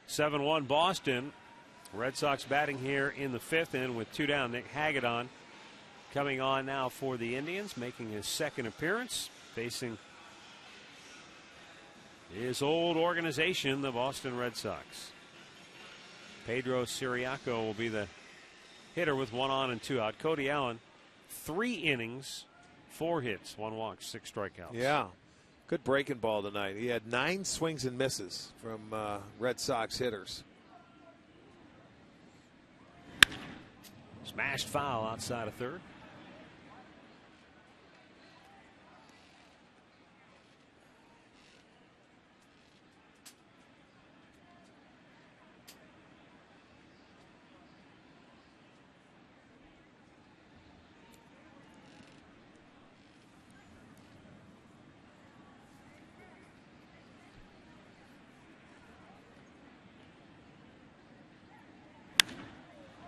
(7-1) Boston. Red Sox batting here in the 5th inning with 2 down. Nick Hagedorn coming on now for the Indians, making his 2nd appearance, facing his old organization, the Boston Red Sox. Pedro Siriaco will be the hitter with 1 on and 2 out. Cody Allen, 3 innings, 4 hits, 1 walk, 6 strikeouts. Yeah. Good breaking ball tonight. He had 9 swings and misses from Red Sox hitters. Smashed foul outside of third.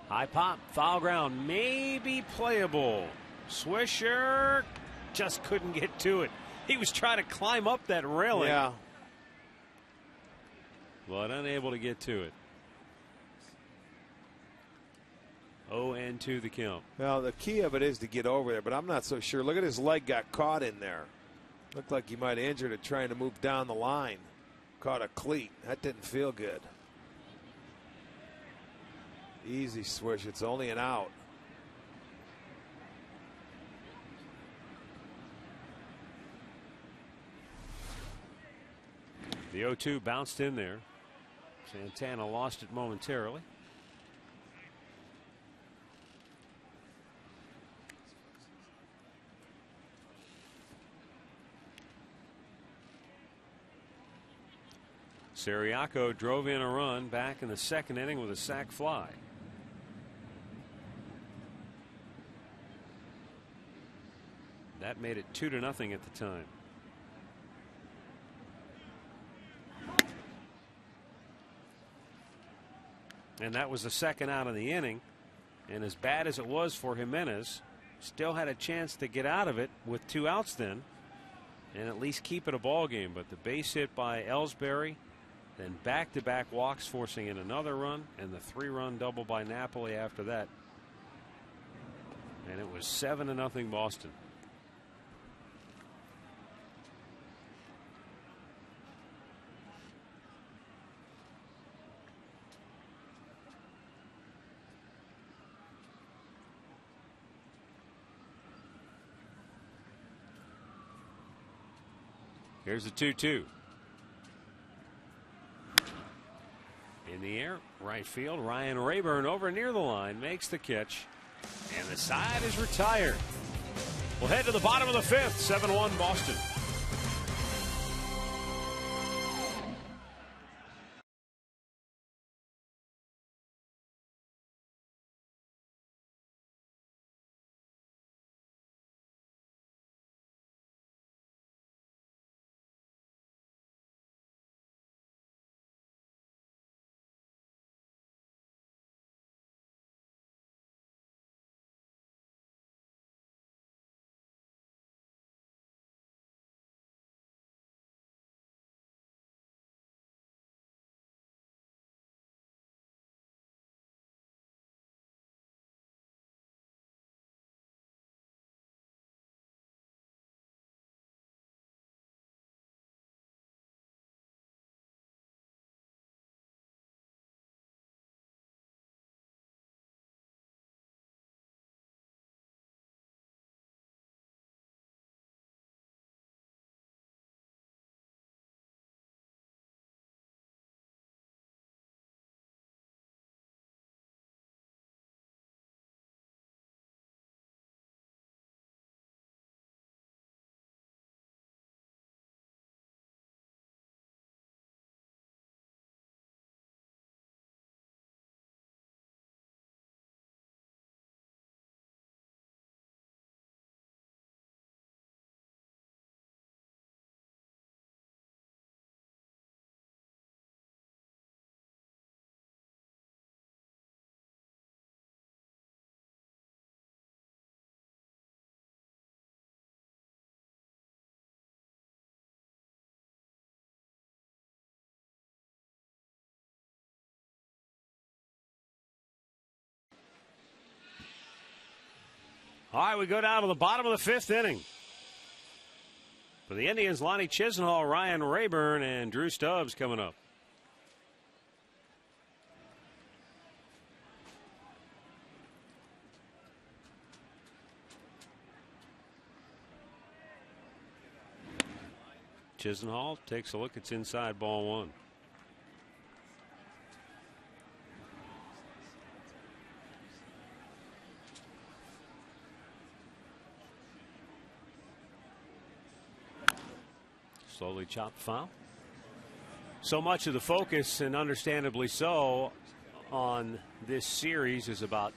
High pop, foul ground, maybe playable. Swisher just couldn't get to it. He was trying to climb up that railing. Yeah. But unable to get to it. 0-2 the count. Well, the key of it is to get over there, but I'm not so sure. Look at his leg got caught in there. Looked like he might have injured it trying to move down the line. Caught a cleat. That didn't feel good. Easy swish. It's only an out. The 0-2 bounced in there. Santana lost it momentarily. Ciriaco drove in a run back in the second inning with a sac fly. That made it 2-0 at the time. And that was the second out of the inning. And as bad as it was for Jimenez, still had a chance to get out of it with 2 outs then and at least keep it a ball game. But the base hit by Ellsbury, then back-to-back walks forcing in another run, and the 3-run double by Napoli after that. And it was 7-0 Boston. Here's the 2-2. In the air, right field. Ryan Rayburn over near the line makes the catch, and the side is retired. We'll head to the bottom of the 5th. 7-1 Boston. All right, we go down to the bottom of the 5th inning. For the Indians, Lonnie Chisenhall, Ryan Rayburn, and Drew Stubbs coming up. Chisenhall takes a look. It's inside, ball 1. Slowly chopped foul. So much of the focus, and understandably so, on this series is about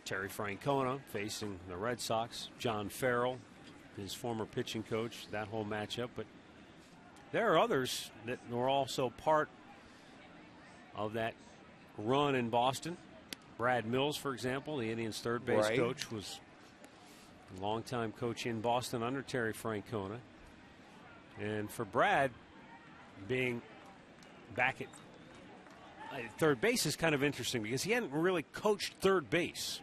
Terry Francona facing the Red Sox, John Farrell, his former pitching coach, that whole matchup. But there are others that were also part of that run in Boston. Brad Mills, for example, the Indians' third base coach, was a longtime coach in Boston under Terry Francona. And for Brad, being back at third base is kind of interesting because he hadn't really coached third base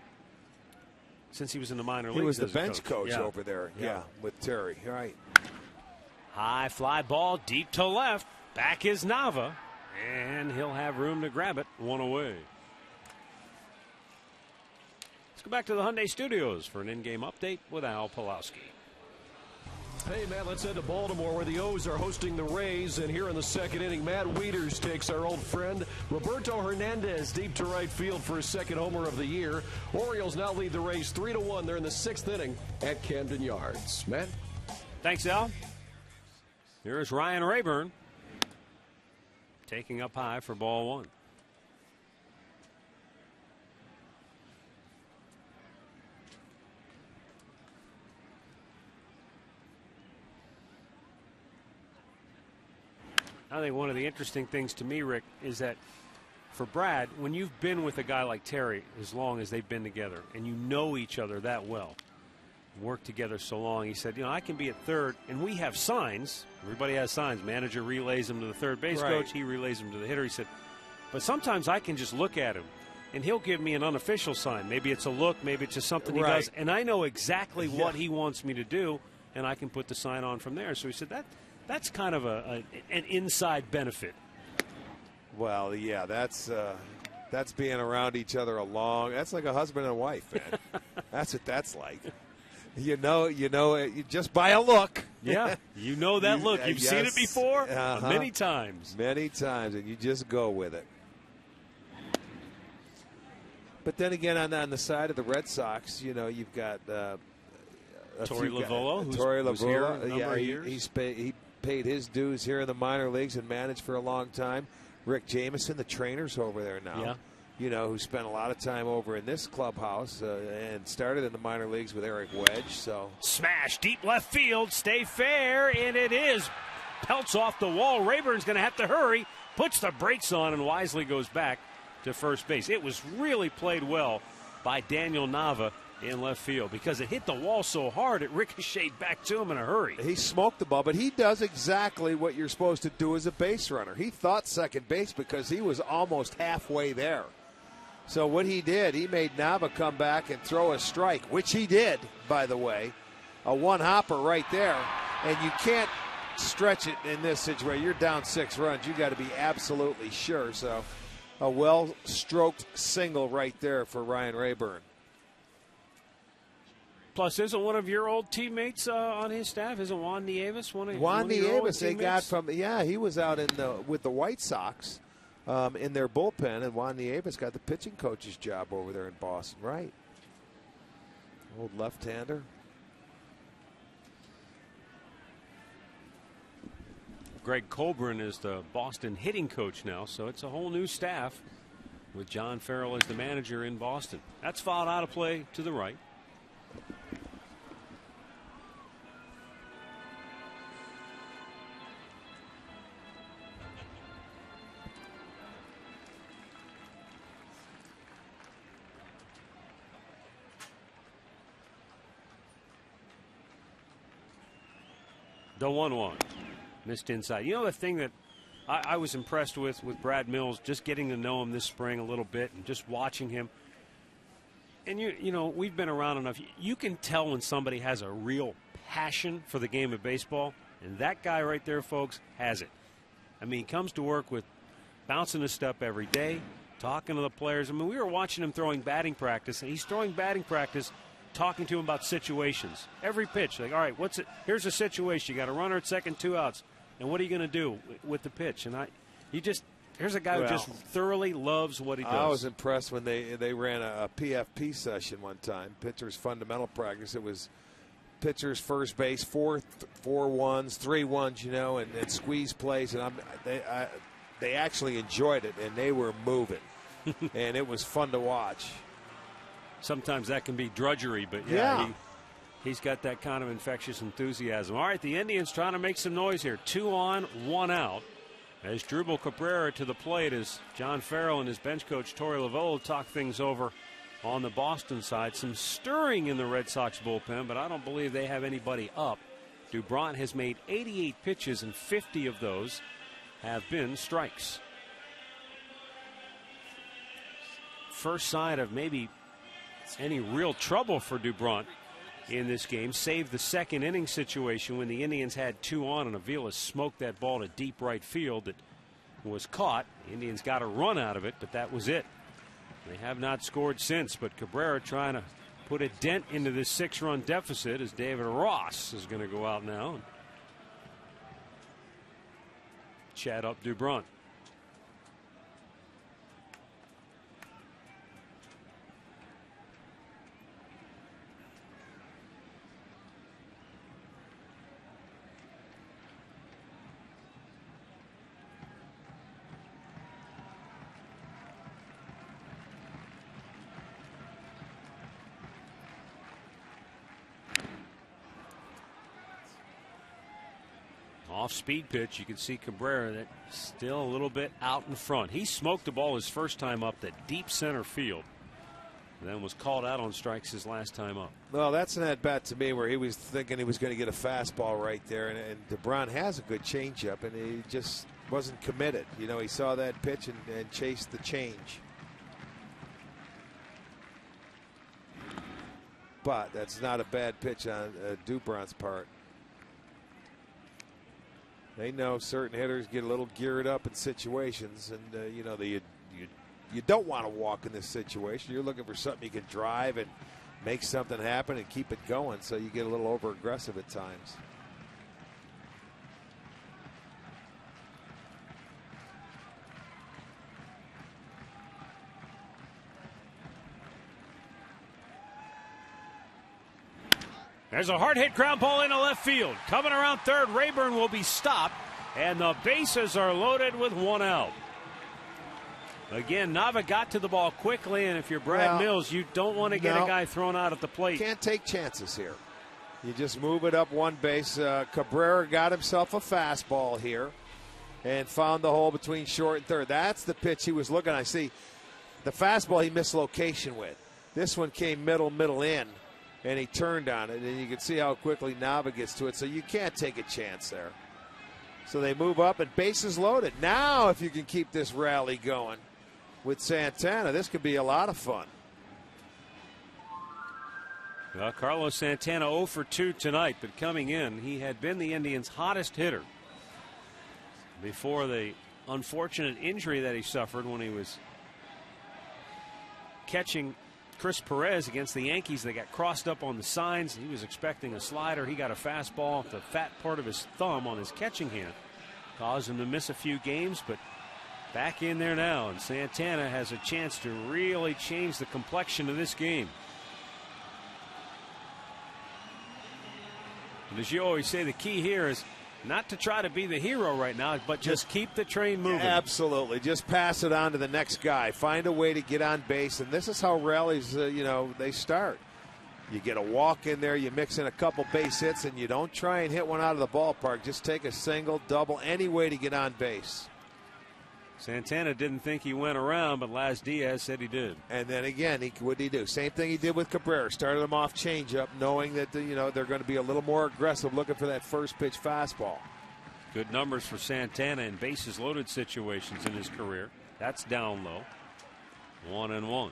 since he was in the minor leagues. He was the bench coach over there, with Terry. Right. High fly ball deep to left. Back is Nava, and he'll have room to grab it. 1 away. Let's go back to the Hyundai Studios for an in-game update with Al Pawlowski. Hey, Matt, let's head to Baltimore where the O's are hosting the Rays. And here in the second inning, Matt Wieters takes our old friend Roberto Hernandez deep to right field for his second homer of the year. Orioles now lead the Rays 3-1. They're in the 6th inning at Camden Yards. Matt? Thanks, Al. Here's Ryan Rayburn. taking up high for ball one. I think one of the interesting things to me, Rick, is that for Brad, when you've been with a guy like Terry as long as they've been together and you know each other that well, worked together so long, he said, I can be at third, and we have signs. Everybody has signs. Manager relays them to the third base coach. He relays them to the hitter. He said, but sometimes I can just look at him, and he'll give me an unofficial sign. Maybe it's a look. Maybe it's just something he does. And I know exactly what he wants me to do, and I can put the sign on from there. So he said that's kind of an inside benefit. Well, yeah, that's being around each other that's like a husband and wife, man. That's what that's like. You know, just by a look. Yeah, you know that look. You've seen it before many times. Many times, and you just go with it. But then again, on the side of the Red Sox, you've got Torey Lovullo, who's here a number of years. He paid his dues here in the minor leagues and managed for a long time. Rick Jamieson, the trainer's over there now. Yeah. Who spent a lot of time over in this clubhouse and started in the minor leagues with Eric Wedge. So smash deep left field, stay fair, and it is. Pelts off the wall. Rayburn's going to have to hurry. Puts the brakes on and wisely goes back to first base. It was really played well by Daniel Nava in left field because it hit the wall so hard it ricocheted back to him in a hurry. He smoked the ball, but he does exactly what you're supposed to do as a base runner. He thought second base because he was almost halfway there. So what he did, he made Nava come back and throw a strike, which he did, by the way. A one-hopper right there. And you can't stretch it in this situation. You're down 6 runs. You got to be absolutely sure. So a well-stroked single right there for Ryan Rayburn. Plus, isn't one of your old teammates on his staff? Isn't Juan Nieves one of your old Nieves, they teammates? got from, he was out with the White Sox. In their bullpen, and Juan Nieves got the pitching coach's job over there in Boston, right? Old left-hander. Greg Colburn is the Boston hitting coach now, so it's a whole new staff with John Farrell as the manager in Boston. That's fouled out of play to the right. The 1-1. Missed inside. The thing that I was impressed with Brad Mills, just getting to know him this spring a little bit and just watching him. And, we've been around enough. You can tell when somebody has a real passion for the game of baseball. And that guy right there, folks, has it. I mean, he comes to work with bouncing his step every day, talking to the players. I mean, we were watching him throwing batting practice, and he's throwing batting practice talking to him about situations. Every pitch, like, all right, here's a situation. You got a runner at second, 2 outs. And what are you going to do with the pitch? And here's a guy who just thoroughly loves what he does. I was impressed when they ran a PFP session one time, pitcher's fundamental practice. It was pitcher's first base, 4-1s, 3-1s, and squeeze plays. And they actually enjoyed it, and they were moving. And it was fun to watch. Sometimes that can be drudgery, but he's got that kind of infectious enthusiasm. All right, the Indians trying to make some noise here. 2 on, 1 out. As Drupal Cabrera to the plate as John Farrell and his bench coach Torey Lovullo talk things over on the Boston side. Some stirring in the Red Sox bullpen, but I don't believe they have anybody up. Dubront has made 88 pitches, and 50 of those have been strikes. First sign of maybe any real trouble for Dubront in this game. Saved the second inning situation when the Indians had 2 on and Avila smoked that ball to deep right field that was caught. The Indians got a run out of it, but that was it. They have not scored since, but Cabrera trying to put a dent into this 6-run deficit as David Ross is going to go out now and chat up Dubront. Off-speed pitch. You can see Cabrera that still a little bit out in front. He smoked the ball his first time up the deep center field. Then was called out on strikes his last time up. Well, that's an at-bat to me where he was thinking he was going to get a fastball right there. And DeBron has a good changeup, and he just wasn't committed. You know, he saw that pitch and chased the change. But that's not a bad pitch on Dubron's part. They know certain hitters get a little geared up in situations, and you know, you don't want to walk in this situation. You're looking for something you can drive and make something happen and keep it going, so you get a little over aggressive at times. There's a hard hit ground ball into left field. Coming around third, Rayburn will be stopped, and the bases are loaded with one out. Again, Nava got to the ball quickly, and if you're Brad Mills, you don't want to get a guy thrown out at the plate. Can't take chances here. You just move it up one base. Cabrera got himself a fastball here and found the hole between short and third. That's the pitch he was looking at. I see the fastball he missed location with. This one came middle in, and he turned on it, and you can see how quickly Nava gets to it. So you can't take a chance there. So they move up, and bases loaded. Now if you can keep this rally going with Santana, this could be a lot of fun. Well, Carlos Santana 0 for 2 tonight, but coming in, he had been the Indians' hottest hitter before the unfortunate injury that he suffered when he was catching Chris Perez against the Yankees. They got crossed up on the signs. He was expecting a slider. He got a fastball off the fat part of his thumb on his catching hand. Caused him to miss a few games, but back in there now, and Santana has a chance to really change the complexion of this game. And as you always say, the key here is not to try to be the hero right now, but just keep the train moving. Absolutely. Just pass it on to the next guy. Find a way to get on base, and this is how rallies, they start. You get a walk in there, you mix in a couple base hits, and you don't try and hit one out of the ballpark. Just take a single, double, any way to get on base. Santana didn't think he went around, but Laz Diaz said he did. And then again, what did he do? Same thing he did with Cabrera. Started him off changeup, knowing that they're going to be a little more aggressive, looking for that first pitch fastball. Good numbers for Santana in bases loaded situations in his career. That's down low. 1-1.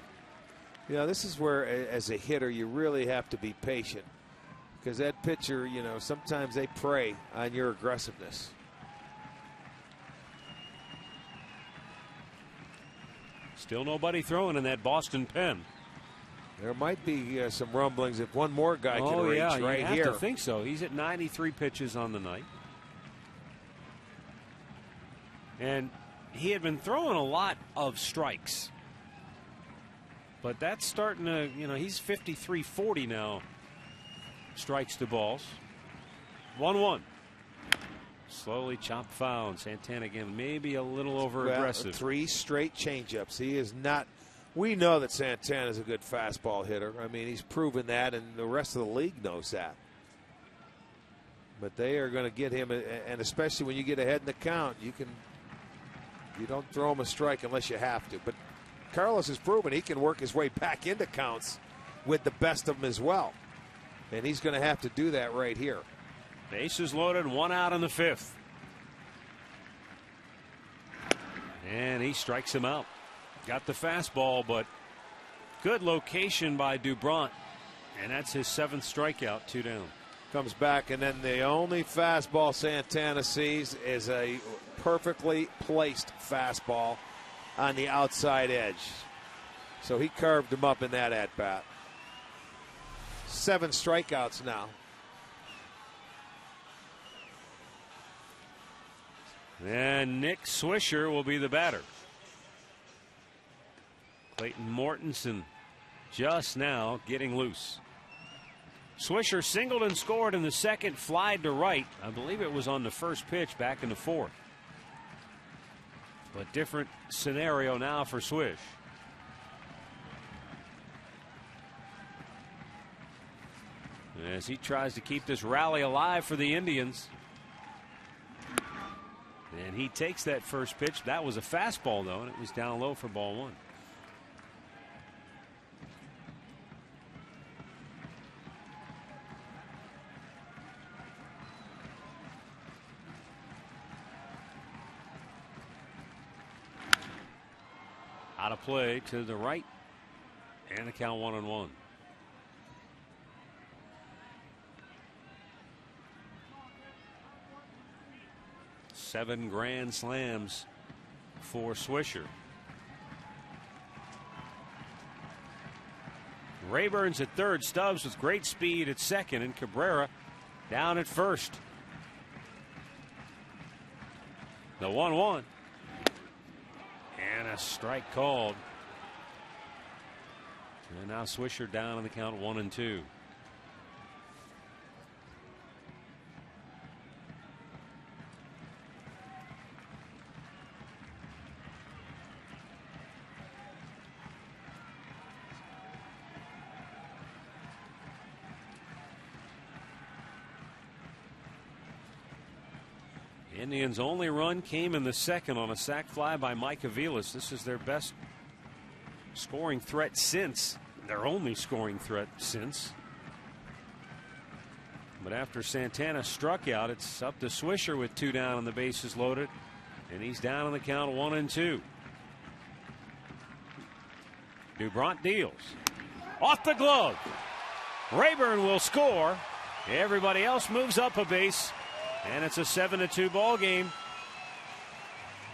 This is where, as a hitter, you really have to be patient, because that pitcher, sometimes they prey on your aggressiveness. Still nobody throwing in that Boston pen. There might be some rumblings if one more guy can reach right here. You have to think so. He's at 93 pitches on the night. And he had been throwing a lot of strikes. But that's starting to, he's 53-40 now. Strikes to balls. 1-1. Slowly chopped foul, and Santana again maybe a little over aggressive. 3 straight changeups. He is not. We know that Santana is a good fastball hitter. I mean, he's proven that, and the rest of the league knows that. But they are going to get him, and especially when you get ahead in the count, you don't throw him a strike unless you have to. But Carlos has proven he can work his way back into counts with the best of them as well, and he's going to have to do that right here. Bases loaded, 1 out in the 5th. And he strikes him out. Got the fastball, but good location by Dubron. And that's his 7th strikeout, 2 down. Comes back, and then the only fastball Santana sees is a perfectly placed fastball on the outside edge. So he carved him up in that at-bat. 7 strikeouts now. And Nick Swisher will be the batter. Clayton Mortensen just now getting loose. Swisher singled and scored in the 2nd, flied to right. I believe it was on the first pitch back in the 4th. But different scenario now for Swish. As he tries to keep this rally alive for the Indians. And he takes that first pitch. That was a fastball, though, and it was down low for ball one. Out of play to the right, and the count 1-1. Seven grand slams for Swisher. Rayburn's at third, Stubbs with great speed at second, and Cabrera down at first. The 1-1. And a strike called. And now Swisher down on the count 1-2. Indians' only run came in the second on a sac fly by Mike Aviles. This is their best scoring threat since, their only scoring threat since. But after Santana struck out, it's up to Swisher with 2 down and the bases loaded. And he's down on the count 1-2. DuBrant deals. Off the glove. Rayburn will score. Everybody else moves up a base. And it's a 7-2 ball game.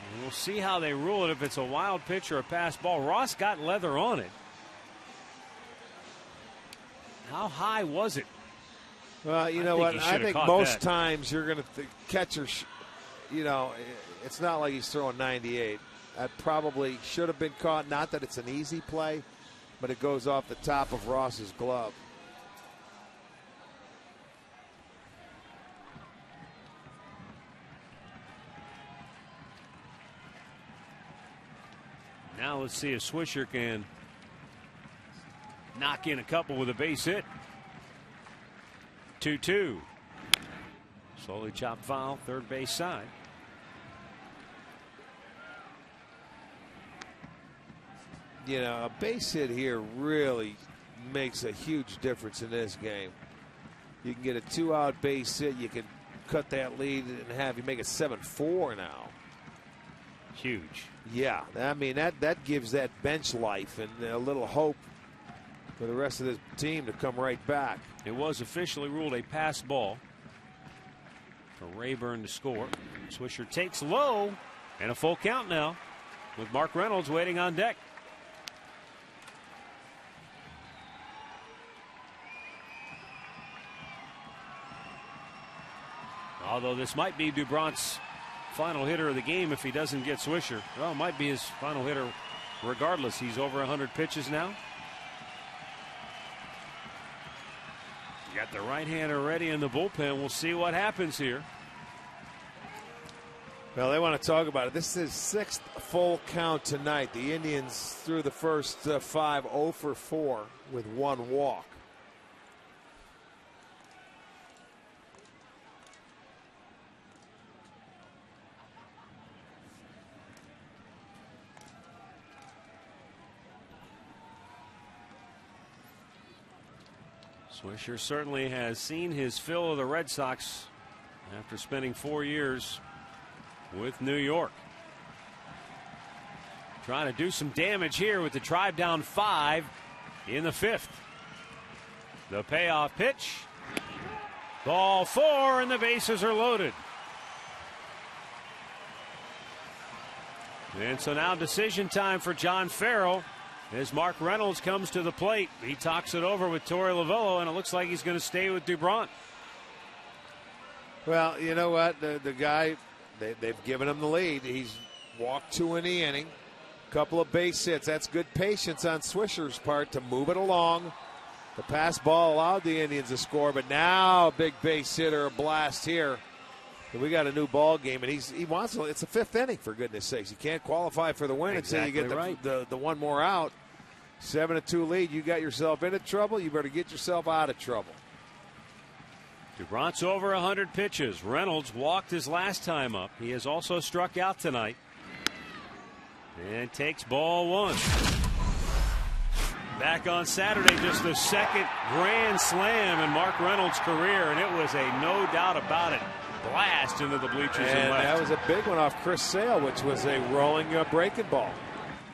And we'll see how they rule it, if it's a wild pitch or a pass ball. Ross got leather on it. How high was it? Well, you know what? I think most times you're going to catcher, you know, it's not like he's throwing 98. That probably should have been caught. Not that it's an easy play, but it goes off the top of Ross's glove. Now let's see if Swisher can knock in a couple with a base hit. 2-2. Slowly chopped foul, third base side. You know, a base hit here really makes a huge difference in this game. You can get a 2-out base hit. You can cut that lead and have you make it 7-4 now. Huge. Yeah, I mean, that gives that bench life and a little hope for the rest of the team to come right back. It was officially ruled a pass ball for Rayburn to score. Swisher takes low, and a full count now with Mark Reynolds waiting on deck. Although this might be DuBrant's final hitter of the game if he doesn't get Swisher. Well, it might be his final hitter regardless. He's over 100 pitches now. Got the right-hander ready in the bullpen. We'll see what happens here. Well, they want to talk about it. This is 6th full count tonight. The Indians through the first 5, 0 for 4 with 1 walk. Swisher certainly has seen his fill of the Red Sox after spending 4 years with New York. Trying to do some damage here with the drive down 5 in the 5th. The payoff pitch. Ball 4, and the bases are loaded. And so now decision time for John Farrell. As Mark Reynolds comes to the plate, he talks it over with Torey Lovullo, and it looks like he's going to stay with DuBrant. Well, you know what? The guy, they've given him the lead. He's walked 2 in the inning. Couple of base hits. That's good patience on Swisher's part to move it along. The pass ball allowed the Indians to score, but now a big base hitter, a blast here. We got a new ball game, and he wants to. It's the 5th inning, for goodness sakes. You can't qualify for the win until you get the one more out. 7-2 lead. You got yourself into trouble. You better get yourself out of trouble. DuBront's over 100 pitches. Reynolds walked his last time up. He has also struck out tonight. And takes ball 1. Back on Saturday, just the second grand slam in Mark Reynolds' career, and it was a no doubt about it blast into the bleachers and left. That was a big one off Chris Sale, which was a rolling breaking ball.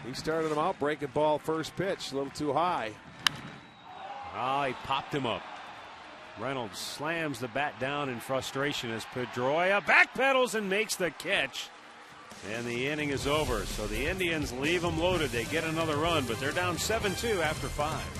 He started him out breaking ball first pitch, a little too high. Oh, he popped him up. Reynolds slams the bat down in frustration as Pedroia backpedals and makes the catch. And the inning is over. So the Indians leave them loaded. They get another run, but they're down 7-2 after 5.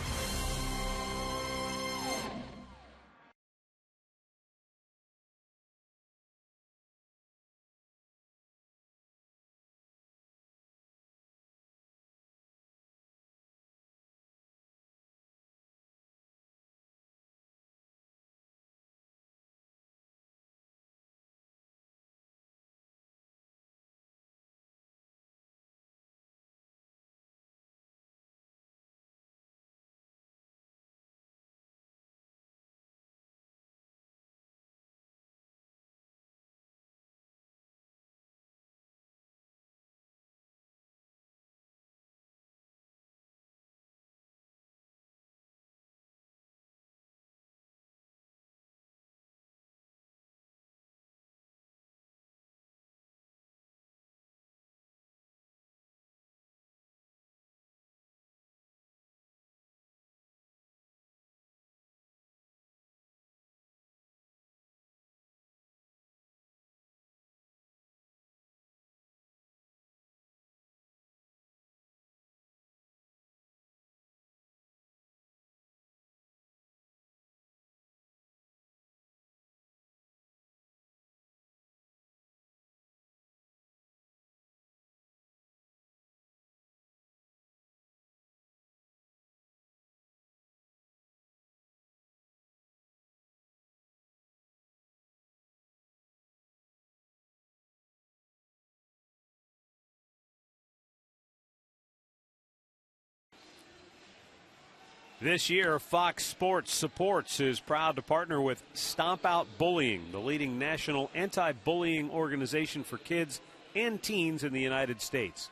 This year, Fox Sports Supports is proud to partner with Stomp Out Bullying, the leading national anti-bullying organization for kids and teens in the United States.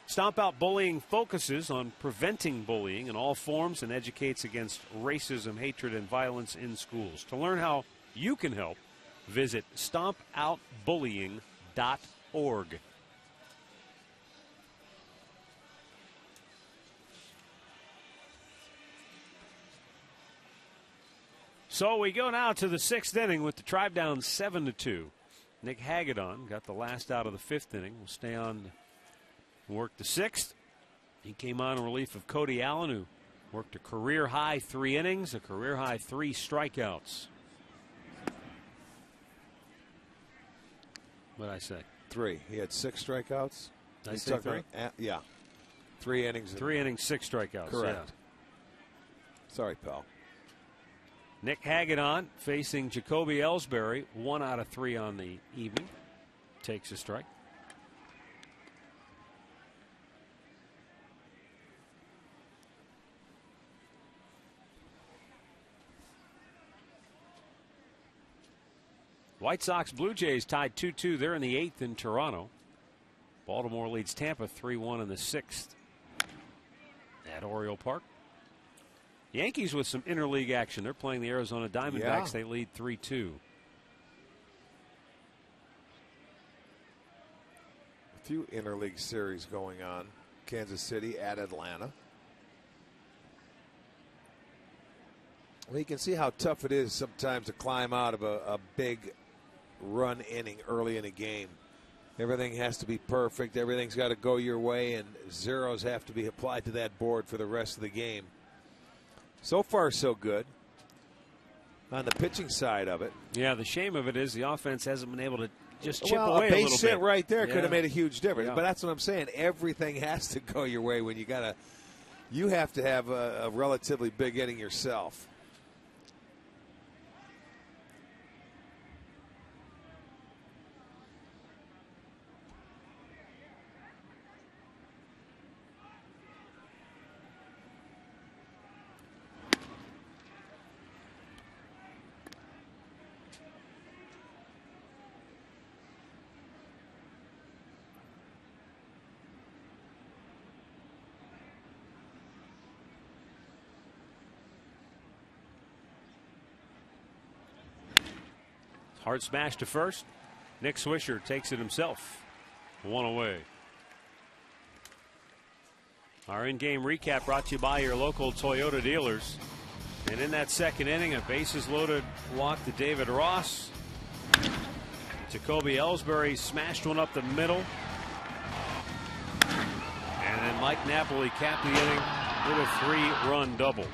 Stomp Out Bullying focuses on preventing bullying in all forms and educates against racism, hatred, and violence in schools. To learn how you can help, visit stompoutbullying.org. So we go now to the 6th inning with the Tribe down 7-2. Nick Hagedorn got the last out of the 5th inning. Will stay on and work the 6th. He came on in relief of Cody Allen, who worked a career-high 3 innings, a career-high 3 strikeouts. What'd I say? 3. He had 6 strikeouts. Did I say 3? Yeah. 3 innings. 3 innings, 6 strikeouts. Correct. Yeah. Sorry, pal. Nick Hagedorn facing Jacoby Ellsbury, 1 out of 3 on the evening. Takes a strike. White Sox Blue Jays tied 2-2. They're in the 8th in Toronto. Baltimore leads Tampa 3-1 in the 6th at Oriole Park. Yankees with some interleague action. They're playing the Arizona Diamondbacks. Yeah. They lead 3-2. A few interleague series going on. Kansas City at Atlanta. Well, you can see how tough it is sometimes to climb out of a big run inning early in a game. Everything has to be perfect. Everything's got to go your way, and zeros have to be applied to that board for the rest of the game. So far, so good on the pitching side of it. Yeah, the shame of it is the offense hasn't been able to just chip away a a little base hit bit. right there could have made a huge difference. Yeah. But that's what I'm saying. Everything has to go your way when you have to have a relatively big inning yourself. Hard smash to first. Nick Swisher takes it himself. 1 away. Our in-game recap brought to you by your local Toyota dealers. And in that second inning, a bases-loaded walk to David Ross. Jacoby Ellsbury smashed one up the middle. And then Mike Napoli capped the inning with a 3-run double.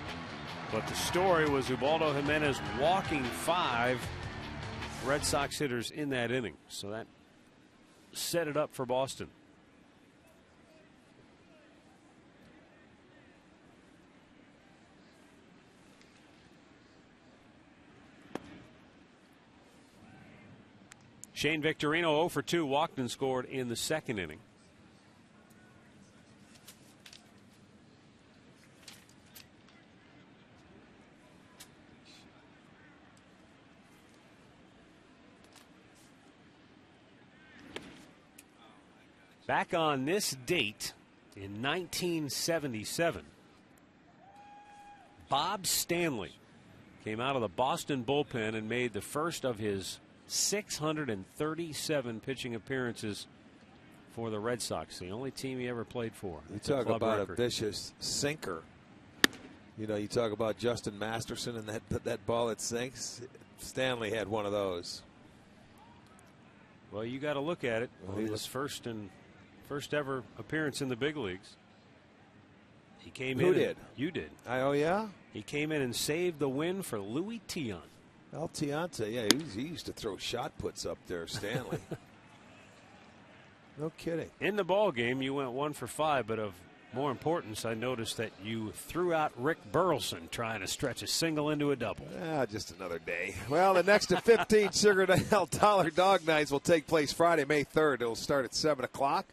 But the story was Ubaldo Jimenez walking 5 Red Sox hitters in that inning. So that set it up for Boston. Shane Victorino 0 for 2 walked and scored in the second inning. Back on this date in 1977, Bob Stanley came out of the Boston bullpen and made the first of his 637 pitching appearances for the Red Sox, the only team he ever played for. You talk about a vicious sinker. You know, you talk about Justin Masterson and that ball that sinks. Stanley had one of those. Well, you got to look at it. His first ever appearance in the big leagues. He came in. Who did? You did. Oh, yeah? He came in and saved the win for Louis Tion. El Tiante, yeah, he used to throw shot puts up there, Stanley. No kidding. In the ball game, you went 1 for 5, but of more importance, I noticed that you threw out Rick Burleson trying to stretch a single into a double. Just another day. Well, the next of 15 Sugar Dollar Dog Nights will take place Friday, May 3rd. It'll start at 7 o'clock.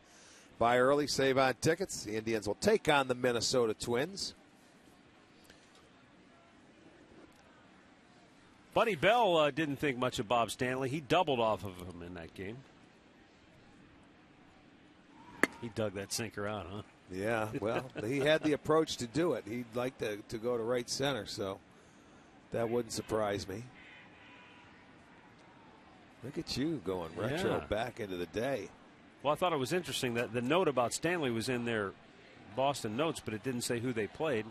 Buy early, save on tickets. The Indians will take on the Minnesota Twins. Buddy Bell didn't think much of Bob Stanley. He doubled off of him in that game. He dug that sinker out, huh? Yeah, well, he had the approach to do it. He'd like to go to right center, so that wouldn't surprise me. Look at you going retro back into the day. Well, I thought it was interesting that the note about Stanley was in their Boston notes, but it didn't say who they played.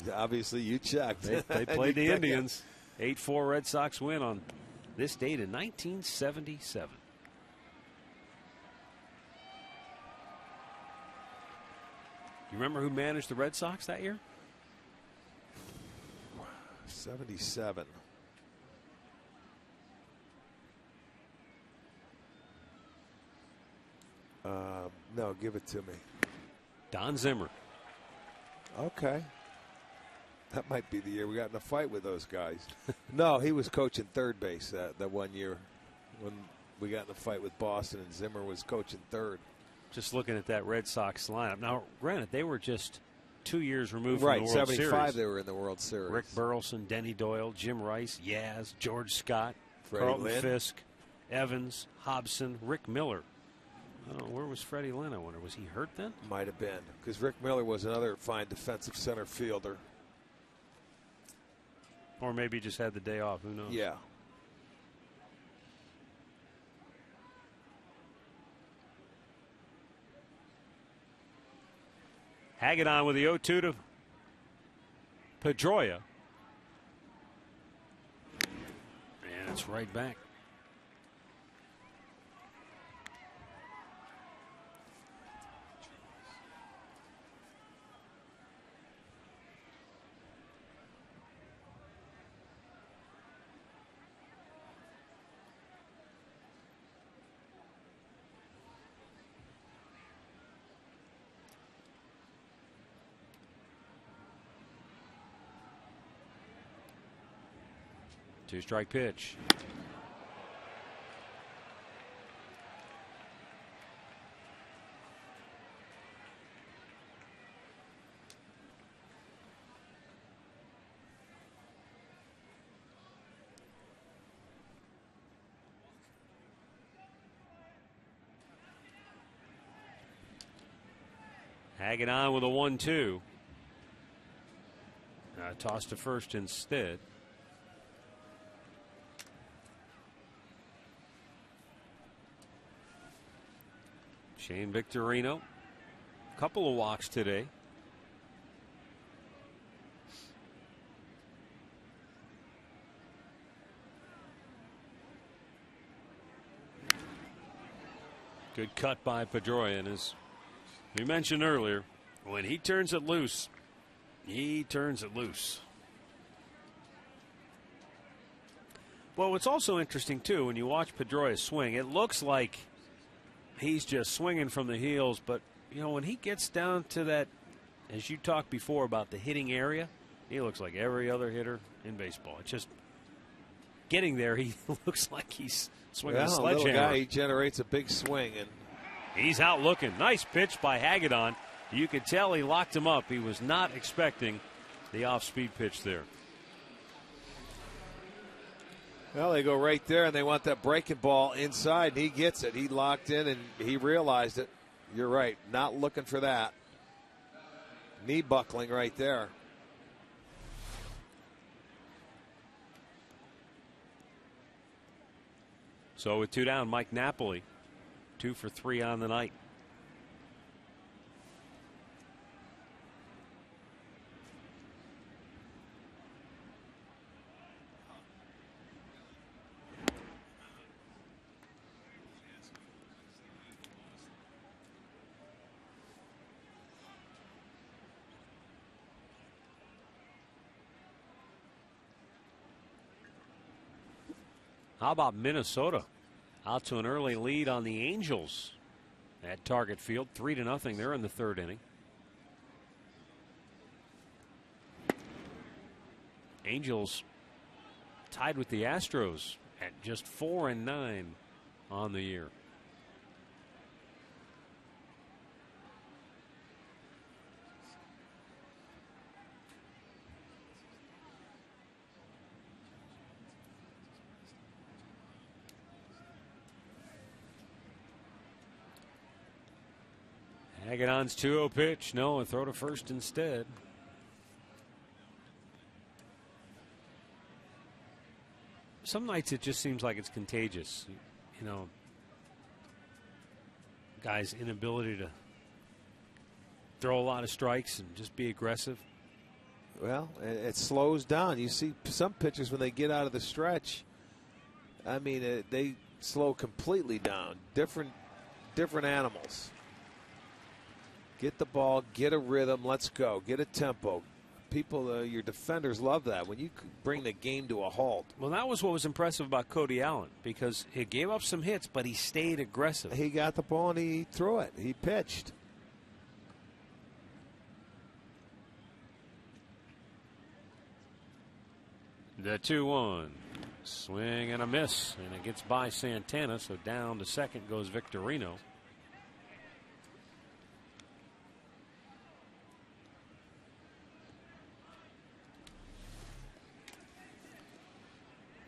And obviously, you checked. They played the Indians. 8-4 Red Sox win on this date in 1977. You remember who managed the Red Sox that year? 77. No, give it to me. Don Zimmer. Okay. That might be the year we got in a fight with those guys. No, he was coaching third base that one year when we got in a fight with Boston, and Zimmer was coaching third. Just looking at that Red Sox lineup. Now, granted, they were just 2 years removed from the World Series. 75 they were in the World Series. Rick Burleson, Denny Doyle, Jim Rice, Yaz, George Scott, Freddie Carlton Lynn. Fisk, Evans, Hobson, Rick Miller. Oh, where was Freddie Lynn, I wonder? Was he hurt then? Might have been, because Rick Miller was another fine defensive center fielder. Or maybe he just had the day off. Who knows? Yeah. Hagedon with the 0-2 to Pedroia. And it's right back. Two-strike pitch. Hagedon with a 1-2. Toss to first instead. Shane Victorino, couple of walks today. Good cut by Pedroia, and as we mentioned earlier, when he turns it loose, he turns it loose. Well, what's also interesting, too, when you watch Pedroia swing, it looks like he's just swinging from the heels, but, you know, when he gets down to that, as you talked before about the hitting area, he looks like every other hitter in baseball. It's just getting there, he looks like he's swinging a sledgehammer. Little guy, he generates a big swing. And he's out looking. Nice pitch by Hagedorn. You could tell he locked him up. He was not expecting the off-speed pitch there. Well, they go right there, and they want that breaking ball inside, and he gets it. He locked in, and he realized it. You're right, not looking for that. Knee buckling right there. So with 2 down, Mike Napoli, 2 for 3 on the night. How about Minnesota? Out to an early lead on the Angels at Target Field, 3-0. They're in the 3rd inning. Angels tied with the Astros at just 4-9 on the year. Hagedorn's 2-0 pitch. No, a throw to first instead. Some nights it just seems like it's contagious. You know, guys' inability to throw a lot of strikes and just be aggressive. Well, it slows down. You see some pitchers when they get out of the stretch, I mean, they slow completely down. Different animals. Get the ball, get a rhythm, let's go. Get a tempo. People, your defenders love that when you bring the game to a halt. Well, that was what was impressive about Cody Allen, because he gave up some hits, but he stayed aggressive. He got the ball and he threw it. He pitched. The 2-1. Swing and a miss, and it gets by Santana, so down to second goes Victorino.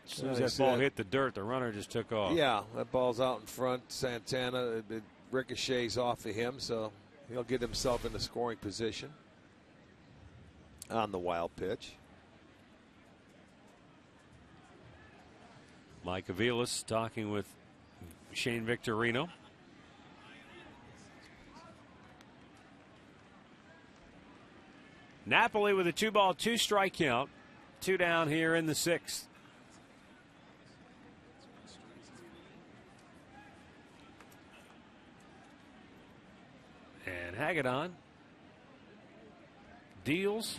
As soon as that ball hit the dirt, the runner just took off. Yeah, that ball's out in front. Santana, it ricochets off of him, so he'll get himself in the scoring position on the wild pitch. Mike Aviles talking with Shane Victorino. Napoli with a 2-ball, 2-strike count. 2 down here in the 6th. And Hagedorn deals.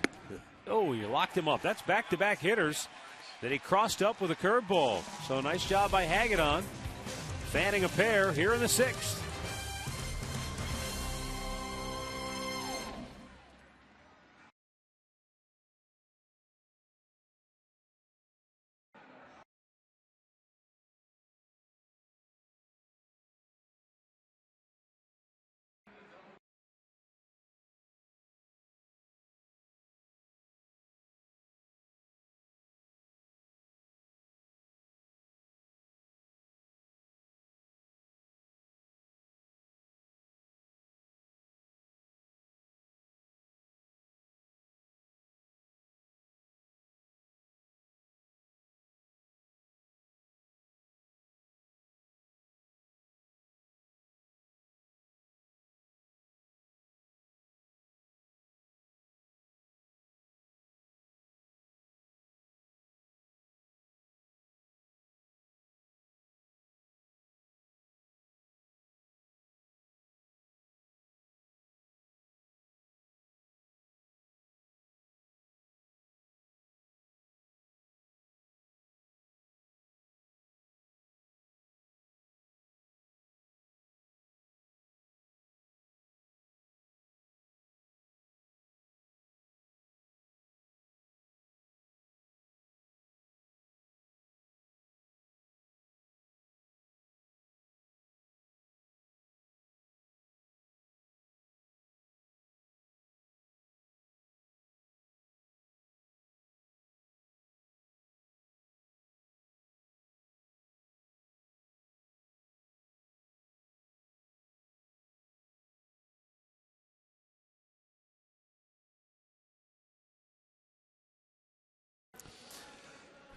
Oh, you locked him up. That's back-to-back hitters that he crossed up with a curveball. So nice job by Hagedorn, fanning a pair here in the 6th.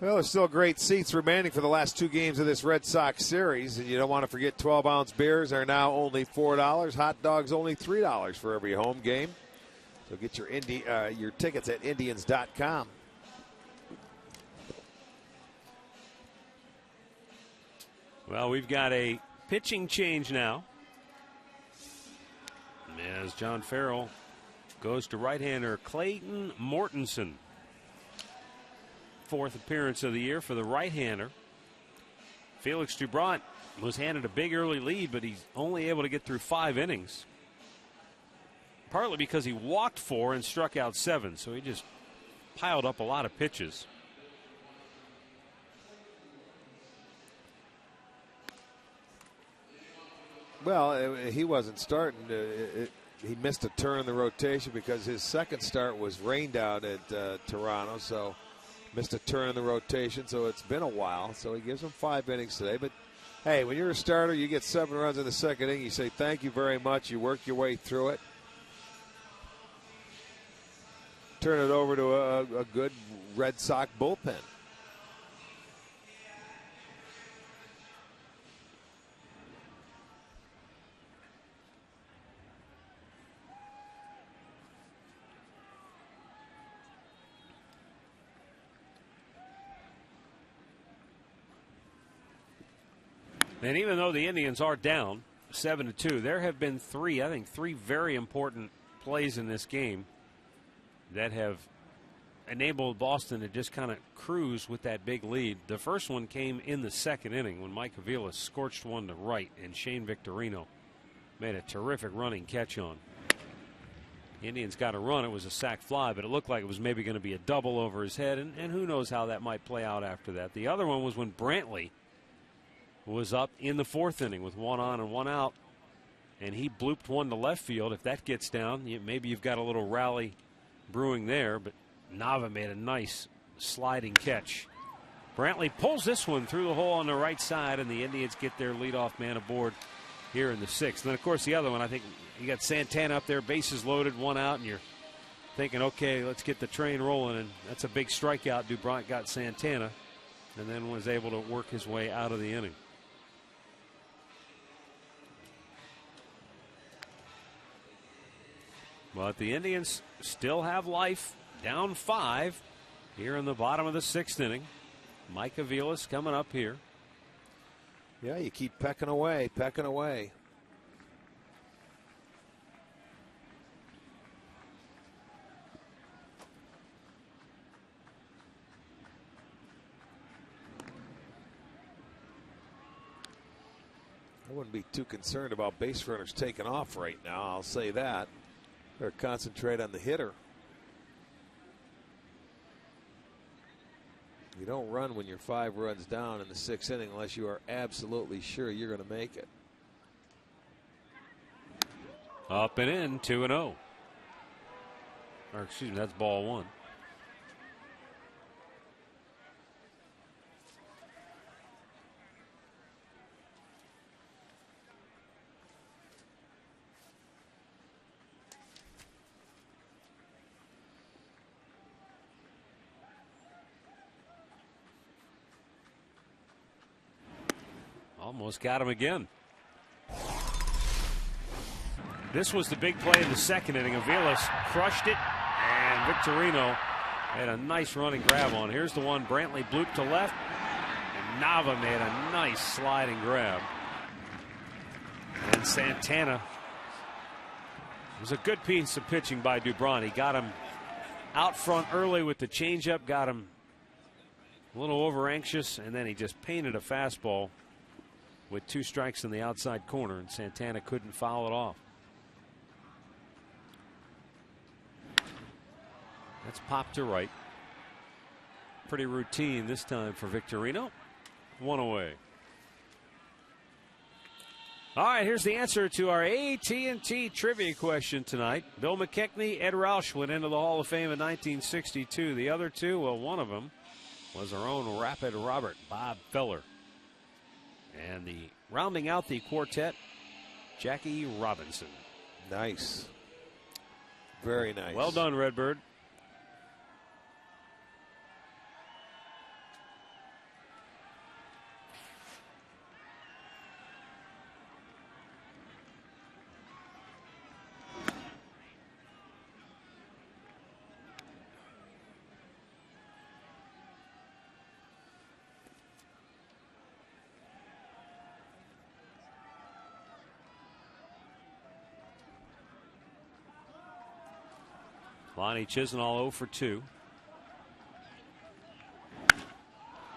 Well, there's still great seats remaining for the last 2 games of this Red Sox series, and you don't want to forget 12-ounce beers are now only $4. Hot dogs only $3 for every home game. So get your tickets at Indians.com. Well, we've got a pitching change now, as John Farrell goes to right-hander Clayton Mortensen. 4th appearance of the year for the right-hander. Felix Dubron was handed a big early lead, but he's only able to get through 5 innings. Partly because he walked 4 and struck out 7, so he just piled up a lot of pitches. Well, he wasn't starting. He missed a turn in the rotation because his second start was rained out at Toronto, so missed a turn in the rotation, so it's been a while. So he gives him 5 innings today. But, hey, when you're a starter, you get 7 runs in the second inning. You say thank you very much. You work your way through it. Turn it over to a good Red Sox bullpen. And even though the Indians are down 7-2, there have been three very important plays in this game that have enabled Boston to just kind of cruise with that big lead. The first one came in the second inning when Mike Avila scorched one to right, and Shane Victorino made a terrific running catch on. The Indians got a run. It was a sac fly, but it looked like it was maybe going to be a double over his head, and who knows how that might play out after that. The other one was when Brantley was up in the 4th inning with 1 on and 1 out, and he blooped one to left field. If that gets down, maybe you've got a little rally brewing there, but Nava made a nice sliding catch. Brantley pulls this one through the hole on the right side, and the Indians get their leadoff man aboard here in the 6th. And then, of course, the other one, I think you got Santana up there, bases loaded, 1 out, and you're thinking, okay, let's get the train rolling, and that's a big strikeout. Dubron got Santana and then was able to work his way out of the inning. But the Indians still have life, down 5 here in the bottom of the 6th inning. Mike Avila's coming up here. Yeah, you keep pecking away, pecking away. I wouldn't be too concerned about base runners taking off right now, I'll say that. Better concentrate on the hitter. You don't run when you're 5 runs down in the 6th inning unless you are absolutely sure you're going to make it. Up and in, 2-0. Or excuse me, that's ball 1. Almost got him again. This was the big play in the 2nd inning. Avilas crushed it, and Victorino had a nice running grab on. Here's the one Brantley blooped to left, and Nava made a nice sliding grab. And Santana, it was a good piece of pitching by Dubron. He got him out front early with the changeup, got him a little over anxious, and then he just painted a fastball with 2 strikes in the outside corner, and Santana couldn't foul it off. That's popped to right. Pretty routine this time for Victorino. 1 away. All right, here's the answer to our AT&T trivia question tonight. Bill McKechnie, Ed Roush went into the Hall of Fame in 1962. The other 2, well, one of them was our own Rapid Robert, Bob Feller. And the rounding out the quartet, Jackie Robinson. Nice. Very nice. Well done, Redbird. Lonnie Chisenhall 0 for 2.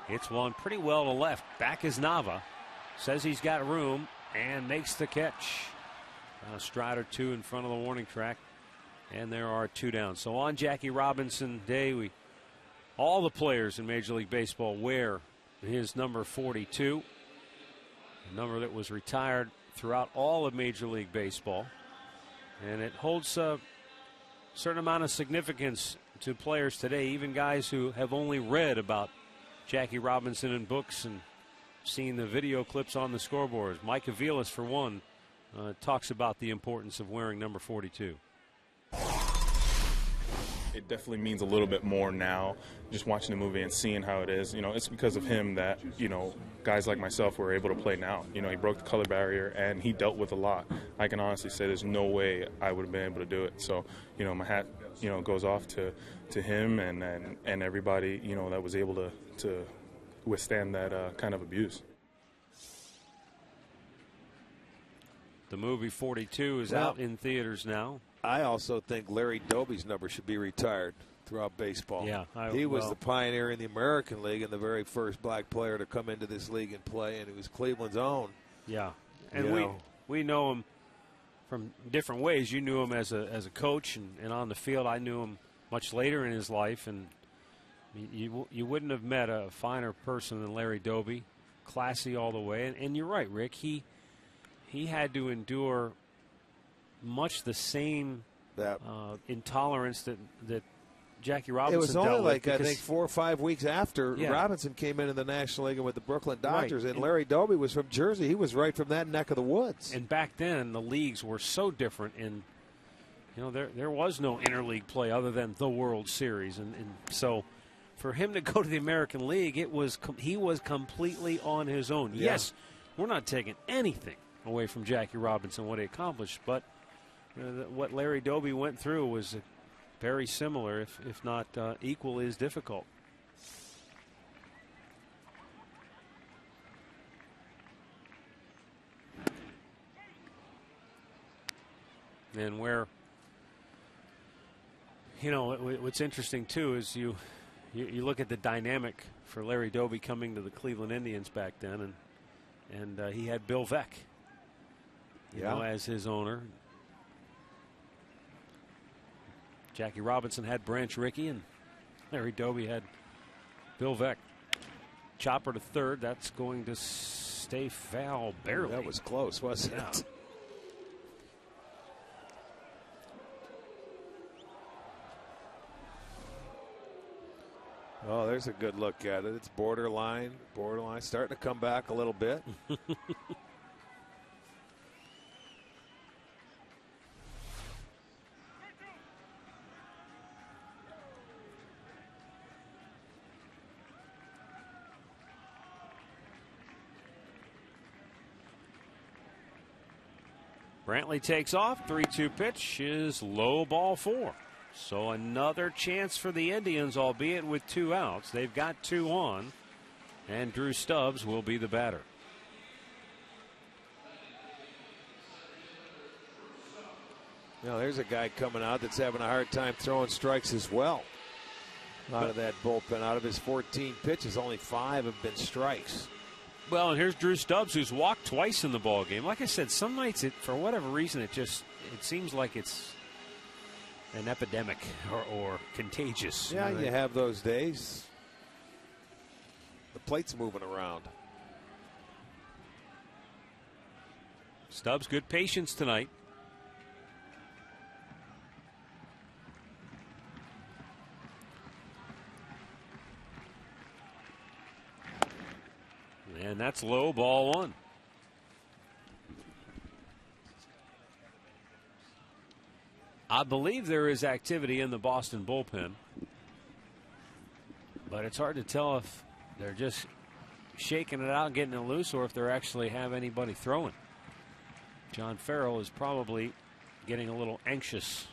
Hits one pretty well to left. Back is Nava. Says he's got room and makes the catch. A stride or two in front of the warning track. And there are 2 down. So on Jackie Robinson Day, all the players in Major League Baseball wear his number 42. A number that was retired throughout all of Major League Baseball. And it holds a certain amount of significance to players today, even guys who have only read about Jackie Robinson in books and seen the video clips on the scoreboards. Mike Aviles, for one, talks about the importance of wearing number 42. It definitely means a little bit more now, just watching the movie and seeing how it is. You know, it's because of him that, you know, guys like myself were able to play now. You know, he broke the color barrier and he dealt with a lot. I can honestly say there's no way I would have been able to do it. So, you know, my hat, you know, goes off to him and everybody, you know, that was able to withstand that kind of abuse. The movie 42 is out in theaters now. I also think Larry Doby's number should be retired throughout baseball. Yeah, he was the pioneer in the American League and the very first black player to come into this league and play, and he was Cleveland's own. Yeah, and we know him from different ways. You knew him as a coach and on the field. I knew him much later in his life, and you wouldn't have met a finer person than Larry Doby. Classy all the way, and you're right, Rick. He had to endure much the same intolerance that Jackie Robinson dealt with. It was only like, I think, 4 or 5 weeks after Robinson came into the National League with the Brooklyn Dodgers, and Larry Doby was from Jersey. He was right from that neck of the woods. And back then, the leagues were so different, and you know there was no interleague play other than the World Series, and so for him to go to the American League, he was completely on his own. Yeah. Yes, we're not taking anything away from Jackie Robinson, what he accomplished, but what Larry Doby went through was very similar, if not equally as difficult. And where, you know, what's interesting too is you look at the dynamic for Larry Doby coming to the Cleveland Indians back then, and he had Bill Veeck, you know, as his owner. Jackie Robinson had Branch Rickey, and Larry Doby had Bill Veeck. Chopper to third. That's going to stay foul barely. That was close, wasn't it? Oh, there's a good look at it. It's borderline, starting to come back a little bit. Brantley takes off. 3-2 pitch is low, ball 4. So another chance for the Indians, albeit with 2 outs. They've got 2 on, and Drew Stubbs will be the batter. Now there's a guy coming out that's having a hard time throwing strikes as well. Out of that bullpen, out of his 14 pitches, only 5 have been strikes. Well, and here's Drew Stubbs, who's walked twice in the ball game. Like I said, some nights, for whatever reason, it seems like it's an epidemic or contagious. Yeah, you have those days. The plate's moving around. Stubbs, good patience tonight. And that's low, ball 1. I believe there is activity in the Boston bullpen, but it's hard to tell if they're just shaking it out, getting it loose, or if they actually have anybody throwing. John Farrell is probably getting a little anxious.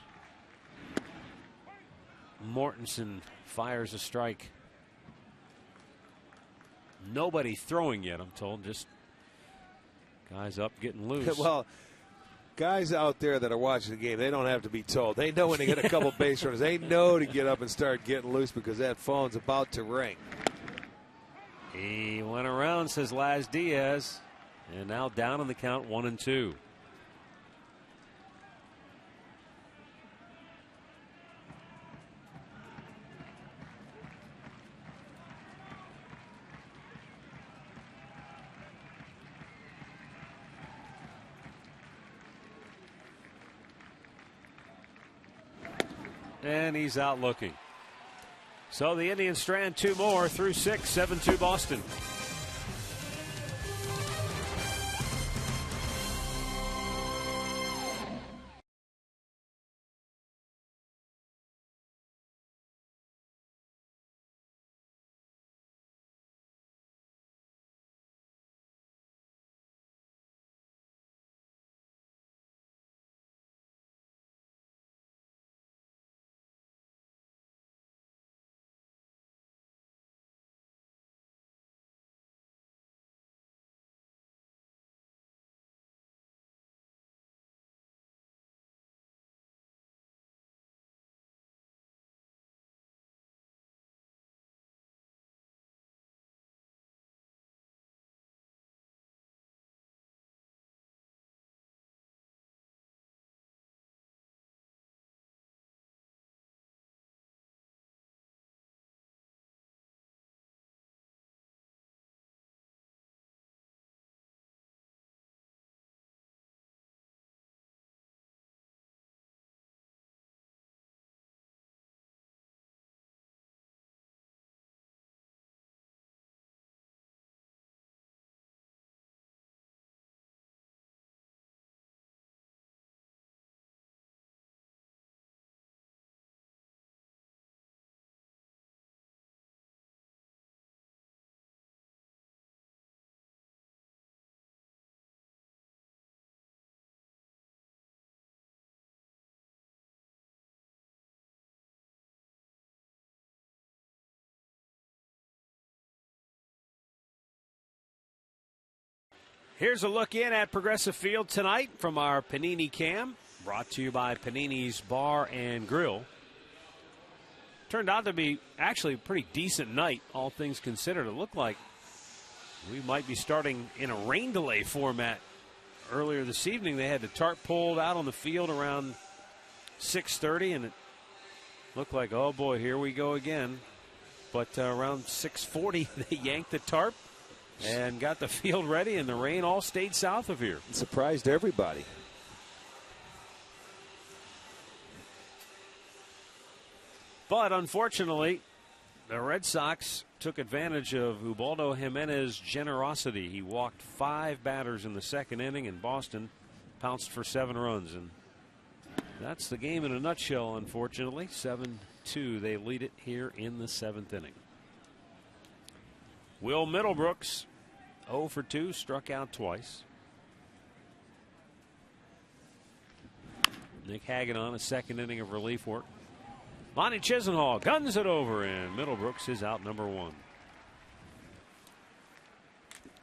Mortensen fires a strike. Nobody throwing yet, I'm told. Just guys up, getting loose. Well, Guys out there that are watching the game, they don't have to be told. They know when they get a couple base runners. They know to get up and start getting loose because that phone's about to ring. He went around, says Laz Diaz, and now down on the count 1-2. And he's out looking. So the Indians strand 2 more through 6, 7-2 Boston. Here's a look in at Progressive Field tonight from our Panini Cam, brought to you by Panini's Bar and Grill. Turned out to be actually a pretty decent night, all things considered. It looked like we might be starting in a rain delay format. Earlier this evening, they had the tarp pulled out on the field around 6:30, and it looked like, oh boy, here we go again. But around 6:40, they yanked the tarp and got the field ready, and the rain all stayed south of here. It surprised everybody. But unfortunately, the Red Sox took advantage of Ubaldo Jimenez's generosity. He walked 5 batters in the second inning, and Boston pounced for 7 runs. And that's the game in a nutshell, unfortunately. 7-2, they lead it here in the 7th inning. Will Middlebrooks, 0 for 2, struck out twice. Nick Hagedorn, a second inning of relief work. Lonnie Chisenhall guns it over, and Middlebrooks is out number 1.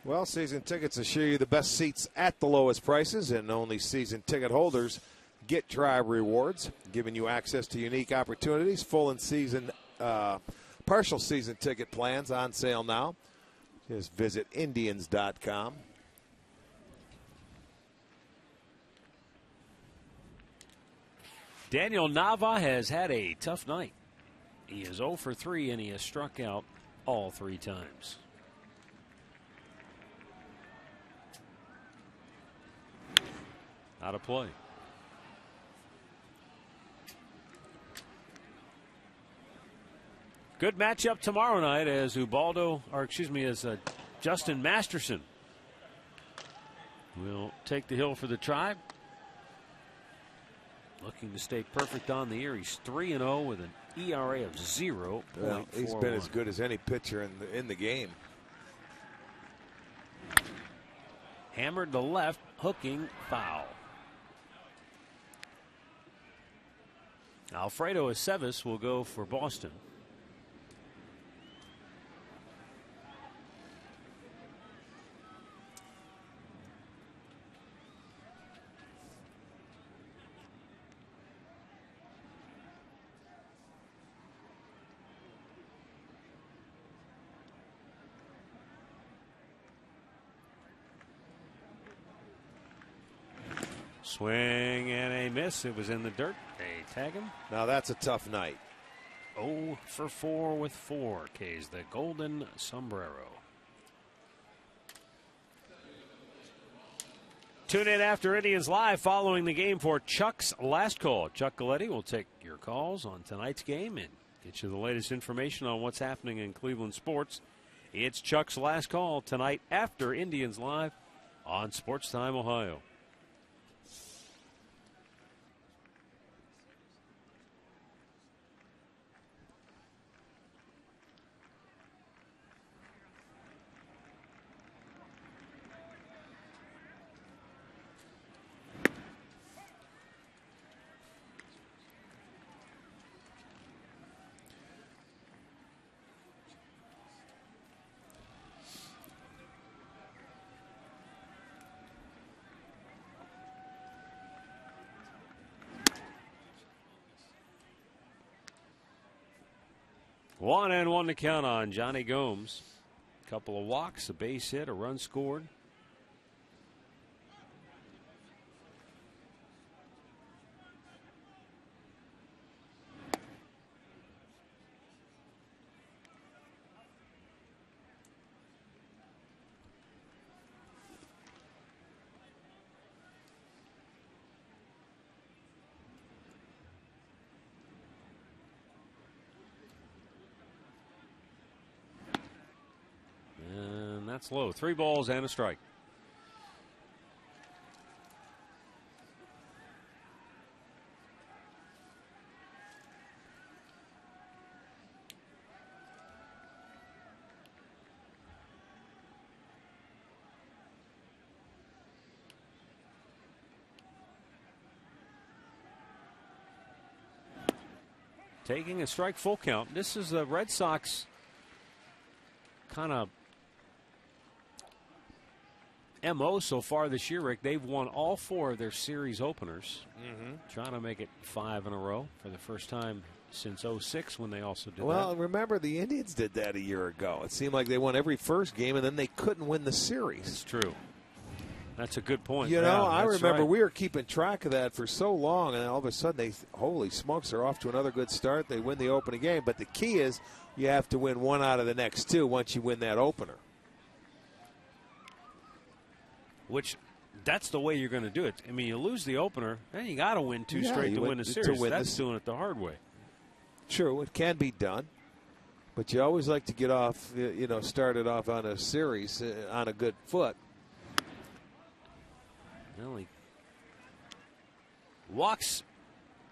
Well, season tickets assure you the best seats at the lowest prices, and only season ticket holders get Drive Rewards, giving you access to unique opportunities. Full and season, partial season ticket plans on sale now. Just visit Indians.com. Daniel Nava has had a tough night. He is 0 for 3, and he has struck out all 3 times. Out of play. Good matchup tomorrow night as Justin Masterson will take the hill for the Tribe. Looking to stay perfect on the year. He's 3-0 with an ERA of 0.41. Well, he's been as good as any pitcher in the game. Hammered the left, hooking foul. Alfredo Aceves will go for Boston. Swing and a miss. It was in the dirt. They tag him. Now that's a tough night. 0 for 4 with 4 Ks. The golden sombrero. Tune in after Indians Live following the game for Chuck's Last Call. Chuck Galletti will take your calls on tonight's game and get you the latest information on what's happening in Cleveland sports. It's Chuck's Last Call tonight after Indians Live on Sports Time Ohio. One and one to count on Johnny Gomes. A couple of walks, a base hit, a run scored. That's low. 3 balls and a strike. Taking a strike, full count. This is the Red Sox kind of MO so far this year, Rick. They've won all 4 of their series openers. Trying to make it 5 in a row for the first time since '06 when they also did that. Well, remember the Indians did that a year ago. It seemed like they won every first game and then they couldn't win the series. It's true. That's a good point. You know, Yeah, I remember right. we were keeping track of that for so long, and all of a sudden they, holy smokes, they're off to another good start. They win the opening game. But the key is you have to win 1 out of the next 2 once you win that opener. Which, that's the way you're going to do it. I mean, you lose the opener, then you got to win 2 straight to win the series. That's doing it the hard way. True, it can be done. But you always like to get off, you know, started off on a series on a good foot. Well, he walks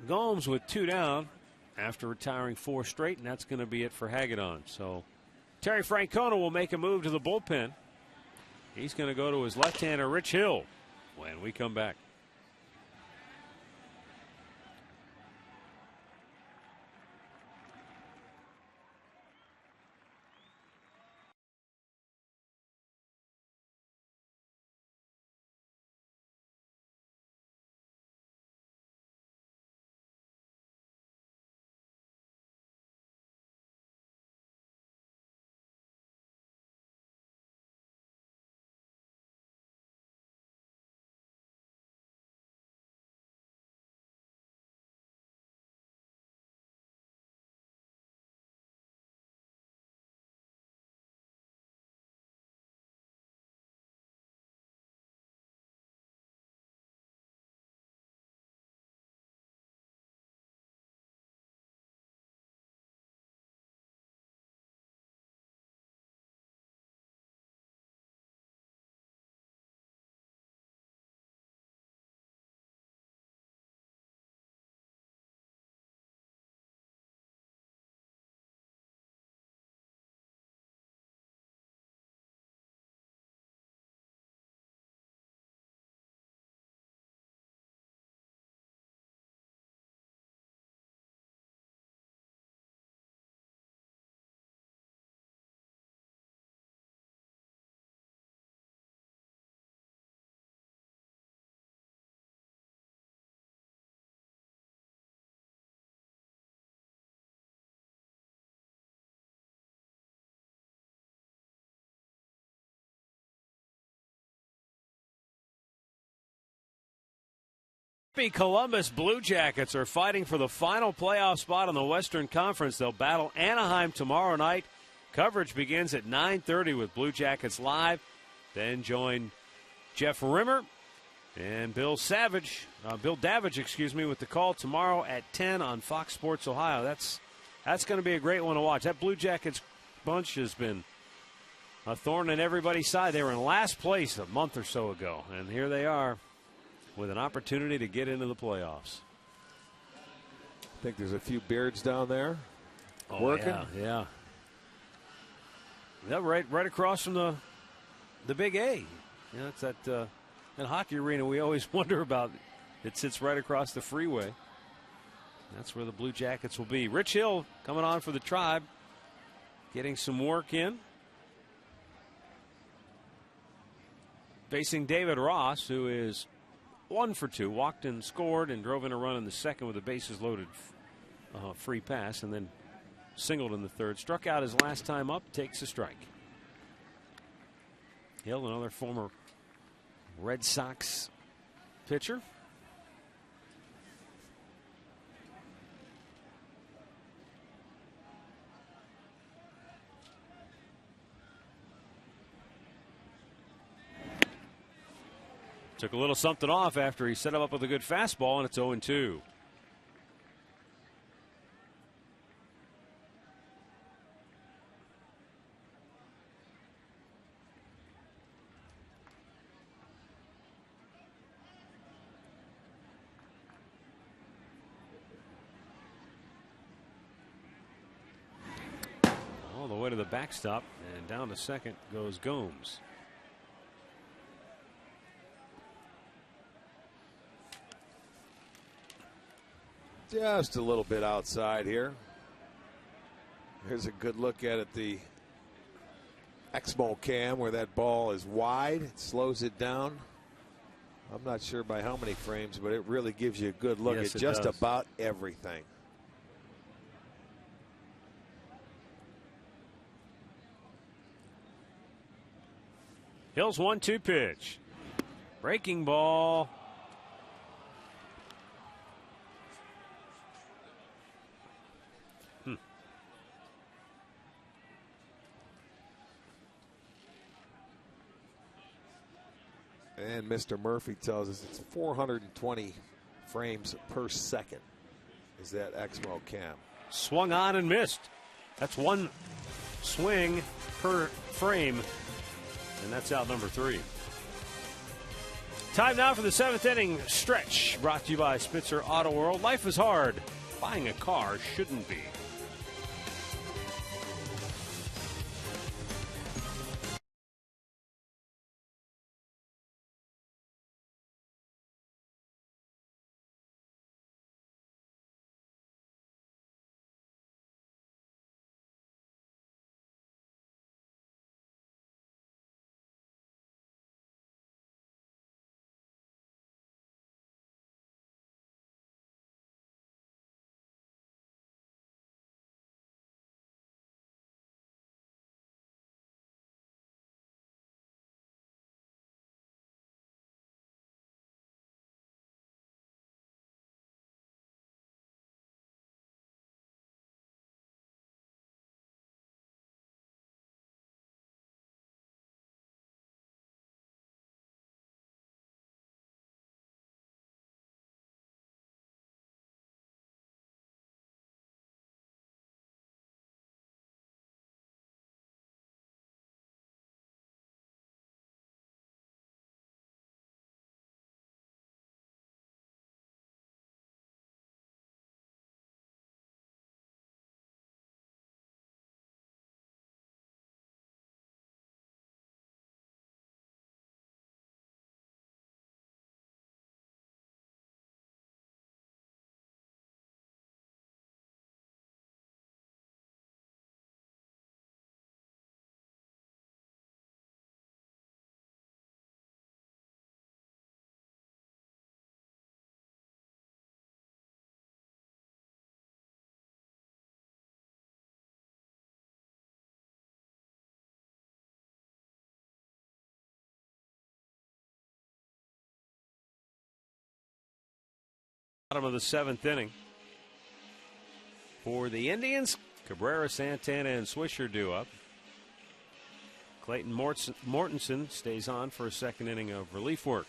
Gomes with 2 down after retiring 4 straight, and that's going to be it for Hagedon. So Terry Francona will make a move to the bullpen. He's going to go to his left-hander, Rich Hill, when we come back. happy Columbus Blue Jackets are fighting for the final playoff spot in the Western Conference. They'll battle Anaheim tomorrow night. Coverage begins at 9:30 with Blue Jackets Live. Then join Jeff Rimmer and Bill Davidge, with the call tomorrow at 10 on Fox Sports Ohio. That's going to be a great one to watch. That Blue Jackets bunch has been a thorn in everybody's side. They were in last place a month or so ago, and here they are with an opportunity to get into the playoffs. I think there's a few beards down there working. Yeah, right across from the Big A. Yeah, it's that hockey arena we always wonder about. It sits right across the freeway. That's where the Blue Jackets will be. Rich Hill coming on for the Tribe, getting some work in. Facing David Ross, who is 1 for 2, walked and scored and drove in a run in the second with a bases loaded free pass, and then singled in the third. Struck out his last time up, takes a strike. Hill, another former Red Sox pitcher. Took a little something off after he set him up with a good fastball, and it's 0-2. All the way to the backstop, and down to second goes Gomes. Just a little bit outside here. Here's a good look at it, the Exmo cam, where that ball is wide. It slows it down. I'm not sure by how many frames, but it really gives you a good look at just about everything. Hill's 1-2 pitch. Breaking ball. And Mr. Murphy tells us it's 420 frames per second is that Exmo cam. Swung on and missed. That's one swing per frame, and that's out number 3. Time now for the 7th inning stretch, brought to you by Spitzer Auto World. Life is hard. Buying a car shouldn't be. Bottom of the 7th inning. For the Indians, Cabrera, Santana, and Swisher due up. Clayton Mortensen stays on for a second inning of relief work.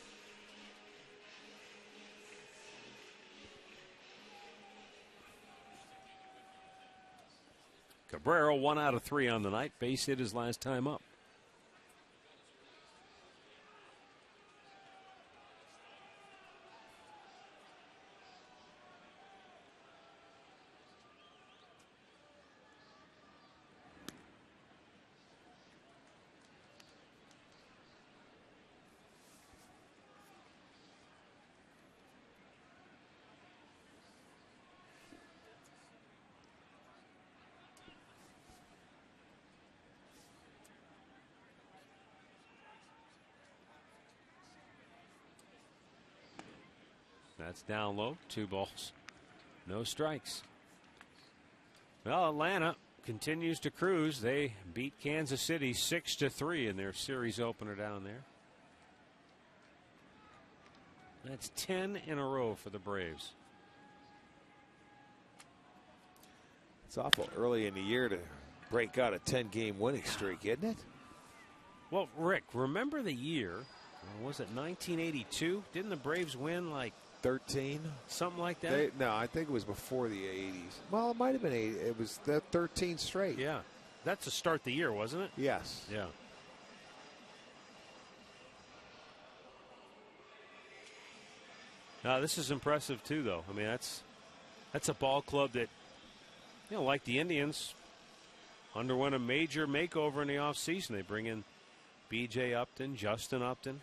Cabrera 1 out of 3 on the night. Base hit his last time up. That's down low. 2 balls. No strikes. Well, Atlanta continues to cruise. They beat Kansas City 6-3 in their series opener down there. That's 10 in a row for the Braves. It's awful early in the year to break out a 10-game winning streak, isn't it? Well, Rick, remember the year? Was it 1982? Didn't the Braves win like 13? Something like that? No, I think it was before the 80s. Well, it might have been 80. It was the 13 straight. Yeah. That's to start the year, wasn't it? Yes. Yeah. Now, this is impressive, too, though. I mean, that's a ball club that, you know, like the Indians, underwent a major makeover in the offseason. They bring in B.J. Upton, Justin Upton.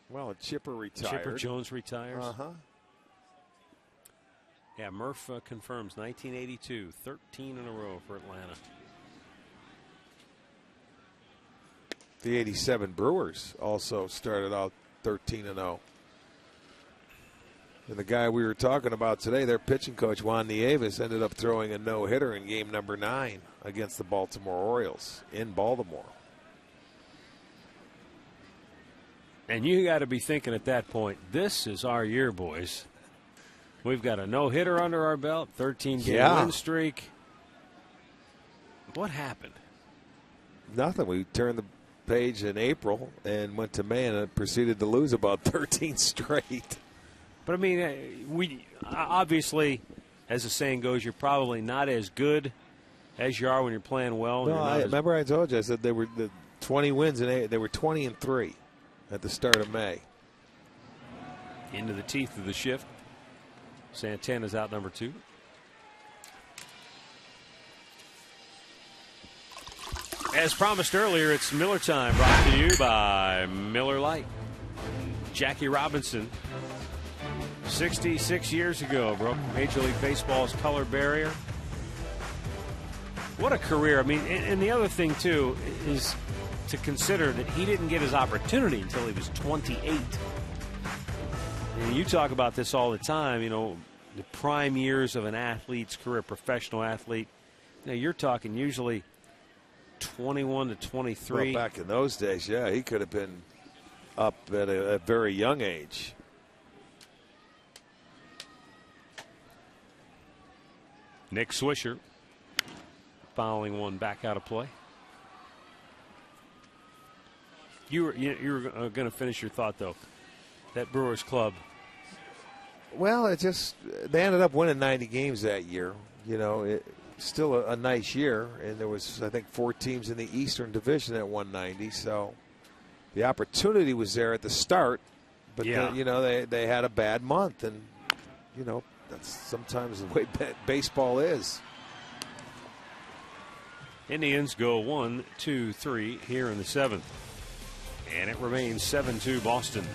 Well, Chipper retired. Chipper Jones retires. Uh-huh. Yeah, Murph confirms 1982, 13 in a row for Atlanta. The 87 Brewers also started out 13-0. And the guy we were talking about today, their pitching coach, Juan Nieves, ended up throwing a no-hitter in game number 9 against the Baltimore Orioles in Baltimore. And you got to be thinking at that point, this is our year, boys. We've got a no-hitter under our belt, 13-game win streak. What happened? Nothing. We turned the page in April and went to May and proceeded to lose about 13 straight. But, I mean, we obviously, as the saying goes, you're probably not as good as you are when you're playing well. No, remember I told you, I said they were the 20 wins, and they were 20-3 at the start of May. Into the teeth of the shift. Santana's out number 2. As promised earlier, it's Miller time, brought to you by Miller Lite. Jackie Robinson, 66 years ago, broke Major League Baseball's color barrier. What a career. I mean, and the other thing, too, is to consider that he didn't get his opportunity until he was 28. And you talk about this all the time, you know, the prime years of an athlete's career, professional athlete. You know, you're talking usually 21 to 23. Well, back in those days, yeah, he could have been up at a very young age. Nick Swisher fouling one back out of play. You were going to finish your thought, though. That Brewers club. Well, they ended up winning 90 games that year. You know, still a nice year, and there was, I think, 4 teams in the Eastern Division at 190. So the opportunity was there at the start, but then, you know, they had a bad month, and you know that's sometimes the way baseball is. Indians go 1, 2, 3 here in the 7th, and it remains 7-2 Boston.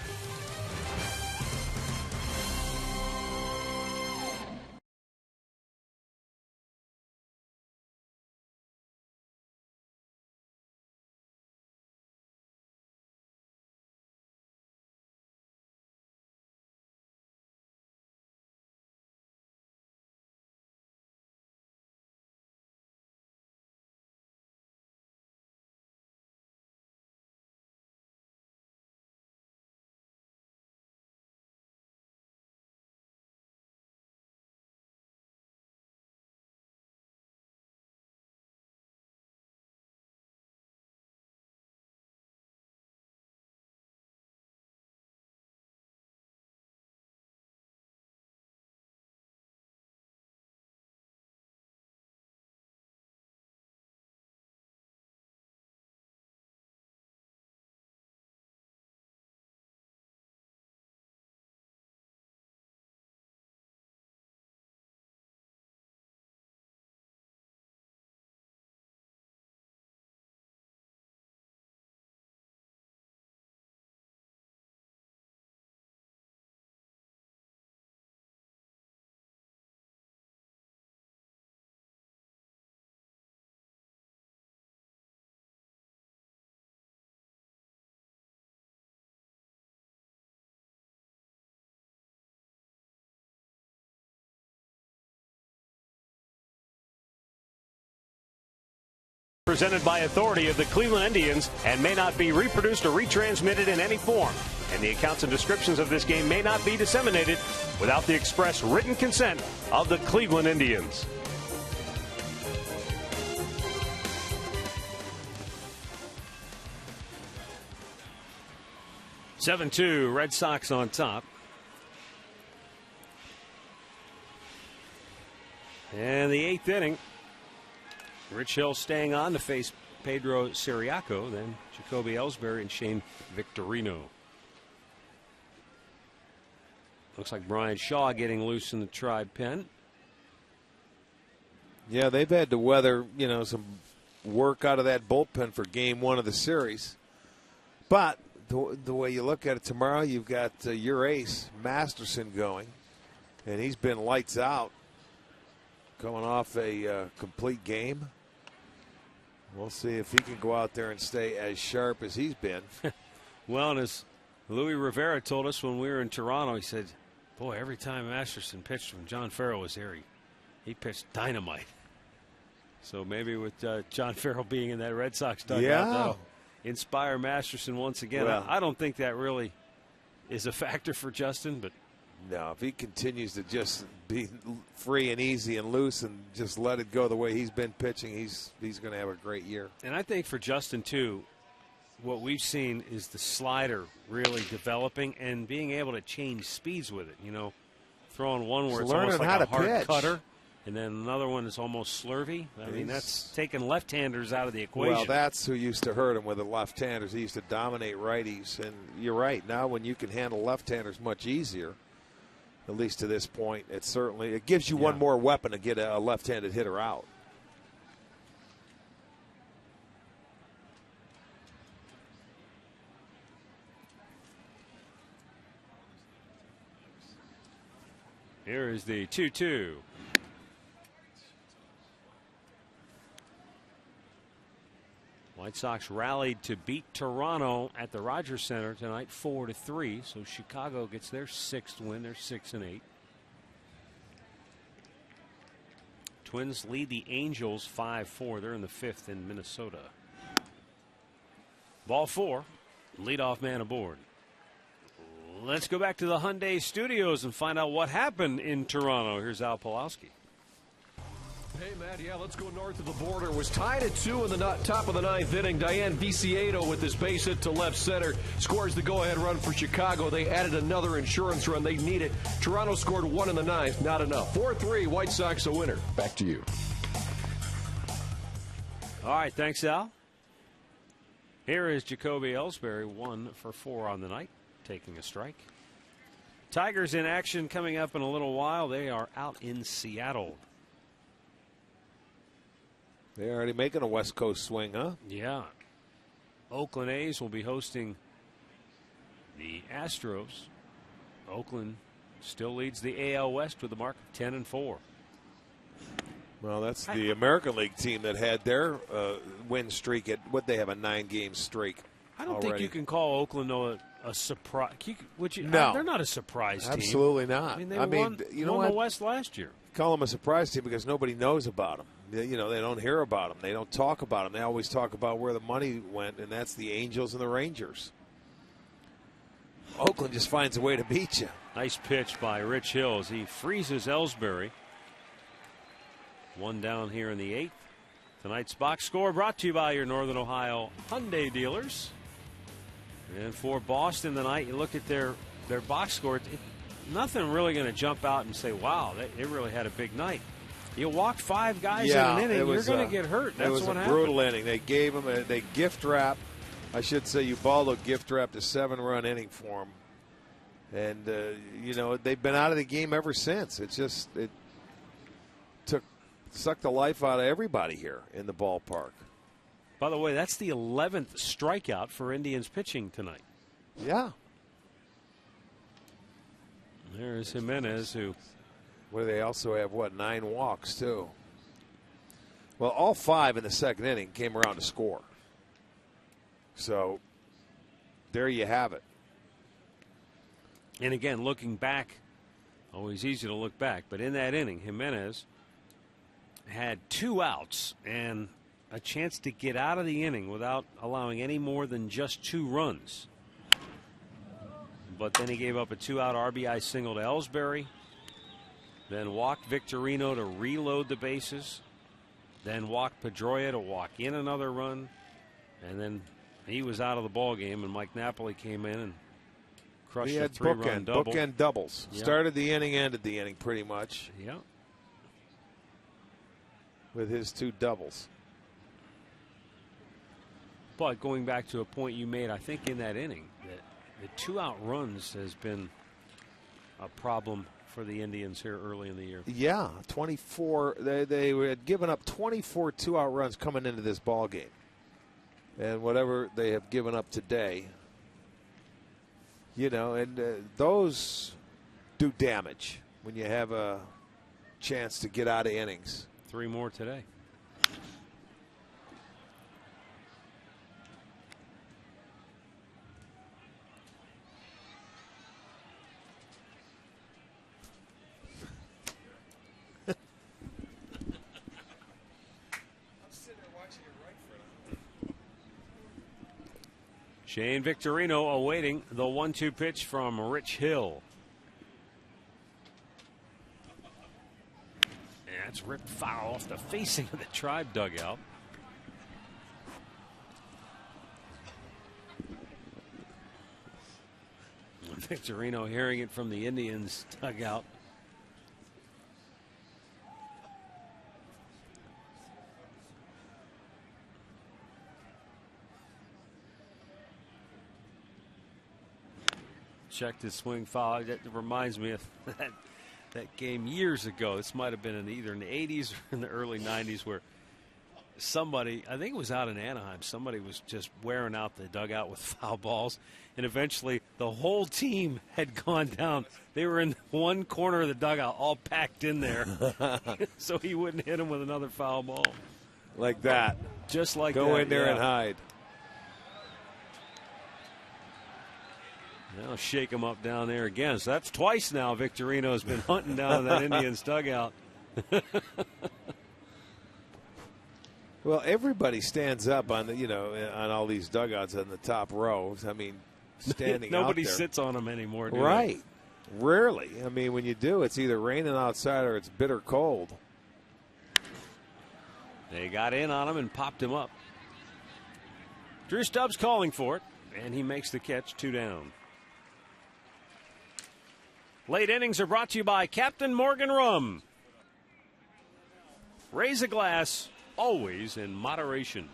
Presented by authority of the Cleveland Indians and may not be reproduced or retransmitted in any form. And the accounts and descriptions of this game may not be disseminated without the express written consent of the Cleveland Indians. (7-2) Red Sox on top. And the 8th inning. Rich Hill staying on to face Pedro Siriaco, then Jacoby Ellsbury and Shane Victorino. Looks like Brian Shaw getting loose in the Tribe pen. Yeah, they've had to weather, some work out of that bullpen for game 1 of the series. But the way you look at it tomorrow, you've got your ace, Masterson, going. And he's been lights out, coming off a complete game. We'll see if he can go out there and stay as sharp as he's been. Well, and as Louis Rivera told us when we were in Toronto, he said, boy, every time Masterson pitched when John Farrell was there, he pitched dynamite. So maybe with John Farrell being in that Red Sox dugout, that'll inspire Masterson once again. Well, I don't think that really is a factor for Justin, but no, if he continues to just be free and easy and loose and just let it go the way he's been pitching, he's going to have a great year. And I think for Justin, too, what we've seen is the slider really developing and being able to change speeds with it. Throwing one where it's almost like a hard cutter, and then another one is almost slurvy. I mean, that's taking left-handers out of the equation. Well, that's who used to hurt him with the left-handers. He used to dominate righties. And you're right. Now when you can handle left-handers much easier, at least to this point, it gives you one more weapon to get a left-handed hitter out. Here is the 2-2. White Sox rallied to beat Toronto at the Rogers Center tonight 4-3. So Chicago gets their 6th win. They're 6-8. Twins lead the Angels 5-4. They're in the 5th in Minnesota. Ball 4. Leadoff man aboard. Let's go back to the Hyundai Studios and find out what happened in Toronto. Here's Al Pawlowski. Hey, Matt, let's go north of the border. It was tied at 2 in the top of the 9th inning. Diane Viciedo with his base hit to left center scores the go-ahead run for Chicago. They added another insurance run. They need it. Toronto scored 1 in the 9th. Not enough. 4-3, White Sox a winner. Back to you. All right, thanks, Al. Here is Jacoby Ellsbury, 1 for 4 on the night, taking a strike. Tigers in action coming up in a little while. They are out in Seattle. They're already making a West Coast swing, huh? Yeah. Oakland A's will be hosting the Astros. Oakland still leads the AL West with a mark of 10-4. Well, that's the American League team that had their win streak at what they have, a 9-game streak. I don't think you can call Oakland a surprise. Would you? No, they're not a surprise team. Absolutely not. I mean, they won the West last year. Call them a surprise team because nobody knows about them. They don't hear about them. They don't talk about them. They always talk about where the money went, and that's the Angels and the Rangers. Oakland just finds a way to beat you. Nice pitch by Rich Hill as he freezes Ellsbury. 1 down here in the 8th. Tonight's box score brought to you by your Northern Ohio Hyundai dealers. And for Boston tonight, you look at their box score. Nothing really going to jump out and say, wow, they really had a big night. You walked 5 guys in an inning, you're going to get hurt. That's what happened. It was a brutal inning. They gave him they gift wrapped. I should say Ubaldo gift wrapped a 7-run inning for him. And, they've been out of the game ever since. It sucked the life out of everybody here in the ballpark. By the way, that's the 11th strikeout for Indians pitching tonight. Yeah. There's Jimenez, where they also have, 9 walks, too. Well, all 5 in the second inning came around to score. So, there you have it. And again, looking back, always easy to look back, but in that inning, Jimenez had 2 outs, and a chance to get out of the inning without allowing any more than just 2 runs. But then he gave up a 2-out RBI single to Ellsbury, then walked Victorino to reload the bases, then walked Pedroia to walk in another run, and then he was out of the ball game, and Mike Napoli came in and crushed a 3-run double. Bookend doubles. Yep. Started the inning, ended the inning pretty much. Yeah. With his 2 doubles. But going back to a point you made, I think in that inning, that the 2-out runs has been a problem for the Indians here early in the year. Yeah, 24. They had given up 24 2-out runs coming into this ball game, and whatever they have given up today, and those do damage when you have a chance to get out of innings. 3 more today. Shane Victorino awaiting the 1-2 pitch from Rich Hill. And that's ripped foul off the facing of the Tribe dugout. Victorino hearing it from the Indians dugout. Checked his swing foul. That reminds me of that game years ago. This might have been either in the 80s or in the early 90s where somebody, I think it was out in Anaheim, somebody was just wearing out the dugout with foul balls, and eventually the whole team had gone down. They were in one corner of the dugout, all packed in there, so he wouldn't hit him with another foul ball. Like that. Just like that. Go in there yeah. and hide. Now shake him up down there again. So that's twice now Victorino's been hunting down that Indians dugout. Well, everybody stands up on on all these dugouts on the top rows. I mean, standing Nobody out there. sits on them anymore, do Right. Rarely. I mean, when you do, it's either raining outside or it's bitter cold. They got in on him and popped him up. Drew Stubbs calling for it, and he makes the catch, 2 down. Late innings are brought to you by Captain Morgan Rum. Raise a glass, always in moderation.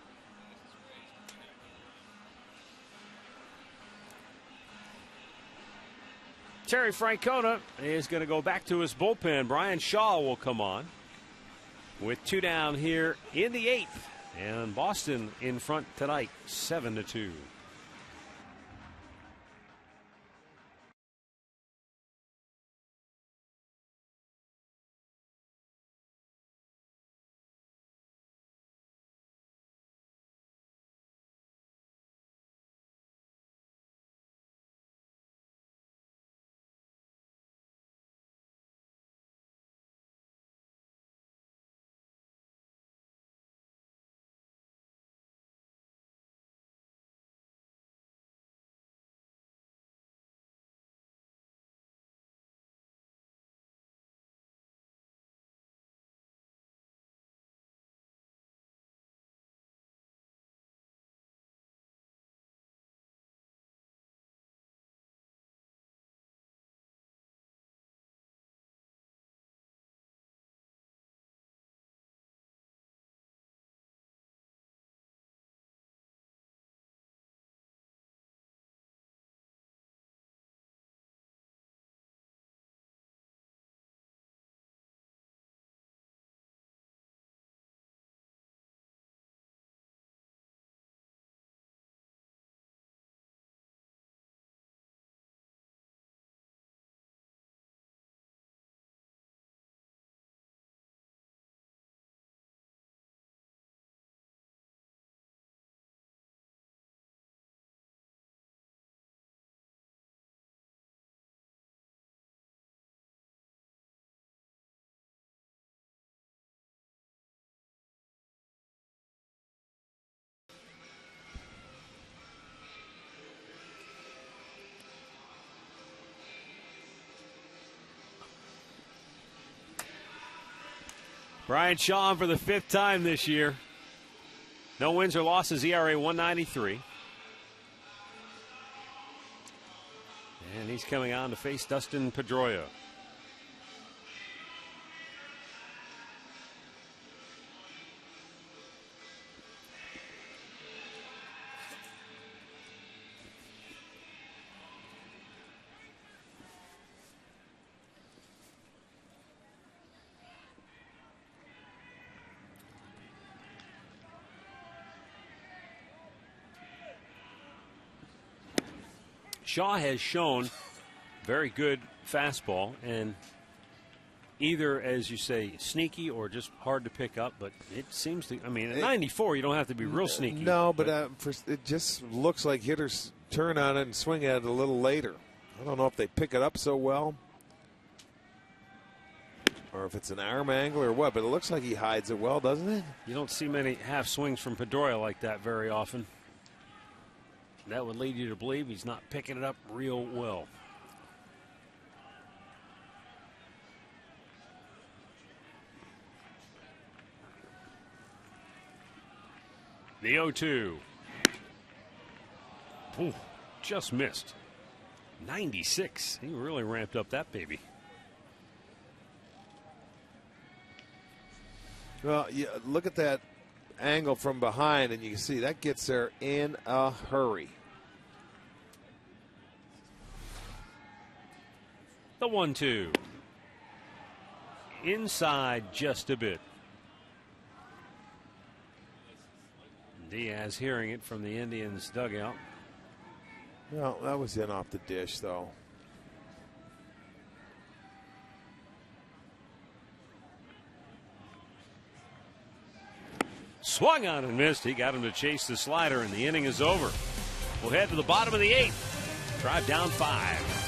Terry Francona is going to go back to his bullpen. Brian Shaw will come on with 2 down here in the 8th. And Boston in front tonight, 7-2. Brian Shaw for the 5th time this year. No wins or losses, ERA 193. And he's coming on to face Dustin Pedroia. Shaw has shown very good fastball, and either, as you say, sneaky or just hard to pick up, but it seems to, I mean, at 94, you don't have to be real sneaky. No, but it just looks like hitters turn on it and swing at it a little later. I don't know if they pick it up so well or if it's an arm angle or what, but it looks like he hides it well, doesn't it? You don't see many half swings from Pedroia like that very often. That would lead you to believe he's not picking it up real well. The 0-2. Ooh, just missed. 96. He really ramped up that baby. Well, look at that angle from behind, and you can see that gets there in a hurry. The 1-2. Inside just a bit. Diaz hearing it from the Indians' dugout. Well, that was in off the dish, though. Swung on and missed. He got him to chase the slider, and the inning is over. We'll head to the bottom of the 8th. Drive down 5.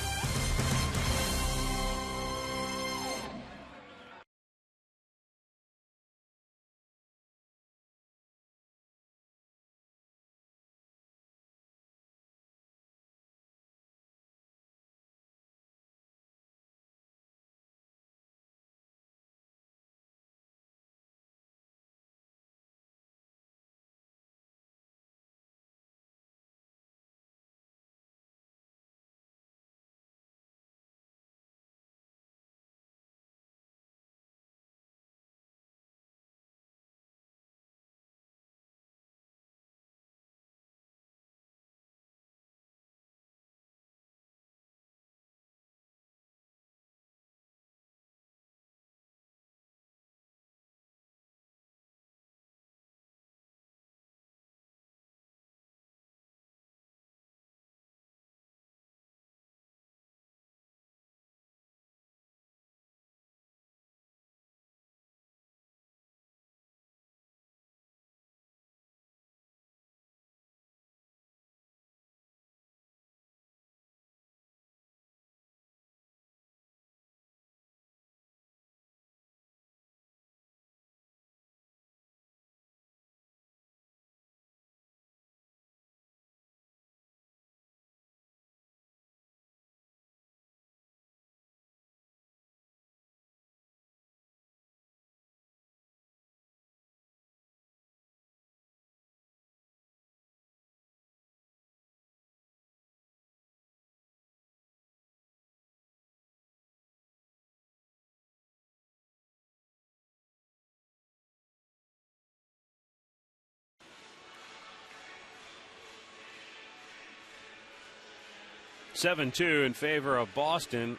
Seven-two in favor of Boston.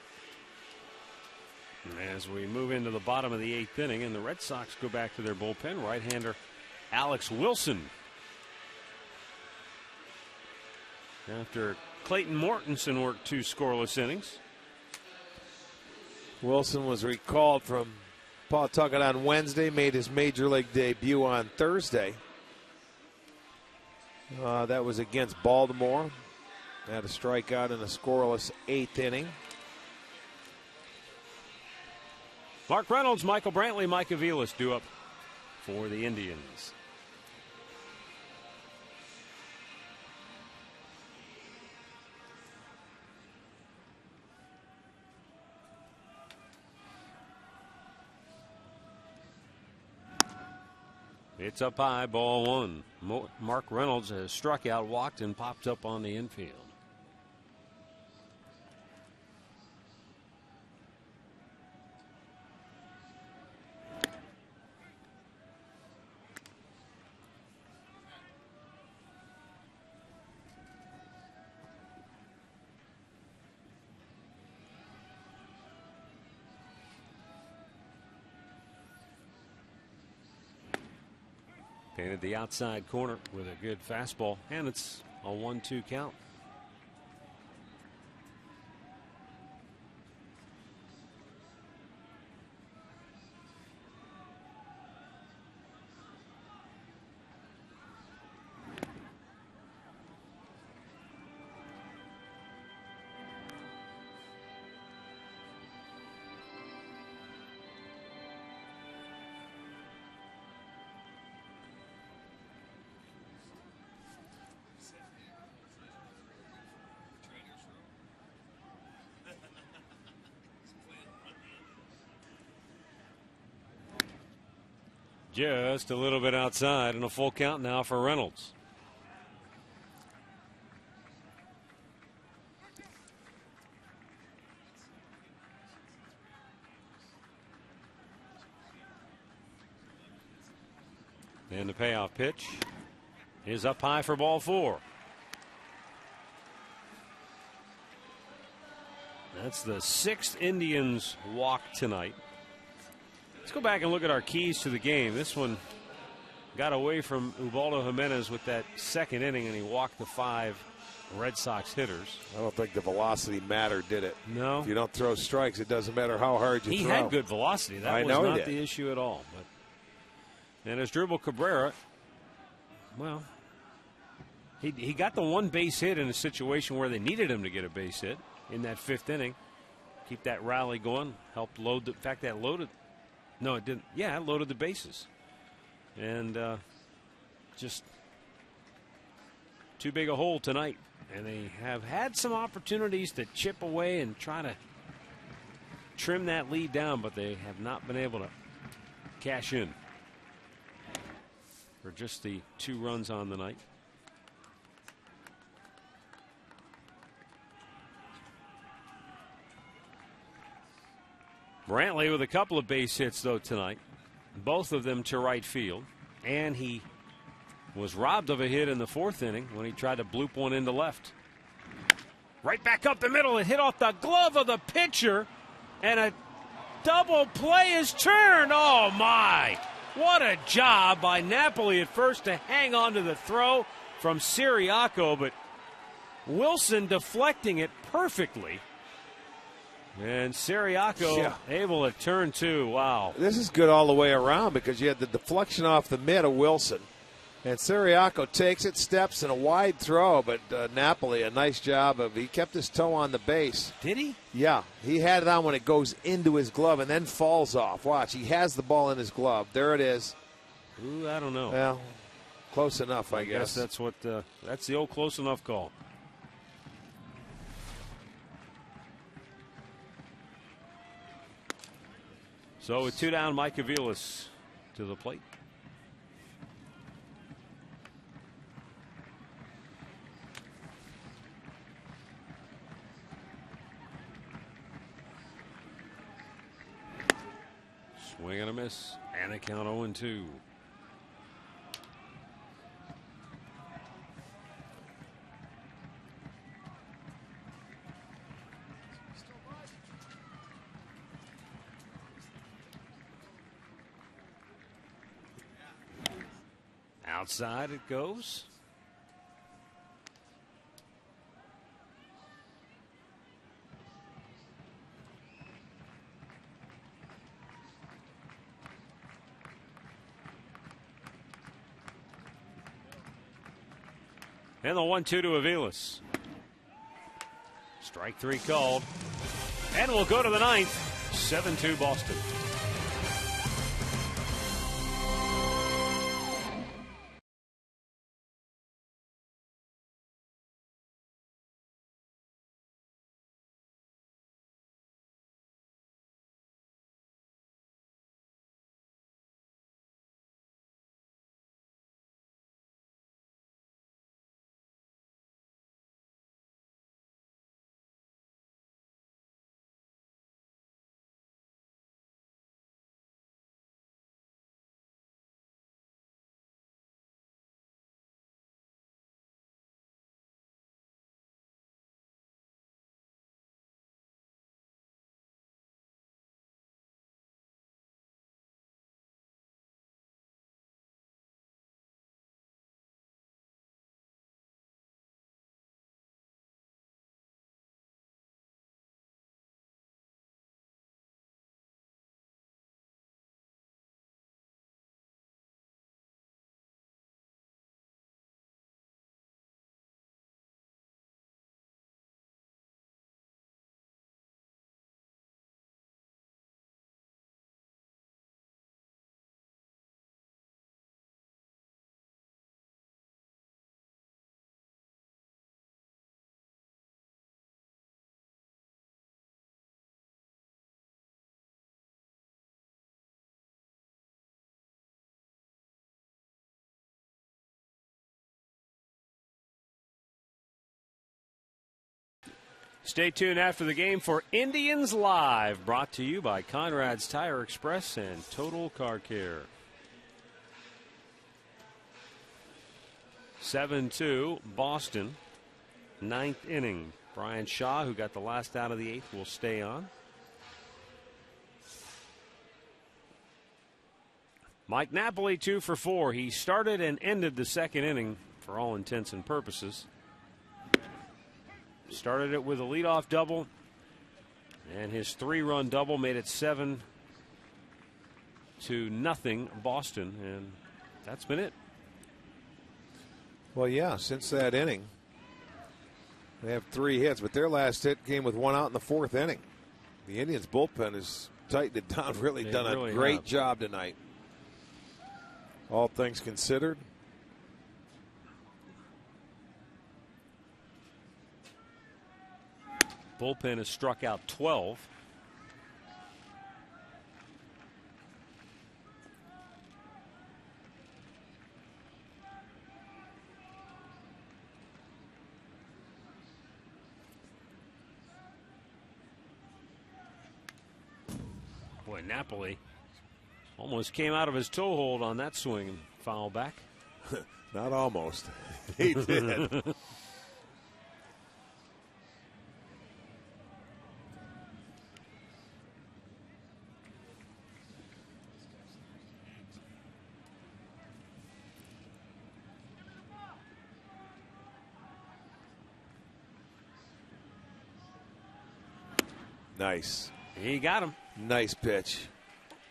As we move into the bottom of the 8th inning, and the Red Sox go back to their bullpen, right-hander Alex Wilson. After Clayton Mortensen worked 2 scoreless innings. Wilson was recalled from Pawtucket on Wednesday, made his major league debut on Thursday. That was against Baltimore. Had a strikeout in a scoreless 8th inning. Mark Reynolds, Michael Brantley, Mike Aviles due up for the Indians. It's up high, ball one. Mark Reynolds has struck out, walked, and popped up on the infield. Painted the outside corner with a good fastball, and it's a 1-2 count. Just a little bit outside, and a full count now for Reynolds. And the payoff pitch is up high for ball four. That's the sixth Indians walk tonight. Let's go back and look at our keys to the game. This one got away from Ubaldo Jimenez with that second inning, and he walked the 5 Red Sox hitters. I don't think the velocity mattered, did it? No. If you don't throw strikes, it doesn't matter how hard you he throw. He had good velocity. That was not the issue at all. And as Dribble Cabrera, well, he got the one base hit in a situation where they needed him to get a base hit in that 5th inning. Keep that rally going. Helped load. In fact, that loaded. No, it didn't. Yeah, it loaded the bases. And just too big a hole tonight. And they have had some opportunities to chip away and try to trim that lead down, but they have not been able to cash in for just the 2 runs on the night. Brantley with a couple of base hits, though, tonight. Both of them to right field. And he was robbed of a hit in the 4th inning when he tried to bloop one into left. Right back up the middle. It hit off the glove of the pitcher. And a double play is turned. Oh, my. What a job by Napoli at first to hang on to the throw from Siriaco. But Wilson deflecting it perfectly. And Siriaco able to turn 2. Wow. This is good all the way around because you had the deflection off the mid of Wilson. And Siriaco takes it, steps, in a wide throw. But Napoli, a nice job he kept his toe on the base. Did he? Yeah. He had it on when it goes into his glove and then falls off. Watch. He has the ball in his glove. There it is. Ooh, I don't know. Well, close enough, I guess. That's what. That's the old close enough call. So with 2 down, Mike Aviles to the plate. Swing and a miss, and a count 0-2. Outside it goes. And the 1-2 to Aviles. Strike 3 called. And we'll go to the 9th. 7-2 Boston. Stay tuned after the game for Indians Live, brought to you by Conrad's Tire Express and Total Car Care. 7-2, Boston, 9th inning. Brian Shaw, who got the last out of the 8th, will stay on. Mike Napoli 2 for 4. He started and ended the 2nd inning for all intents and purposes. Started it with a leadoff double, and his 3-run double made it 7-0 Boston, and that's been it. Well, yeah, since that inning, they have 3 hits, but their last hit came with 1 out in the 4th inning. The Indians' bullpen has tightened it down, really done a great job tonight. All things considered. Bullpen has struck out 12. Boy, Napoli almost came out of his toe hold on that swing and foul back. Not almost. He did. Nice. He got him. Nice pitch.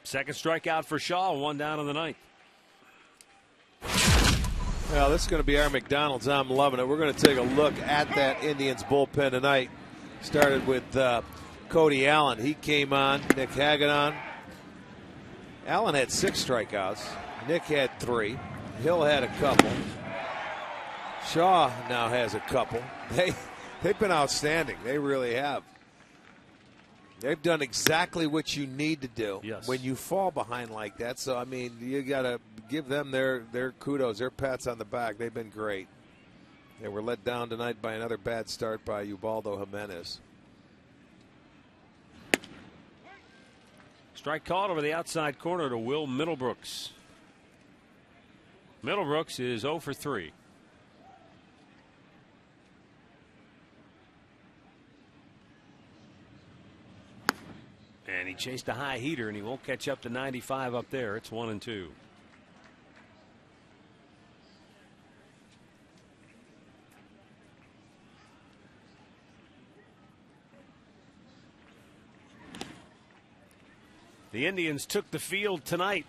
Second strikeout for Shaw, 1 down in the 9th. Well, this is going to be our McDonald's. I'm loving it. We're going to take a look at that Indians bullpen tonight. Started with Cody Allen. He came on. Nick Hagedorn. Allen had 6 strikeouts. Nick had 3. Hill had a couple. Shaw now has a couple. They've been outstanding. They really have. They've done exactly what you need to do when you fall behind like that. So, I mean, you got to give them their kudos, their pats on the back. They've been great. They were let down tonight by another bad start by Ubaldo Jimenez. Strike called over the outside corner to Will Middlebrooks. Middlebrooks is 0 for 3. And he chased a high heater, and he won't catch up to 95 up there. It's 1-2. The Indians took the field tonight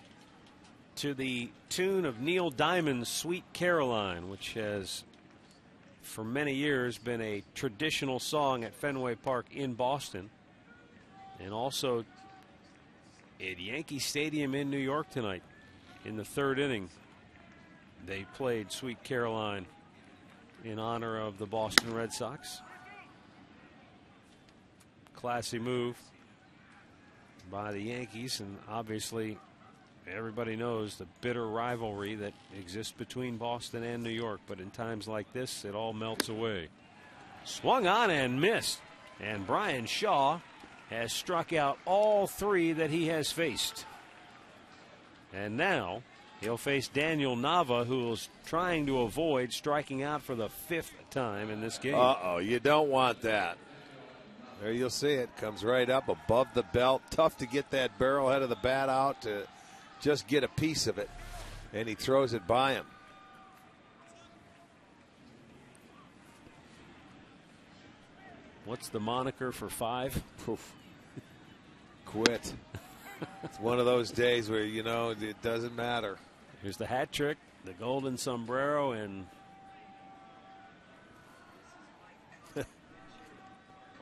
to the tune of Neil Diamond's Sweet Caroline, which has for many years been a traditional song at Fenway Park in Boston. And also at Yankee Stadium in New York tonight in the 3rd inning, they played Sweet Caroline in honor of the Boston Red Sox. Classy move by the Yankees, and obviously everybody knows the bitter rivalry that exists between Boston and New York, but in times like this it all melts away. Swung on and missed, and Brian Shaw has struck out all 3 that he has faced. And now he'll face Daniel Nava, who is trying to avoid striking out for the 5th time in this game. Uh-oh, you don't want that. There you'll see it. Comes right up above the belt. Tough to get that barrel head of the bat out to just get a piece of it. And he throws it by him. What's the moniker for 5? Poof. Quit. It's one of those days where, you know, it doesn't matter. Here's the hat trick, the golden sombrero, and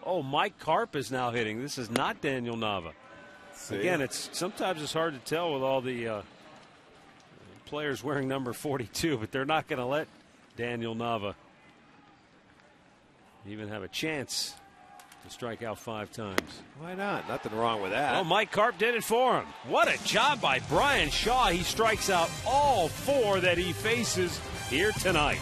oh, Mike Karp is now hitting. This is not Daniel Nava. See? Again, sometimes it's hard to tell with all the players wearing number 42, but they're not going to let Daniel Nava even have a chance to strike out 5 times. Why not? Nothing wrong with that. Well, Mike Karp did it for him. What a job by Brian Shaw. He strikes out all 4 that he faces here tonight.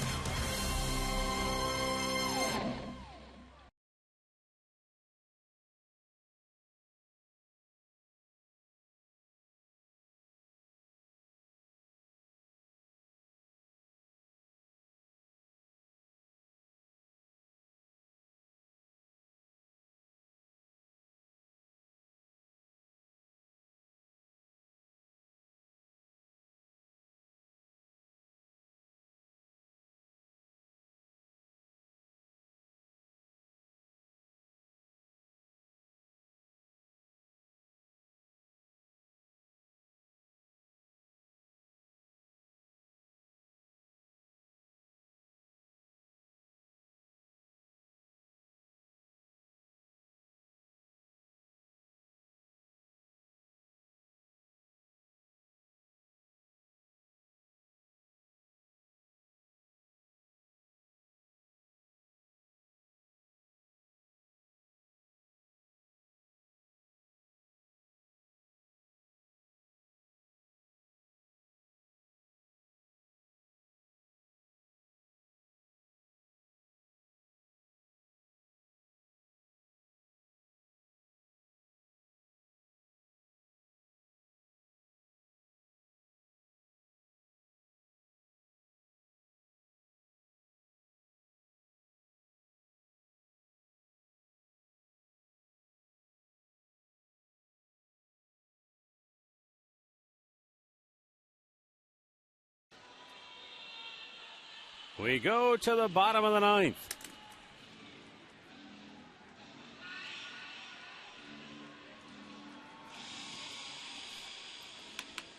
We go to the bottom of the ninth.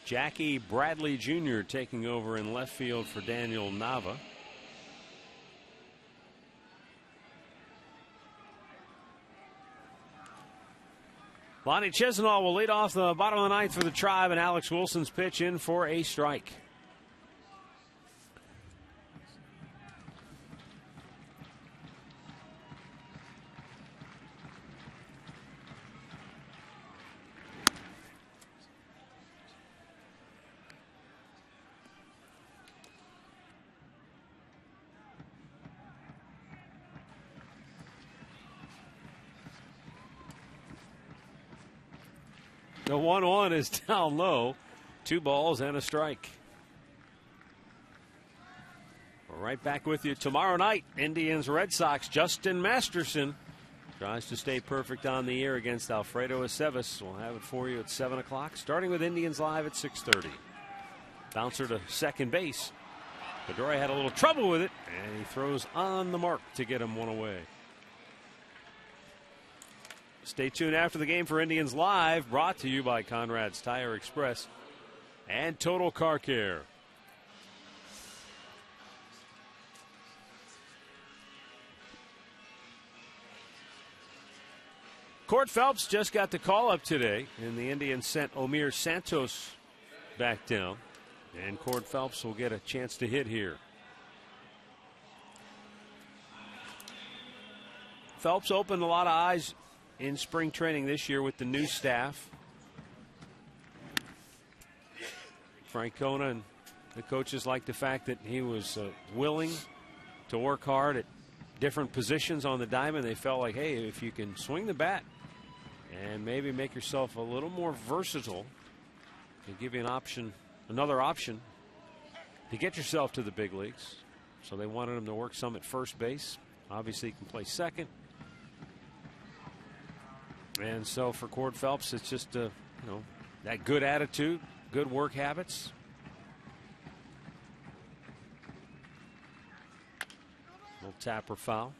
Jackie Bradley Jr. taking over in left field for Daniel Nava. Lonnie Chisenhall will lead off the bottom of the ninth for the Tribe, and Alex Wilson's pitch in for a strike. The 1-1 is down low. 2 balls and a strike. We're right back with you tomorrow night. Indians Red Sox. Justin Masterson tries to stay perfect on the air against Alfredo Aceves. We'll have it for you at 7 o'clock, starting with Indians Live at 6:30. Bouncer to second base. Pedroia had a little trouble with it, and he throws on the mark to get him one away. Stay tuned after the game for Indians Live, brought to you by Conrad's Tire Express and Total Car Care. Court Phelps just got the call up today, and the Indians sent Omir Santos back down, and Court Phelps will get a chance to hit here. Phelps opened a lot of eyes in spring training this year with the new staff. Frank Kona and the coaches liked the fact that he was willing to work hard at different positions on the diamond. They felt like, hey, if you can swing the bat and maybe make yourself a little more versatile and give you an option, another option to get yourself to the big leagues. So they wanted him to work some at first base. Obviously, he can play second. And so for Cord Phelps, it's just that good attitude, good work habits. Little tapper foul.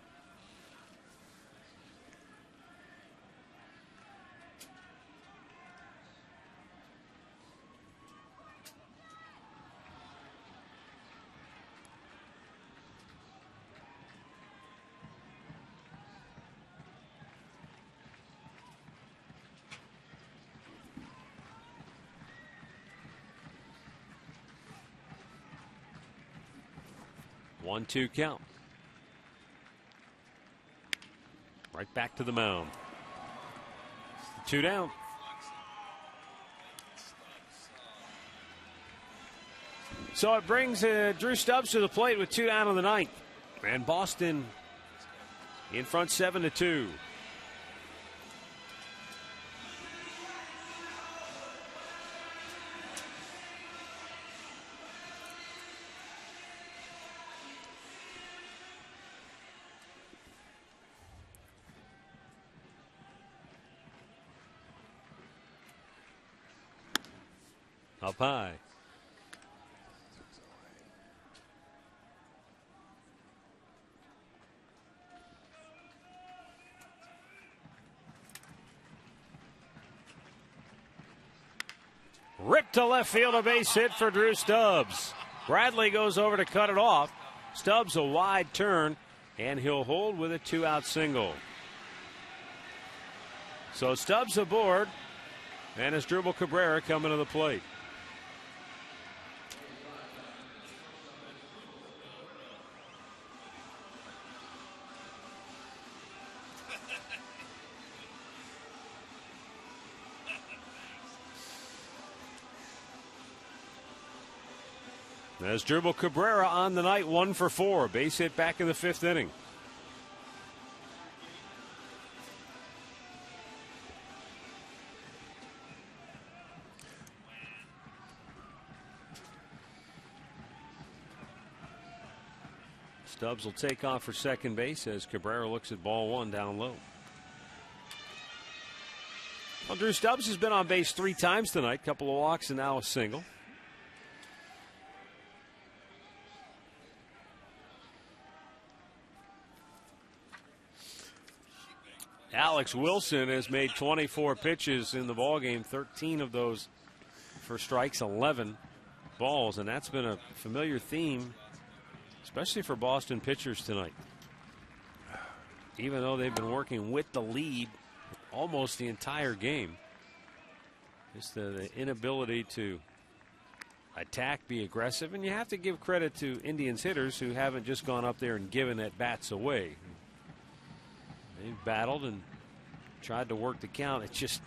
One-two count. Right back to the mound. 2 down. So it brings Drew Stubbs to the plate with 2 down in the ninth. And Boston in front 7-2. Up high. Ripped to left field, a base hit for Drew Stubbs. Bradley goes over to cut it off. Stubbs a wide turn, and he'll hold with a 2-out single. So Stubbs aboard, and Asdrubal Cabrera coming to the plate. Asdrubal Cabrera on the night, 1 for 4. Base hit back in the 5th inning. Stubbs will take off for second base as Cabrera looks at ball 1 down low. Well, Drew Stubbs has been on base 3 times tonight. Couple of walks and now a single. Alex Wilson has made 24 pitches in the ballgame, 13 of those for strikes, 11 balls, and that's been a familiar theme, especially for Boston pitchers tonight. Even though they've been working with the lead almost the entire game, just the inability to attack, be aggressive, and you have to give credit to Indians hitters who haven't just gone up there and given at bats away. They've battled and tried to work the count. It's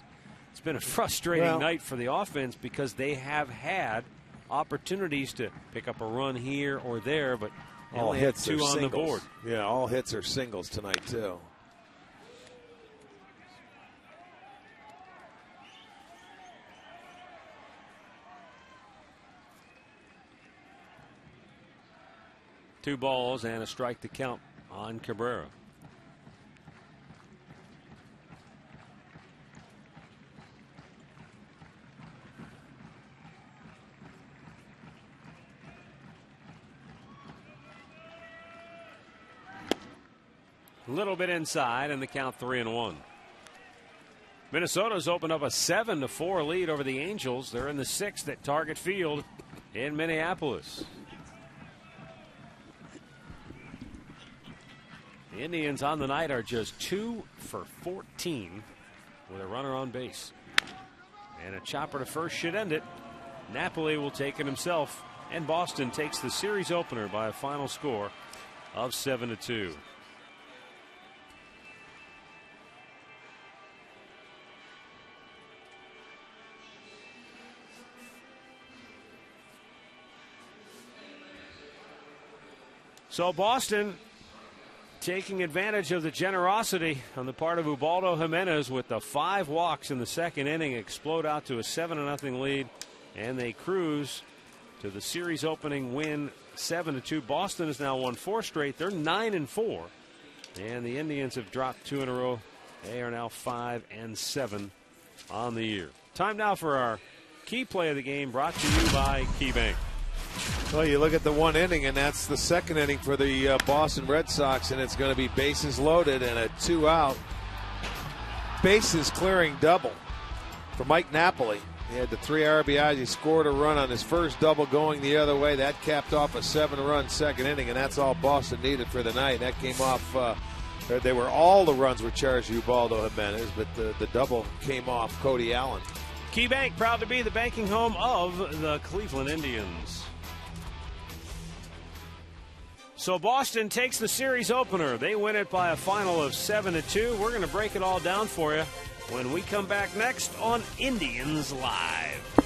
been a frustrating night for the offense because they have had opportunities to pick up a run here or there, but all hits two on the board. Yeah, all hits are singles tonight too. Two balls and a strike to count on Cabrera. A little bit inside, and the count 3-1. Minnesota's opened up a 7-4 lead over the Angels. They're in the 6th at Target Field in Minneapolis. The Indians on the night are just 2 for 14 with a runner on base. And a chopper to first should end it. Napoli will take it himself, and Boston takes the series opener by a final score of 7-2. So Boston taking advantage of the generosity on the part of Ubaldo Jimenez with the 5 walks in the second inning, explode out to a 7-0 lead, and they cruise to the series opening win 7-2. Boston has now won 4 straight. They're 9-4, and the Indians have dropped 2 in a row. They are now 5-7 on the year. Time now for our key play of the game, brought to you by KeyBank. Well, you look at the 1 inning, and that's the second inning for the Boston Red Sox, and it's going to be bases loaded and a 2-out bases clearing double for Mike Napoli. He had the 3 RBIs. He scored a run on his first double going the other way. That capped off a 7-run second inning, and that's all Boston needed for the night. That came off. All the runs were charged to Ubaldo Jimenez, but the double came off Cody Allen. KeyBank, proud to be the banking home of the Cleveland Indians. So Boston takes the series opener. They win it by a final of 7-2. We're going to break it all down for you when we come back next on Indians Live.